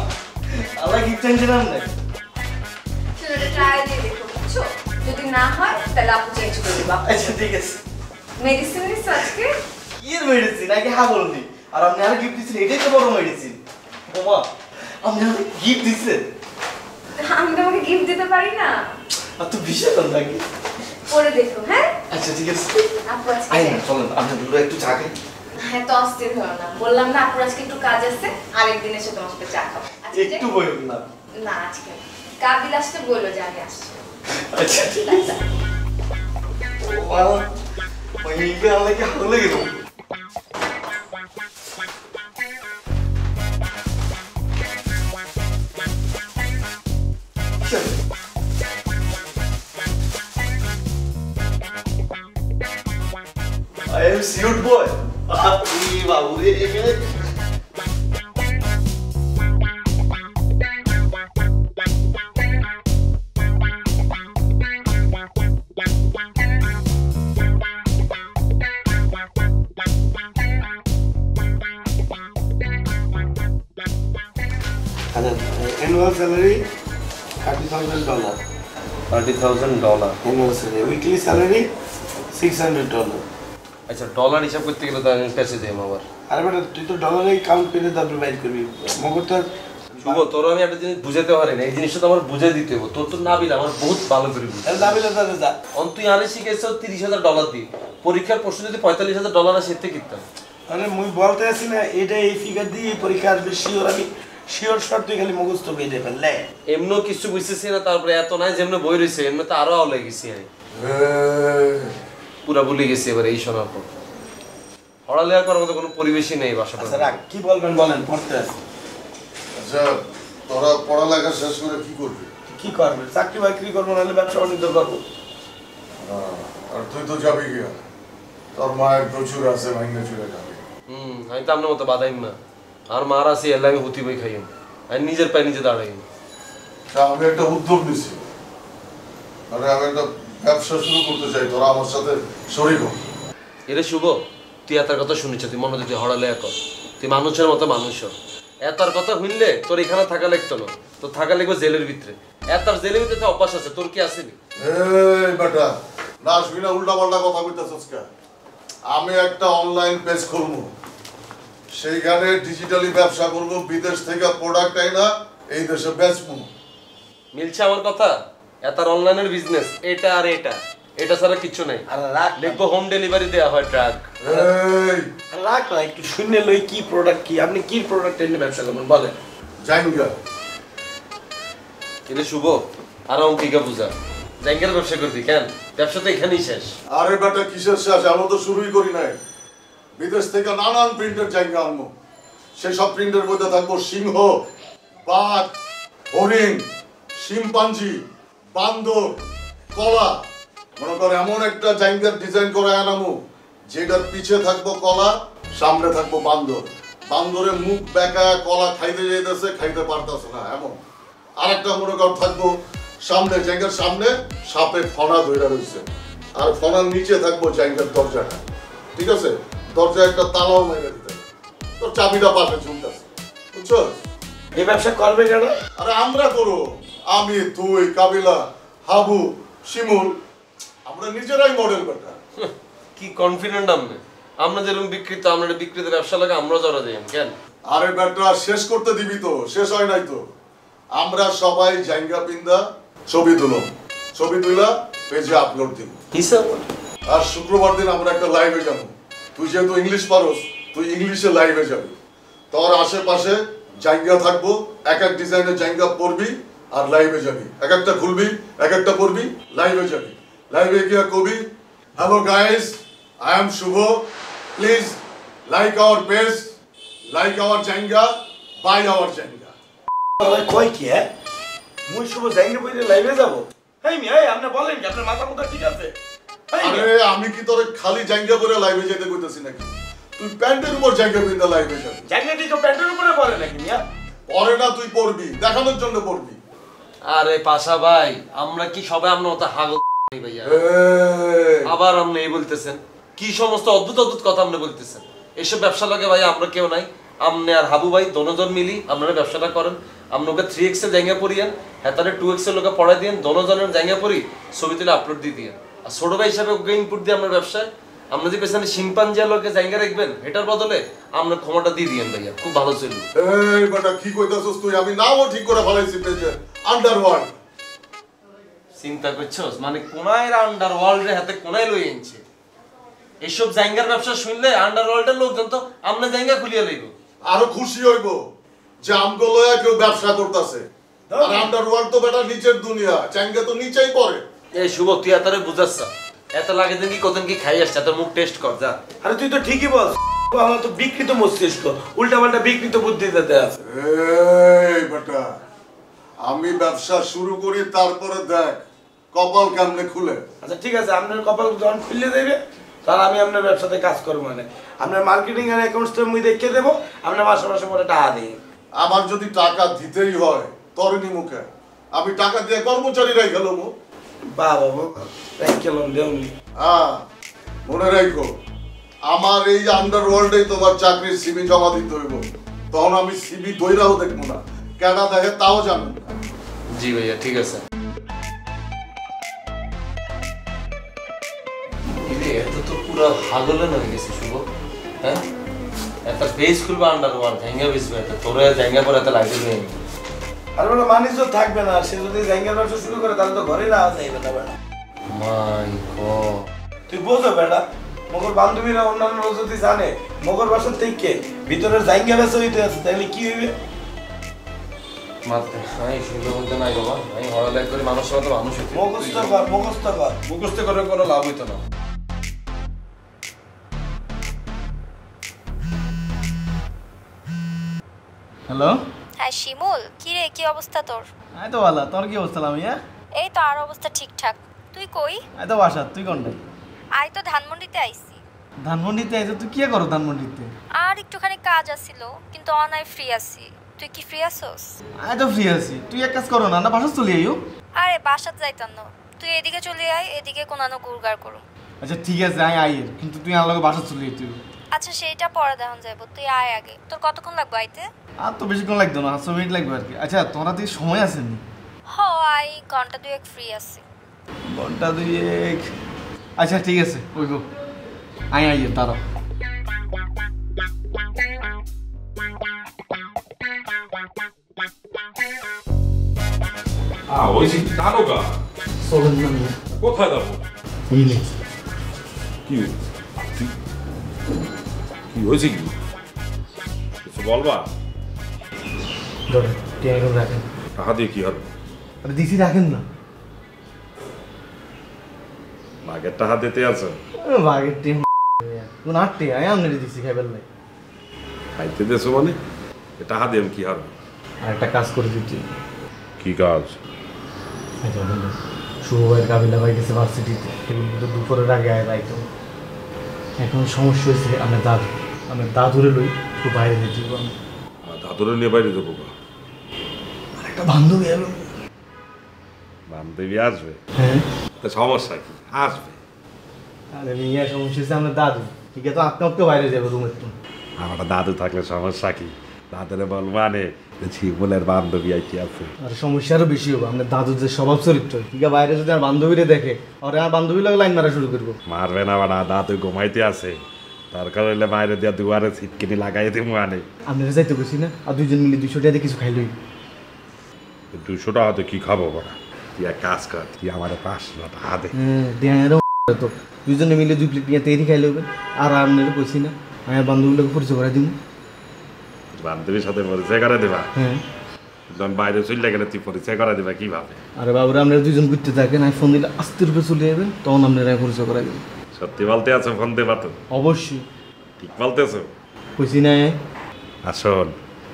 আল্লাহ গিফট এনেছিলাম না। শুধু এটা ট্রাই দিয়ে দেখো, বুঝছো? যদি না হয় তাহলে আপু চেঞ্জ করে দিবা। আচ্ছা ঠিক আছে। মেডিসিন নিছ আজকে? কি এর মেডিসিন? আগে হ্যাঁ বললি। আর আপনি আর গিফট দিচ্ছেন, এটাই তো বড় মেডিসিন। ওমা, আপনি আমাকে গিফট দিচ্ছেন? আমি তোমাকে গিফট দিতে পারি না। আর তো বিশেষ নাকি? পরে দেখো, হ্যাঁ? আচ্ছা ঠিক আছে। আপু আজকে আই না, চলেন আপনি দুটো একটু চা খাই। হ্যাঁ, তো অস্থির হও না। বললাম না আপুর আজকে একটু কাজ আছে, আরেকদিন এসে তোমার সাথে চা খাবো। একটু বলুন না। না আজকে কাবিল আসতে বললো যে আমি আসছি। আচ্ছা ঠিক আছে। ওই মিলকে আমাকে ভালো লেগে গেল। I am suit boy. বাবু রে এখানে annual salary $30,000. $30,000 annual salary. Weekly salary $600. আচ্ছা ডলার হিসাব করতে গেলে তো আমি পেছে দেব আবার। আরে বেটা তুই তো ডলারে কাউন্ট করে তারপর বাইর করবি। মগরটা শুভ তোর আমি একটা জিনিস বুঝাতে পারি না, এই জিনিসটা তো আমার বুঝাই দিতে হবে। তোর তো নাবিল আমার বহুত ভালো করে বুঝ। নাবিল দাদা যা অন তুই আরে শিখেছো $30,000 দি, পরীক্ষার প্রশ্ন যদি $45,000 আসে এতে কিতাম। আরে মুই বলতে আছি না এটা এই ফিগার দিয়ে এই পরীক্ষা আসবে শিওর। আমি শিওর শর্ট তুই খালি মুখস্থ করে দে ফেললে এমনও কিছু বুঝতেছি না। তারপরে এত নাই যেমন বই রয়েছে এমনি তো আরো আউলে গেছি আমি, পুরা ভুলে গেছি এবার এই শোনার পর। পড়ালেখা করার মতো কোনো পরিবেশই নেই বাসাটা। আচ্ছা রাখ, কি বলবেন বলেন, পড়তে আছে। আচ্ছা তোরা পড়ালেখা শেষ করে কি করবি? কি করবে? চাকরি বাকরি করবো, নাহলে ব্যবসা বাণিজ্য করবো। আর তুই তো যাবি গিয়া, তোর মায়ের প্রচুর আছে, ভাঙে চুরে যাবে। আমি তো আপনার মতো বাদাইম না, আর মার আছে এলে আমি হুতি বই খাইম, আমি নিজের পায়ে নিজে দাঁড়াইম। আমি একটা উদ্যোগ নিছি, আরে আমি একটা ব্যবসা শুরু করতে চাই, তোরা আমার সাথে শরীক হ। এরে শুভ, তুই এতার কথা শুনেছ, তুই মনে তুই হড়ালেখা কর, তুই মানুষের মতো মানুষ হ। এতার কথা শুনলে তোর এখানে থাকা লাগতো না, তোর থাকা লাগবে জেলের ভিতরে। এতার জেলের ভিতরে তো অভ্যাস আছে, তোর কি আসেনি? এই বেটা না শুই না উল্টা পাল্টা কথা কইতাছস কা? আমি একটা অনলাইন পেজ খুলবো, সেইখানে ডিজিটালি ব্যবসা করব, বিদেশ থেকে প্রোডাক্ট আইনা এই দেশে বেচবো। মিলছে আমার কথা? এতার অনলাইনের বিজনেস এটা আর এটা, এটা ছাড়া কিছু নাই। লিখবো হোম ডেলিভারি দেওয়া হয় ট্রাক। এই রাখ না, একটু শুনে লই কি প্রোডাক্ট, কি আপনি কি প্রোডাক্ট এনে ব্যবসা করবেন বলেন। জাইঙ্গা এটা শুভ আর অঙ্কিকা বুঝা জাইঙ্গার ব্যবসা করবি কেন? ব্যবসা তো এখানেই শেষ। আরে বেটা কিসের শেষ? আমরা তো শুরুই করি নাই। বিদেশ থেকে নানান প্রিন্টের জায়গা আনবো, সেসব প্রিন্টের মধ্যে থাকবো সিংহ, বাঘ, হরিণ, শিম্পাঞ্জি, বান্দর, কলা। মনে কর এমন একটা জায়গার ডিজাইন করে আনামু যেটার পিছে থাকবো কলা, সামনে থাকবো বান্দর। বান্দরের মুখ বেঁকা, কলা খাইতে যাইতেছে, খাইতে পারতেছে না এমন। আরেকটা মনে কর থাকবো সামনে, জায়গার সামনে সাপে ফনা ধরে রয়েছে, আর ফনার নিচে থাকবো জায়গার দরজাটা। ঠিক আছে, দরজা একটা তালাও মেরে দিতে, তোর চাবিটা পাশে ঝুলতেছে, বুঝছো? এই ব্যবসা করবে কেন? আরে আমরা করো, আমি, তুই, কাবিলা, হাবু, শিমুল, আমরা নিজেরাই মডেল বেটা। কি কনফিডেন্ট আপনি? আমরা যেরকম বিক্রিত, আমরা বিক্রিত ব্যবসা লাগে আমরা জড়া যাই কেন? আরে বেটা শেষ করতে দিবি তো? শেষ হয় নাই তো। আমরা সবাই জায়গা পিন্দা ছবি তুলো, ছবি তুলা পেজে আপলোড দিব। আর শুক্রবার দিন আমরা একটা লাইভে যাবো। তুই যেহেতু ইংলিশ পারোস, তুই ইংলিশে লাইভে যাবি। তোর আশেপাশে জায়গা থাকবো, এক এক ডিজাইনের জায়গা পড়বি আর লাইভে যাবি। এক একটা খুলবি, এক একটা পড়বি, লাইভে যাবি। লাইভে গিয়া কবি, hello guys, I am Shubho, please like our page, like our জায়গা, বাই আওয়ার জায়গা। কই কি হ্যাঁ? মুই শুভ জায়গা বইলে লাইভে যাব? এই মিয়া, এই আপনি বলেন কি আপনার মাথা মুথা ঠিক আছে? আরে আমি কি তোরে খালি জায়গা করে লাইভে যেতে কইতাছি নাকি? তুই প্যান্টের উপর জায়গা পিন্দা লাইভে যাবি। জায়গা কি তো প্যান্টের উপরে পরে নাকি মিয়া? পরে না, তুই পড়বি, দেখানোর জন্য পড়বি। আরে পাশা ভাই, আমরা কি সবাই আমরা মতো হাগল ভাইয়া? আবার আপনি এই বলতেছেন কি সমস্ত অদ্ভুত অদ্ভুত কথা আপনি বলতেছেন? এসব ব্যবসা লাগে ভাই আমরা কেউ নাই। আপনি আর হাবু ভাই দোনোজন মিলি আপনারা ব্যবসাটা করেন। আপনাকে 3x এর জায়গা পড়িয়েন, হেতারে 2x এর লোকে পড়াই দিন, দোনোজনের জায়গা পড়ি ছবি তুলে আপলোড দিয়ে দিয়ে। আর ছোট ভাই হিসাবে ওকে ইনপুট দিয়ে আপনার ব্যবসায় আপনি যে পেছনে শিম্পাঞ্জিয়া লোকে জায়গা রাখবেন এটার বদলে আমরা ক্ষমাটা দিয়ে দিয়েন ভাইয়া, খুব ভালো ছিল। এই বেটা কি কইতাছস তুই? আমি নামও ঠিক করে ফেলাইছি পেজে, আন্ডারওয়ার্ল্ড। চিন্তা করছস মানে কোনায় আন্ডারওয়ার্ল্ডের হাতে কোনায় লই আনছে। এইসব জায়গার ব্যবসা শুনলে আন্ডারওয়ার্ল্ডের লোকজন তো আমরা জায়গা খুলিয়ে লইব। আরো খুশি হইব যে আমগো লয়া কেউ ব্যবসা করতেছে। আর আন্ডারওয়ার্ল্ড তো বেটা নিচের দুনিয়া, চাঙ্গে তো নিচেই পড়ে। এই শুভ তুই এতরে বুঝাচ্ছ, এত লাগে দিন কি কতদিন কি খাই আসছে, তোর মুখ টেস্ট কর যা। আরে তুই তো ঠিকই বল, আমার তো বিকৃত মস্তিষ্ক, উল্টা পাল্টা বিকৃত বুদ্ধি দিতে আছে। এই বেটা আমি ব্যবসা শুরু করি তারপরে দেখ কপাল কেমনে খুলে। আচ্ছা ঠিক আছে, আপনার কপাল যখন খুলে দেবে তাহলে আমি আপনার ব্যবসাতে কাজ করবো। মানে আপনার মার্কেটিং এর অ্যাকাউন্টস তো আমি দেখে দেবো, আপনার মাসে মাসে পরে টাকা দিই। আমার যদি টাকা দিতেই হয় তরুণী মুখে আমি টাকা দিয়ে কর্মচারী রাই গেল বাবা রাইখেলাম দেউনি। হ্যাঁ মনে রাখো আমার এই আন্ডারওয়ার্ল্ডেই তোমার চাকরির সিভি জমা দিতে হইব। তখন আমি সিভি দইরাও দেখবো না, কেনা দেখে তাও জানো না। জি ভাইয়া ঠিক আছে। এত তো পুরো হাগলে হয়ে গেছে শুভ। হ্যাঁ একটা বেস খুলবা আন্ডারওয়ার্ল্ড জায়গা বেসবে, এত তোর জায়গা পরে এত লাগবে নেই। আর বলে মানুষ তো থাকবে না, সে যদি জায়গার ব্যবসা শুরু করে তাহলে তো ঘরে না যাইবে না বেটা। মাই গড তুই বোঝো বেটা, মগর বান্ধবীরা অন্যান্য লোক যদি জানে মগর বাসার থেকে ভিতরের জায়গা ব্যবসা হইতে আছে তাহলে কি হইবে? মাত্র আমি শুনলে বলতে নাই বাবা, আমি হড়ালেখ করে মানুষের মতো মানুষ হইতে। মুখস্থ কর, মুখস্থ কর। মুখস্থ করে কোনো লাভ হইতো না। হ্যালো, হ্যাঁ শিমুল, কি রে, কি অবস্থা তোর? এই তো ভালো, তোর কি অবস্থা? লামিয়া এই তো আর অবস্থা ঠিকঠাক। তুই কই? এই তো বাসা, তুই কোনটাই? আই তো ধানমন্ডিতে আইছি। ধানমন্ডিতে আইছো? তুই কি করো ধানমন্ডিতে? আর একটুখানি কাজ আছিল, কিন্তু অনাই ফ্রি আছি। তুই কি ফ্রি আছোস? এই তো ফ্রি আছি। তুই এক কাজ করো না, না বাসা চলে আইও। আরে বাসাত যাইতাম না, তুই এদিকে চলে আয়, এদিকে কোনানো গুড়গাড় করো। আচ্ছা ঠিক আছে, আই আইয়ের, কিন্তু তুই আমার লগে বাসা চলে আই। তুই আচ্ছা সেইটা পরে দেখান যাইব, তুই আয় আগে। তোর কতক্ষণ লাগবে আইতে? আর তো বেশিক্ষণ লাগতো না, 5 মিনিট লাগবে আর কি। আচ্ছা তোরা তুই সময় আছে নি? হ, আই ঘন্টা দুয়েক ফ্রি আছি। ঘন্টা দুয়েক? আচ্ছা ঠিক আছে, ওই গো আই আইয়ের তারা। হয়েছে কি তারকা? কোথায় যাবো? কি কি হয়েছে? কি কিছু বলবা? রাখেন। টাকা দিয়ে কি হবে? দিছি, রাখেন না। বাঘের টাকা দিতে আছে? বাঘের টিম কোন আটটি আয় আমনে দিছি খাইবার নাই। খাইতে দেছো মানে? টাকা দিয়ে কি হবে? আর একটা কাজ করে দিচ্ছি। কি কাজ? শুভ ভাইয়ের কাবিলা ভাই গেছে ভার্সিটিতে, কিন্তু দুপুরের আগে আয় রাইতো। এখন সমস্যা হয়েছে আমার দাদুরে লই একটু বাইরে যেতে হবে। দাদুরে নিয়ে বাইরে যাবো? আর একটা বান্ধবী এলো। বান্ধবী আসবে? হ্যাঁ। তা সমস্যা কি? আসবে। আরে মিয়া সমস্যা হচ্ছে আমার দাদু, ঠিক আছে? আপনি একটু বাইরে যাবে রুমের তো। আমার দাদু থাকলে সমস্যা কি? দাদুরে বল মানে শিবুলের বান্ধবী আইতে আছে। আর সমস্যা আরো বেশি হবে, আপনার দাদুর যে স্বভাব চরিত্র, ঠিক আছে? বাইরে যদি আর বান্ধবীরে দেখে আর আমার বান্ধবী লাগে লাইন মারা শুরু করবো। মারবে না বাড়া, দাদু ঘুমাইতে আছে, দরকার হইলে বাইরে দিয়া দুয়ারে ছিটকিনি লাগাই দিব। মানে আপনারা যাইতে বসি না, আর দুইজন মিলে 200 টাকা দিয়ে কিছু খাইলই। 200 টাকা তো কি খাবো বাড়া? তুই এক কাজ কর, তুই আমার 500 টাকা দে। হ্যাঁ তো দুইজনে মিলে 2 প্লেট নিয়ে তৈরি খাই লইবেন। আর আপনারা কইছি না আমার বান্ধবীগুলোকে পরিচয় করে দিব। বান্ধবীর সাথে পরিচয় করে দেবা? হ্যাঁ। বাইরে চলে গেলে তুই পরিচয় করে দিবা কিভাবে? আরে বাবুরা, আপনারা দুইজন ঘুরতে থাকেন, আমি ফোন দিলে আস্তে রূপে চলে যাবেন, তখন আপনারা পরিচয় করে দেবেন। সত্যি বলতে আছো? ফোন দেবা তো? অবশ্যই। ঠিক বলতেছো? কইছি না? আসল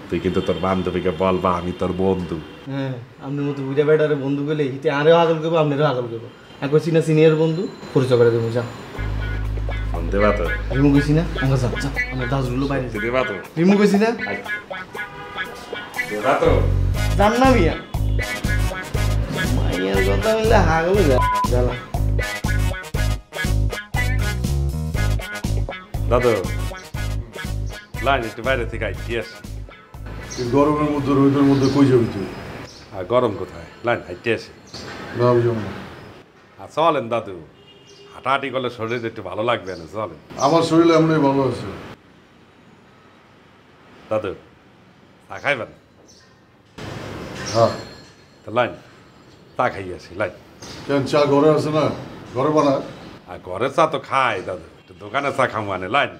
তুই কিন্তু তোর বান্ধবীকে বলবা আমি তোর বন্ধু। হ্যাঁ, আপনার মতো বুঝা বেটারে বন্ধু গেলে হিতে আরেও আগল করবো, আপনারও আগল করবো। এক কইছি না সিনিয়র বন্ধু, পরিচয় করে দেবো। যা ফোন দেবা তো? রিমু কইছি না? আমরা যা যা, আমরা দাসগুলো বাইরে দেবা তো? রিমু কইছি না? দেবা তো? জান না মিয়া, মাইয়ার কথা বললে হাগল জ্বালা। দাদু লাইন একটু বাইরে থেকে আইতে আসি। গরমের মধ্যে রোদের মধ্যে কই যাবি তুই? আর গরম কোথায়? লাইন হাইতে আসি। যাবি যেমন চলেন দাদু, হাঁটাহাঁটি করলে শরীরে একটু ভালো লাগবে না, চলে। আমার শরীরে এমনি ভালো আছে। দাদু চা খাইবেন? হ্যাঁ। তো লাইন চা খাইয়ে আসি, লাইন। কেন চা ঘরে আছে না? ঘরে বানা? আর ঘরে চা তো খাই দাদু, একটু দোকানে চা খামো আনে, লাইন।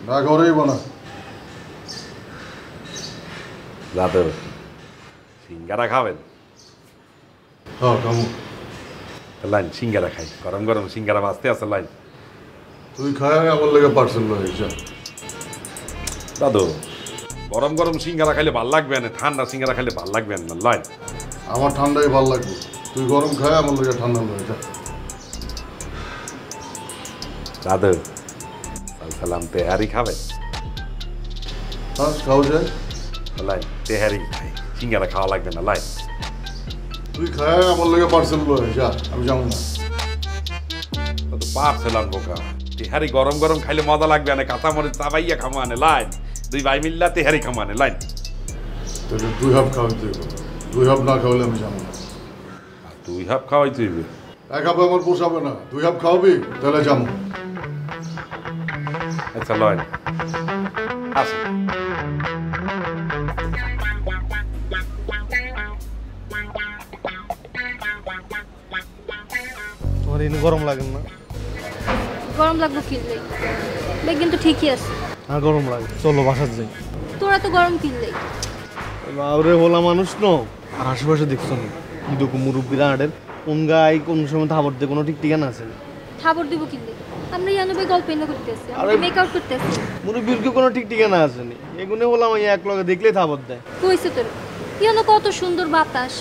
না ঘরেই বানা। দাদু সিঙ্গারা খাবেন? হ্যাঁ খামো। লাইন সিঙ্গারা খাই, গরম গরম সিঙ্গারা বাঁচতে আছে, লাইন। তুই খায় আমার লেগে পার্সেল লয়ে যা। দাদু গরম গরম সিঙ্গারা খাইলে ভাল লাগবে না, ঠান্ডা সিঙ্গারা খাইলে ভাল লাগবে না, লাইন। আমার ঠান্ডাই ভাল লাগবে, তুই গরম খায় আমার লেগে ঠান্ডা লয়ে যা। দাদু সালাম তেহারি খাবে? হ্যাঁ খাও যায়। লাইন তেহারি খাই, সিঙ্গারা খাওয়া লাগবে না, লাইন। তুই খায় আমার লেগে পার্সেল লয়ে যা, আমি যাবো না। তো পার্সেল আনবো কা? তেহারি গরম গরম খাইলে মজা লাগবে না, কাঁচামরিচ চাবাইয়া খামো আনে, লাইন। দুই ভাই মিল্লা তেহারি খামো আনে, লাইন। তোকে 2 হাফ খাওয়াইতে হবে, 2 হাফ না খাওয়ালে আমি যাবো না। 2 হাফ খাওয়াইতে হইবে? 1 হাফ আমার পোষাবে না, 2 হাফ খাওয়াবি তাহলে যাবো। আচ্ছা লয় আসো। তোমার এনে গরম লাগে না? গরম লাগবে কিনলেই, ব্যাগ কিন্তু ঠিকই আছে। হ্যাঁ গরম লাগে, চলো বাসার যাই। তোরা তো গরম কিনলেই। বাবরে হলা মানুষ ন, আর আশেপাশে দেখছো না কি দেখো মুরব্বীরা আডের কোন গায়ে কোন সময় থাবর দিয়ে কোনো ঠিক ঠিকানা আছে না। খাবার দিব কিনলে আমরা ইয়ানবে গল্প এনে করতেছি, আমরা মেকআপ করতেছি। মুরব্বীর কি কোনো ঠিক ঠিকানা আছে না? এগুনে হলাম এক লগে দেখলেই থাবর দেয়। কইছে তোর ইয়ানো কত সুন্দর বাতাস,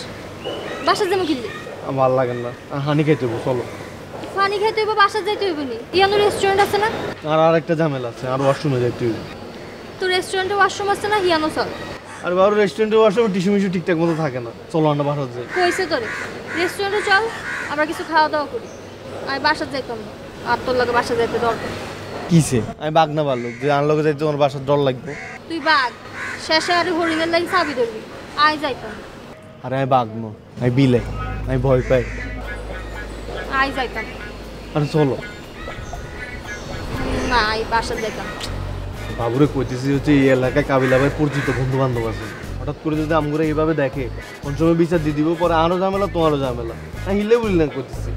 বাসা যাবো কিনলে। ভাল লাগে না, হানি খাইতে হইব, চলো। পানি খাইতে হইব, বাসা যাইতে হইব নি? ইয়ানো রেস্টুরেন্ট আছে না? আর আরেকটা ঝামেলা আছে, আর ওয়াশরুমে যাইতে হইব। তো রেস্টুরেন্টে ওয়াশরুম আছে না? হিয়ানো চল। আর বাবু রেস্টুরেন্টে ওয়াশরুমে টিস্যু মিশু ঠিকঠাক মতো থাকে না, চলো আমরা বাসা যাই। কইছে তোরে রেস্টুরেন্টে চল, আমরা কিছু খাওয়া দাওয়া করি। আমি বাসা যাইতাম না, আর তোর লগে বাসা যাইতে দরকার। কিসে? আমি বাঘ না পারলো যে আন লগে যাইতে তোমার বাসার ডর লাগবে। তুই বাঘ, শেষে আর হরিণের লাইন চাবি ধরবি। আয় যাইতাম। আরে আমি বাঘ ন, আমি বিলাই, আমি ভয় পাই। আয় যাইতাম। আরে চলো না, আই বাসা যাইতাম। বাবুরে কইতেছি হচ্ছে এই এলাকায় কাবিলা ভাই পরিচিত বন্ধু বান্ধব আছে, হঠাৎ করে যদি আমগুলো এইভাবে দেখে কোন সময় বিচার দিয়ে দিব, পরে আরও ঝামেলা তোমারও ঝামেলা। হ্যাঁ হিলে বুঝলি না করতেছি।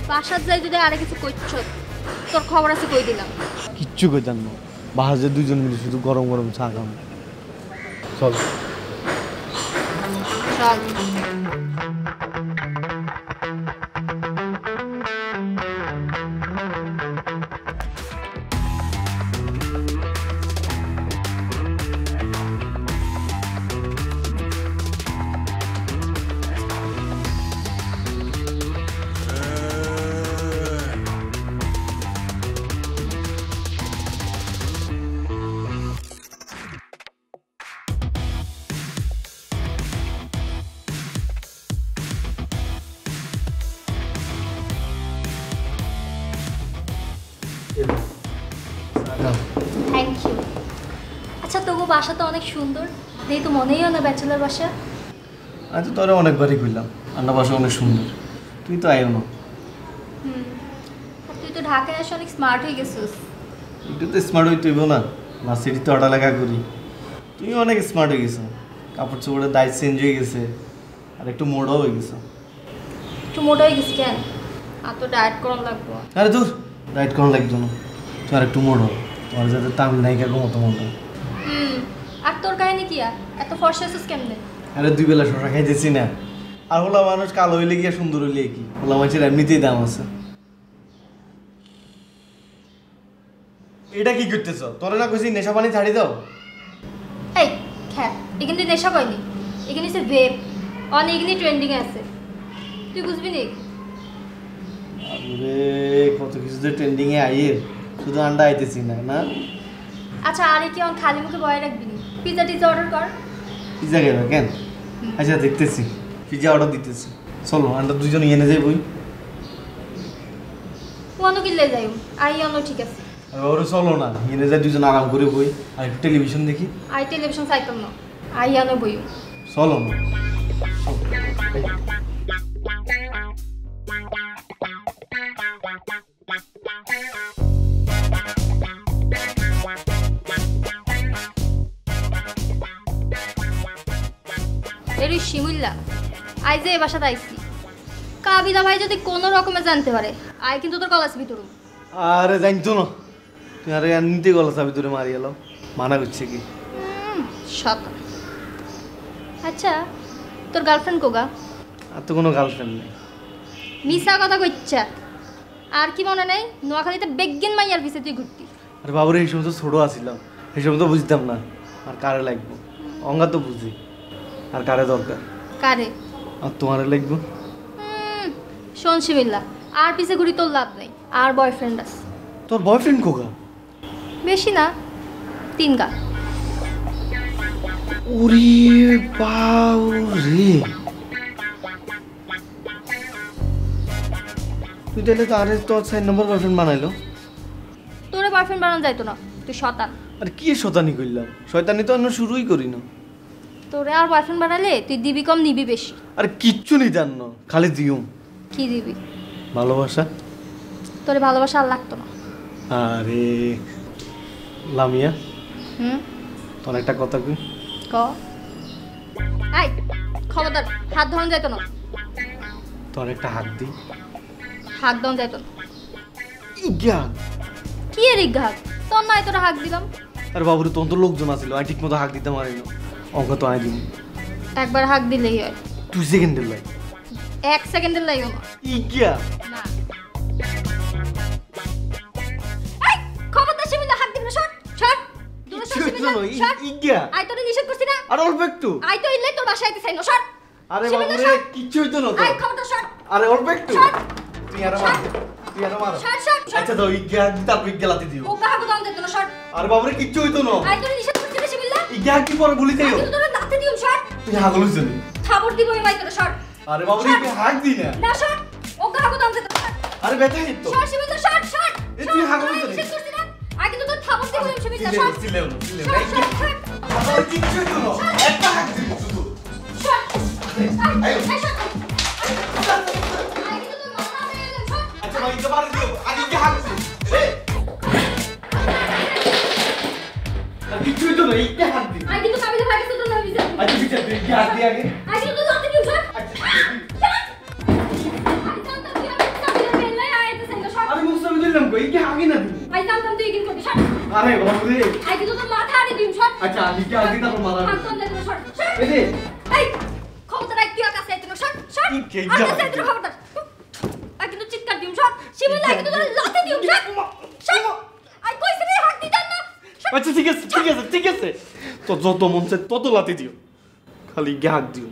বাসার যাই যদি আরে কিছু কইছ, তোর খবর আছে কই দিলাম। কিচ্ছু কইতাম না, বাহাজে দুজন মিলে শুধু গরম গরম চা খাম। চল চল। Thank you. আচ্ছা তবু বাসা তো অনেক সুন্দর, নেই তো মনেই হয় না ব্যাচেলার বাসা। আমি তো তোরা অনেকবারই কইলাম আন্না বাসা অনেক সুন্দর, তুই তো আইও না। তুই তো ঢাকায় এসে অনেক স্মার্ট হয়ে গেছিস। একটু তো স্মার্ট হইতে হইব না, ভার্সিটি তো পড়ালেখা করি। তুই অনেক স্মার্ট হয়ে গেছো, কাপড় চোপড়ের দায় চেঞ্জ হয়ে গেছে, আর একটু মোড়াও হয়ে গেছো। একটু মোটা হয়ে গেছি কেন? আর তো ডায়েট করানো লাগবো। আরে দূর, ডায়েট করানো লাগতো না, তুই আর একটু মোড়ো, তোমার যাতে তামিল নায়িকার মতো মতো। আর তোর কাহিনী কি এত ফর্সা আছিস কেমনে? আরে 2 বেলা শশা খাইতেছি না, আর হলা মানুষ কালো হইলে গিয়া সুন্দর হইলে কি, হলা মানুষের এমনিতেই দাম আছে। এটা কি করতেছ? তোরে না কইছি নেশা পানি ছাড়ি দাও। এই খ্যাপ, এখানে নেশা কয়নি, এখানে সে ভেপ অনেক, এখানে ট্রেন্ডিং আছে, তুই বুঝবি নি? আরে কত কিছু যে ট্রেন্ডিং এ আইয়ে, শুধু আন্ডা আইতেছি না না। আচ্ছা আরে কি খালি মুখে বয়ে রাখবি নি? পিজা টিজা অর্ডার কর। পিজা খাইবা কেন? আচ্ছা দেখতেছি, পিজা অর্ডার দিতেছি। চলো আমরা দুজন এনে যাই বই। ওয়ানো কিনলে যাই, আই অনো ঠিক আছে। ওরে চলো না, এনে যাই দুজন আরাম করে বই, আর একটু টেলিভিশন দেখি। আই টেলিভিশন চাইতাম না, আই অনো বই। চলো না। এরই শিমুল্লা আই যে এ বাসাতে আইছি কাবিলা ভাই যদি কোনো রকমে জানতে পারে আই কিন্তু তোর কলেজ ভিতর আরে জানতো না তুই আরে নিতে গলা চাবি তোরে মারি এলাম মানা করছে কি সত আচ্ছা তোর গার্লফ্রেন্ড কোগা আর তো কোনো গার্লফ্রেন্ড নেই মিশা কথা কইচ্ছা আর কি মনে নেই নোয়াখালীতে বেগিন মাইয়ার পিছে তুই ঘুরতি আরে বাবুরে এই সময় তো ছোটো আসিলাম এই সময় তো বুঝতাম না আর কারে লাগবো অঙ্গা তো বুঝি আর কারে দরকার কারে আর তোমারে লাগবো শোন শিমিল্লা আর পিছে ঘুরি তোর লাভ নেই আর বয়ফ্রেন্ড আছে তোর বয়ফ্রেন্ড কোগা বেশি না 3 গা ওরে বাউরে তুই তাহলে তো আরে তোর 4 নম্বর বয়ফ্রেন্ড বানাইলো তোরে বয়ফ্রেন্ড বানানো যাইতো না তুই শতান আর কি শয়তানি করলাম শয়তানি তো অন্য শুরুই করি না তোরে আর বয়ফ্রেন্ড বানালে তুই দিবি কম নিবি বেশি আরে কিচ্ছু নি জান খালি দিউম কি দিবি ভালোবাসা তোরে ভালোবাসা আর লাগতো না আরে লামিয়া হুম তোর একটা কথা কই ক আই খবরদার হাত ধরন যাইতো না তোর একটা হাত দি হাত ধরন যাইতো না ইগা কি এর ইঘাত তোর নাই তোরা হাত দিলাম আরে বাবুরে তোর তো লোকজন আছিল আমি ঠিক মতো হাত দিতে পারি না অঙ্ক তো আই দিম একবার হাত দিলেই হয় 2 সেকেন্ডের লাই 1 সেকেন্ডের লাগবে না ইগা না এই খবরদার শিমিলা হাত দিবি না শট শট দূরে শট শিমিলা শট ইগা আই তোরে নিষেধ করছি না আর অল্প একটু আই তো ইল্লে তোর বাসায় আইতে চাই না শট আরে বাবুরে কিচ্ছু হইতো না তো আই খবরদার শট আরে অল্প একটু তুই আর মার তুই আর মার শট শট আচ্ছা দাও ইগা তারপর ইগা লাতি দিও ও কাহাকে দাম দিত না শট আরে বাবুরে কিচ্ছু হইতো না আই তোরে নিষেধ করছি না শিমিলা ইগা কি পরে বলি দেও আই তোরে লাতে দিও শট তুই হাগল হইছ নি থাবড় দিব এই মাইতে শট আরে বাবুরে ইগা হাগ দি না না শট ও কাহাকে দাম দিত না আরে ব্যথা হিত তো শট শিমিলা শট শট এ তুই হাগল হইছ নি নিষেধ করছি না আই কিন্তু তোর থাবড় দিব এই শিমিলা শট সিলেও আরে কিচ্ছু হইতো না একটা হাগ দি শুধু শট আই শট আচ্ছা ভাই ইগা মারি দিও আগে ইগা হাগ দি রে আর কিচ্ছু হইতো না ইগা হাগ দি আই কিন্তু কাবিলা ভাই কাছে তো না বিজে আচ্ছা বিচার তুই ইগা হাগ দি আগে আই কিন্তু লাতে দিও শট আরে মুস্তাফি দিলাম কই ইগা আগে না দি আই জানতাম তুই কিন করবি শট আরে বাবুরে আই কিন্তু তোর মাথা আরে দিম শট আচ্ছা ইগা আগে তারপর মারা হাত তোর দেখো শট এই দে এই খবরদার এক তুই কাছে আইতো শট শট ইগা কাছে আইতো খবরদার আই কিন্তু চিৎকার দিম শট শিমিলা আই কিন্তু তোর লাতে দিম শট শট আই কইছে রে হাত দিতাম না আচ্ছা ঠিক আছে ঠিক আছে ঠিক আছে তো যত মন চায় তত লাতি দিও খালি ইগা হাগ দিও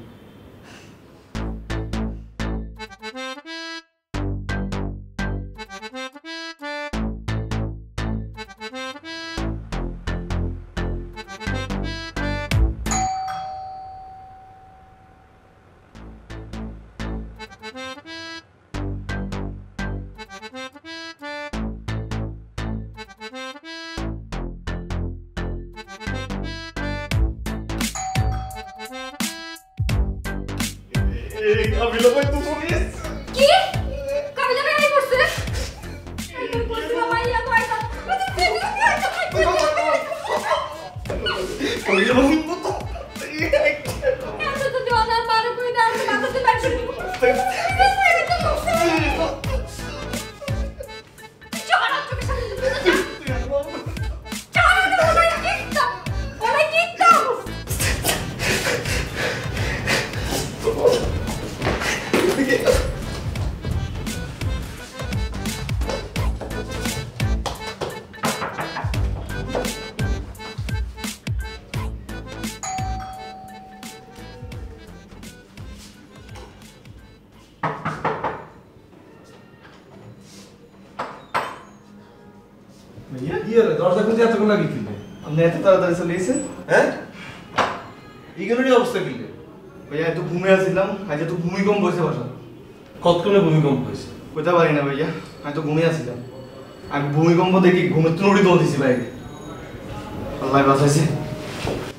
কাবিলা ভাই তো পুলিশ কি কাবিলা ভাই আই করছে আই তোর করছে মাইয়া তো আইতা কাবিলা ভাই তো এত তো জোনার মারো কই না আমি মাথাতে বাইরে ভাইয়া কি হলো দরজা খুলতে এতক্ষণ লাগে কি আপনি এত তাড়াতাড়ি চলে এসেছেন হ্যাঁ এইগুলোরই অবস্থা কি ভাইয়া এত ঘুমে আসছিলাম আজ এত ভূমিকম্প হয়েছে বাসা কতক্ষণে ভূমিকম্প হয়েছে কোথা পারি না ভাইয়া আমি তো ঘুমিয়ে আসছিলাম আমি ভূমিকম্প দেখি ঘুমের তুলড়ি দোল দিছি বাইরে আল্লাহ বাঁচাইছে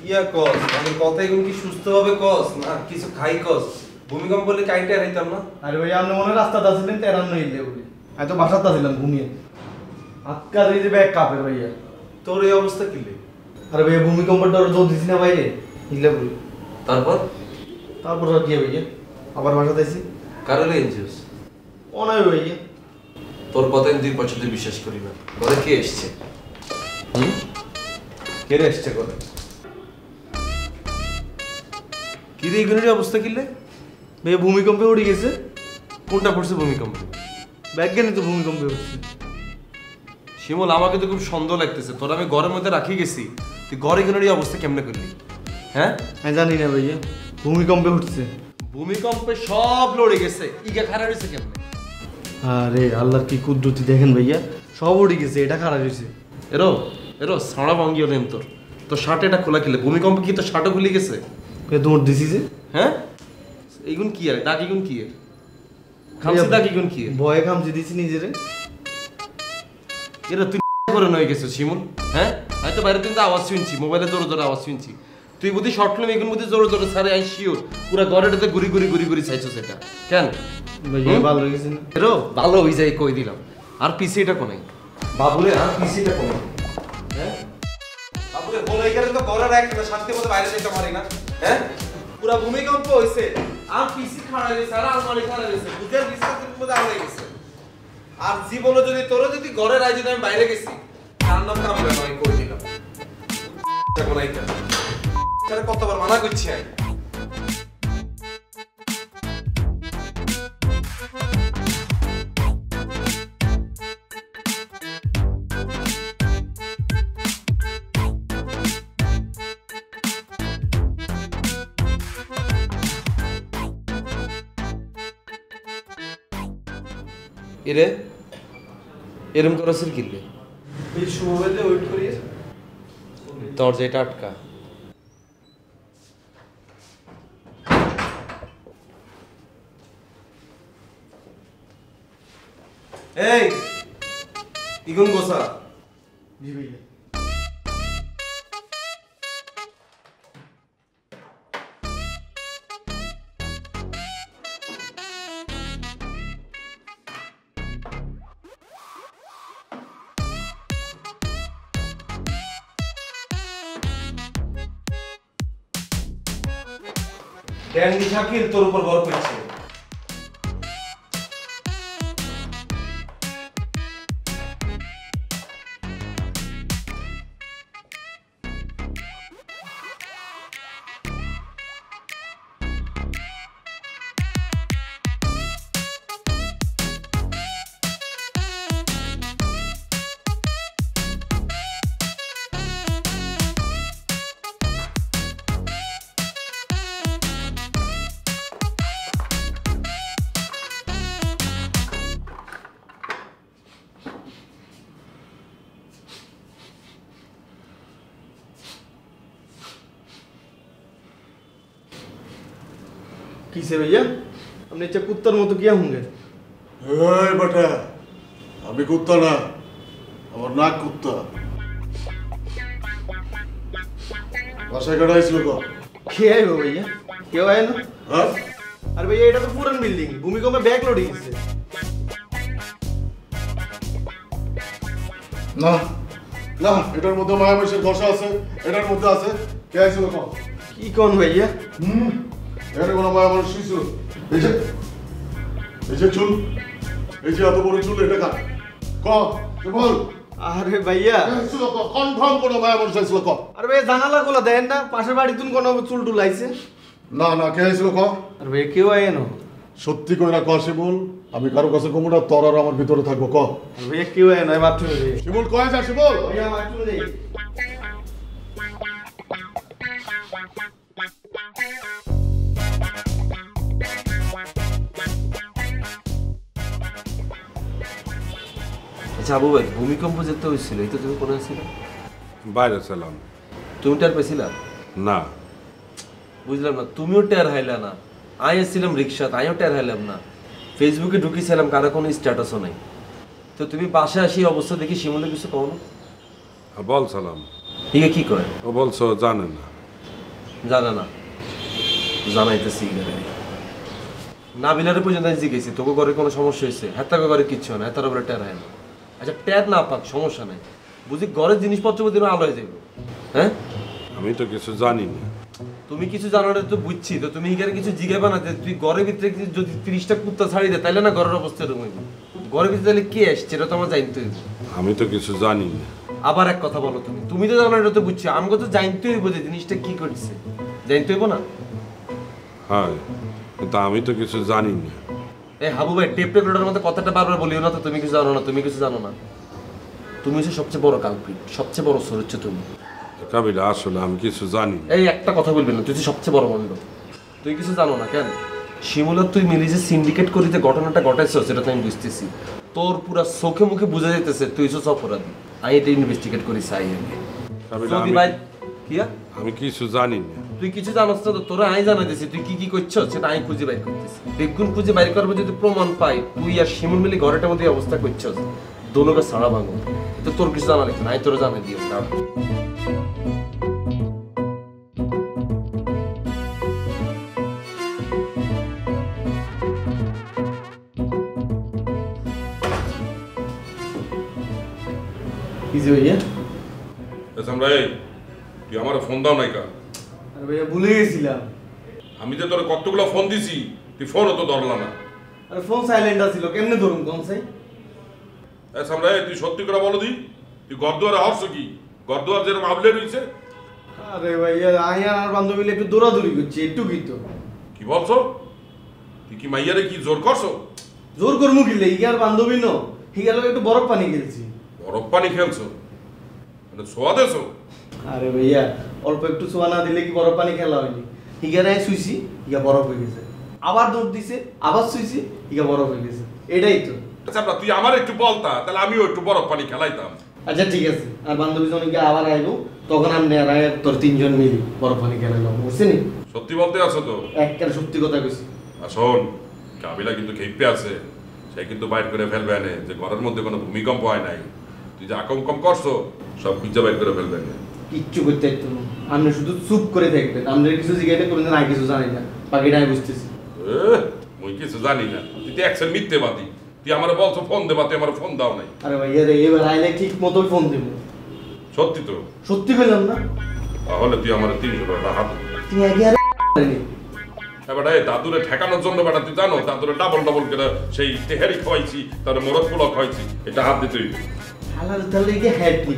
ইয়া কস মানে কথা এগুলো কি সুস্থভাবে কস না কিছু খাই কস ভূমিকম্প বলে কাইটা হারাইতাম না আরে ভাইয়া আপনি মনে রাস্তাতে আসছিলেন তেরান্ন ইলে বলে আমি তো বাসাতে আসছিলাম ঘুমিয়ে আজকাল এই যে ব্যাগ কাপের ভাইয়া তোর এই অবস্থা কি লে আরে ভাইয়া ভূমিকম্পটা দোল দিছি না বাইরে ইলে বলে তারপর তারপর আর কি ভাইয়া আবার বাসা দিয়েছি কারণে এনজিওস অনাই ভাইয়া তোর কথা আমি 2% বিশ্বাস করি না। ঘরে কে এসছে? কে এসছে করে কি রে এগুলোর অবস্থা কিলে? ভাইয়া ভূমিকম্পে উড়ে গেছে। কোনটা পড়ছে ভূমিকম্প? ব্যাজ্ঞানিক তো ভূমিকম্পে উঠছে। শিমুল আমাকে তো খুব সন্দেহ লাগতেছে, তোর আমি ঘরের মধ্যে রাখি গেছি, তুই ঘরে এগুলোর এই অবস্থা কেমনে করলি? হ্যাঁ আমি জানি না ভাইয়া, ভূমিকম্পে উঠছে। ভূমিকম্পে সব লড়ে গেছে, ইগা খারাপ হয়েছে কেমনে? আরে আল্লাহর কি কুদরতি দেখেন ভাইয়া, সব উড়ে গেছে, এটা খারাপ হয়েছে। এরো এরো সাড়া ভাঙ্গি হলেন তোর, তোর শার্ট এটা খোলা কিলে, ভূমিকম্পে কি তোর শার্টও খুলে গেছে? দৌড় দিছি যে। হ্যাঁ এইগুন কি আর দাগ ইগুন কি আর খামসি দাগ ইগুন কি ভয়ে খামসি দিছি নিজেরে। এরা তুই করে নয়ে গেছিস শিমুল? হ্যাঁ আমি তো বাইরে কিন্তু আওয়াজ শুনছি, মোবাইলে জোরে জোরে আওয়াজ শুনছি, তুই বুদ্ধি শর্ট ফিল্ম এগুন বুদ্ধি জোরে জোরে সারে আই শিওর পুরা ঘরেটাতে ঘুরি ঘুরি ঘুরি ঘুরি চাইছো সেটা কেন? ভালো হয়ে গেছে না? এরো ভালো হয়ে যায় কই দিলাম। আর পিসি এটা কোনে বাবুরে, আর পিসি এটা কোনে? হ্যাঁ বাবুরে বলে এখানে তো ঘরে রাখ না, শান্তি মতো বাইরে যেতে পারি না। হ্যাঁ পুরা ভূমিকম্প হইছে, আর পিসি খাড়া হইছে, আর আলমারি খাড়া হইছে, বুঝার বিস্তারের মধ্যে আড়াই গেছে। আর জীবনে যদি তোরা যদি ঘরে রাই যদি আমি বাইরে গেছি, তার নাম কামড়ে নয় করে দিলাম। এখন আইতা তাহলে কতবার মানা করছি আমি। এরে এরম করছেন কিনলে এই শুভবেদে ওয়েট করি, দরজাটা আটকা। এই ইগুন গোসা। জি ভাইয়া। ড্যান্ডি শাকিল তোর উপর ভর করছে। किसे भैया हमने चे कुत्तर मत किया होंगे? এই বেটা, আমি কুত্তা না, আমার নাক কুত্তা। বাসায় কাটা আইছিল কো? কে আইবো भैया? কেউ আয় না? হ্যাঁ? আরে भैया এটা তো পুরান বিল্ডিং, ভূমিকম্পে ব্যাক লোড হইছে। না না, এটার মধ্যে মায়ামীশের ঘষা আছে, এটার মধ্যে আছে। কে আইছিল কো? কি কোন भैया? এখানে কোনো মায়ামীশ ছিল? এই যে চুল, এই যে এত বড় চুল, এটা কাট ক, কে বল? আরে भैया কনফার্ম কোনো মায়ামীশ আইছিল কো? আরে भैया জানালা খোলা দেন না, পাশের বাড়িতুন কোন চুল টুল আইছে? না না, কে আইছিল ক? আরে भैया কেউ আয় না। সত্যি কইরা ক শিমুল, আমি কারো কাছে কমুনা, তোর আর আমার ভিতরে থাকবো ক? আরে भैया কেউ আয় না, মাত্র শিমুল কয় যা শিমুল? भैया মাত্র নেই। আচ্ছা আবু ভাই, ভূমিকম্প যেতে হয়েছিল, এই তো তুমি কোথায় ছিল? বাইরে ছিলাম। তুমি টের পেছিলা? না বুঝলাম না, তুমিও টের হাইলা না, আমি এসেছিলাম রিক্সাতে, আমিও টের হাইলাম না, ফেসবুকে ঢুকিয়েছিলাম, কারো কোনো স্ট্যাটাসও নাই, তো তুমি পাশে আসি অবস্থা দেখি শিমুলের কিছু কও না? বলছিলাম। ঠিক কি কয়? ও বলছো জানে না। জানে না, জানাইতেছি নাবিলারে পর্যন্ত আমি জিজ্ঞেসি তোকে ঘরে কোনো সমস্যা হয়েছে? হ্যাঁ তাকে ঘরে কিচ্ছু না, হ্যাঁ বলে টের হয় না। আচ্ছা টের না পাক সমস্যা নাই, বুঝি ঘরের জিনিসপত্র দিন আলো হয়ে যাবে। হ্যাঁ আমি তো কিছু জানি না। তুমি কিছু জানো না তো বুঝছি, তো তুমি এখানে কিছু জিজ্ঞাসা না যে তুই ঘরের ভিতরে যদি 30টা কুত্তা ছাড়ি দে তাইলে না ঘরের অবস্থা এরকম হইবে। ঘরের ভিতরে তাহলে কে আসছে এটা তো আমার জানতে হইবে। আমি তো কিছু জানি না। আবার এক কথা বলো তুমি, তুমি তো জানো এটা তো বুঝছি, আমাকে তো জানতে হইব যে জিনিসটা কি করছে, জানতে হইব না? হ্যাঁ, কিন্তু আমি তো কিছু জানি না। এই হাবু ভাই, টেপ রেকর্ডারের মধ্যে কথাটা বারবার বলিও না তো, তুমি কিছু জানো না, তুমি কিছু জানো না। তুমি হচ্ছে সবচেয়ে বড় কালপ্রিট, সবচেয়ে বড় সর হচ্ছে তুমি। কাবিলা আসলে আমি কিছু জানি না। এই একটা কথা বলবি না, তুই হচ্ছে সবচেয়ে বড় মন্ড। তুই কিছু জানো না কেন? শিমুলা তুই মিলি যে সিন্ডিকেট করিতে ঘটনাটা ঘটাইছো সেটা তো আমি বুঝতেছি। তোর পুরা চোখে মুখে বোঝা যাইতেছে তুই হচ্ছে অপরাধী। আমি এটা ইনভেস্টিগেট করি চাই আমি। আমি কিছু জানি না। তুই কিছু জানোস না তো তোরা আমি জানাই দিছি তুই কি কি করছো সেটা আমি খুঁজে বাইর করতেছি। বেগুন খুঁজে বাইর করবো যদি প্রমাণ পাই তুই আর শিমুল মিলি ঘরেটার মধ্যে অবস্থা করছস, দোনোকে ছাড়া ভাঙো। তো তোর কিছু জানা লাগবে না, আমি তোরা জানাই দিও। তুই আমার ফোন দাও নাই কা? আরে ভাইয়া ভুলে গেছিলাম। আমি যে তোর কতগুলো ফোন দিছি, তুই ফোনও তো ধরলা না। আরে ফোন সাইলেন্ট ছিল, কেমনে ধরুম কোন সাই? সামরাই তুই সত্যি করে বলো দি, তুই গরদুয়ারে হরছ কি? গরদুয়ার যেরকম আবলে রয়েছে। আরে ভাইয়া আইয়া আর বান্ধবীলে একটু দৌড়াদৌড়ি করছি, একটু কি তো। কি বলছো? তুই কি মাইয়ারে কি জোর করছো? জোর করমু কি লে? ইয়ার বান্ধবী নো, হিগালো একটু বরফ পানি খেলছি। বরফ পানি খেলছো? মানে ছোয়া দেছো? আরে ভাইয়া অল্প একটু ছোয়া না দিলে কি বরফ পানি খেলা হয়নি? হিগারায় শুইছি, হিগা বরফ হয়ে গেছে। আবার দৌড় দিছে, আবার শুইছি, হিগা বরফ হয়ে গেছে। এটাই তো। আচ্ছা তুই আমার একটু বলতা, তাহলে আমিও একটু বরফ পানি খেলাইতাম। আচ্ছা ঠিক আছে, আর বান্ধবী যখন আবার আইবো তখন আমি আর তোর তিনজন মিলি বরফ পানি খেলাইলাম, বুঝছিনি? সত্যি বলতে আছো তো? একবারে সত্যি কথা কইছি। শোন, কাবিলা কিন্তু খেপে আছে, সে কিন্তু বাইর করে ফেলবে না যে ঘরের মধ্যে কোনো ভূমিকম্প হয় নাই। তুই যে আকম করছো সব খুঁজে বাইর করে ফেলবে না। কিচ্ছু করতে একটু আপনি শুধু চুপ করে থাকবেন, আপনার কিছু জিজ্ঞাসা করবেন না, কিছু জানি না, বাকিটা আমি বুঝতেছি। মুই কিছু জানি না, তুই তো একশন মিথ্যে বাদী। তুই আমার বলছো ফোন দেবা, তুই আমার ফোন দাও নাই। আরে ভাই এবার আইলে ঠিক মতো ফোন দেব। সত্যি তো? সত্যি কইলাম না? তাহলে তুই আমার 300 টাকা হাত দে। তুই আগে আর এবার দাদুরে ঠেকানোর জন্য বেটা তুই জানো দাদুরে ডাবল করে সেই তেহারি খাওয়াইছি, তারপরে মোরগ পোলাও খাওয়াইছি, এটা হাত দিতে হইবে। হালাল তাহলে কি হেড কি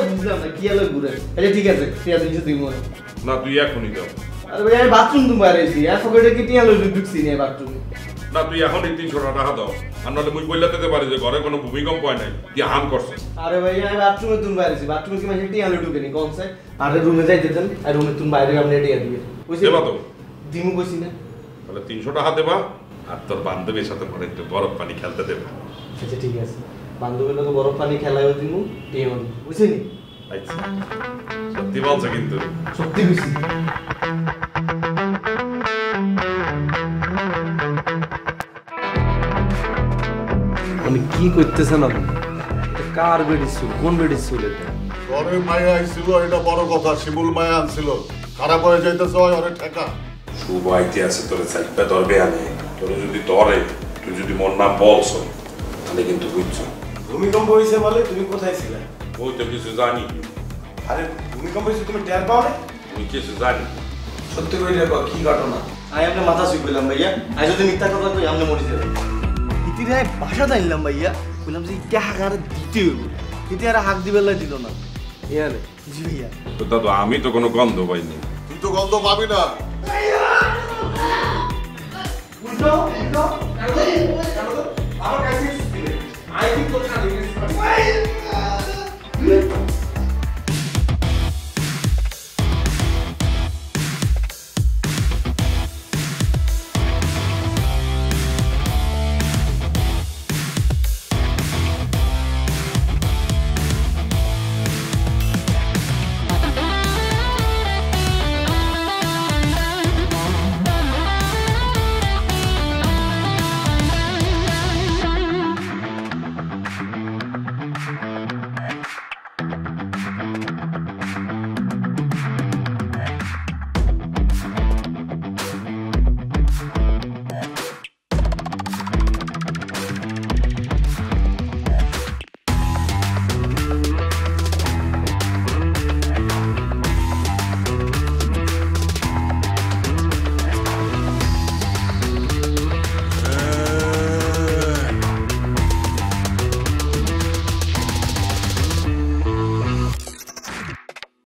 বুঝলাম না, কি আলো ঘুরে। আচ্ছা ঠিক আছে, ঠিক আছে তুই মনে না, তুই এখনই দাও। আরে ভাই আমি বাথরুম তুমি বাইরেছি, আর পকেটে কি টিয়া লই ঢুকছি না বাথরুমে। না, তুই এখনই 300 টাকা দাও, আর নাহলে মুই বইলা দিতে পারি যে ঘরে কোনো ভূমিকম্প হয় নাই, তুই হাম করছিস। আরে ভাই আমি বাথরুমে তুমি বাইরেছি, বাথরুমে কি মানে টিয়া লই ঢুকেনি কোন সাই? আরে রুমে যাই দেন, আর রুমে তুমি বাইরে আপনি টিয়া দিবে। বুঝছিস? দেবা তো? দিমু কইছি না। তাহলে 300 টাকা দেবা, আর তোর বান্ধবীর সাথে পরে একটু বরফ পানি খেলতে দেবা। আচ্ছা ঠিক আছে, বান্ধবীর লোক বরফ পানি খেলাইও দিমু, টিয়া দিমু, বুঝছিনি? আচ্ছা সত্যি বলছো কিন্তু? সত্যি কইছি। মানে কি করতেছে না? কার বেডি ছিল? কোন বেডি ছিল এটা? ঘরে মায়া আইছিল, এটা বড় কথা। শিমুল মায়া আনছিল, খারাপ হয়ে যাইতেছে ওরে ঠেকা। শুভ আইতে আছে তোরে চাইপা ধরবে আনে, তোরে যদি ধরে তুই যদি মোর নাম বলছো তাহলে কিন্তু বুঝছো। ভূমিকম্প হয়েছে বলে তুমি কোথায় ছিলে? ওই তো কিছু জানি। আরে ভূমিকম্প হয়েছে তুমি টের পাও না? আমি কিছু জানি। সত্যি করে দেখো কি ঘটনা। আই আপনি মাথা শুই কইলাম ভাইয়া, আই যদি মিথ্যা কথা কই আপনি মরে যাবেন। ইতিরে ভাষা জানলাম ভাইয়া, কইলাম যে ইটা হাগারে দিতে হইব, ইতি আর হাক দিবেলা দিল না। ইয়ারে জি ভাইয়া। তো দাদু আমি তো কোনো গন্ধ পাইনি। তুই তো গন্ধ পাবি না। উল্টো উল্টো আমার কাছে আই কি কথা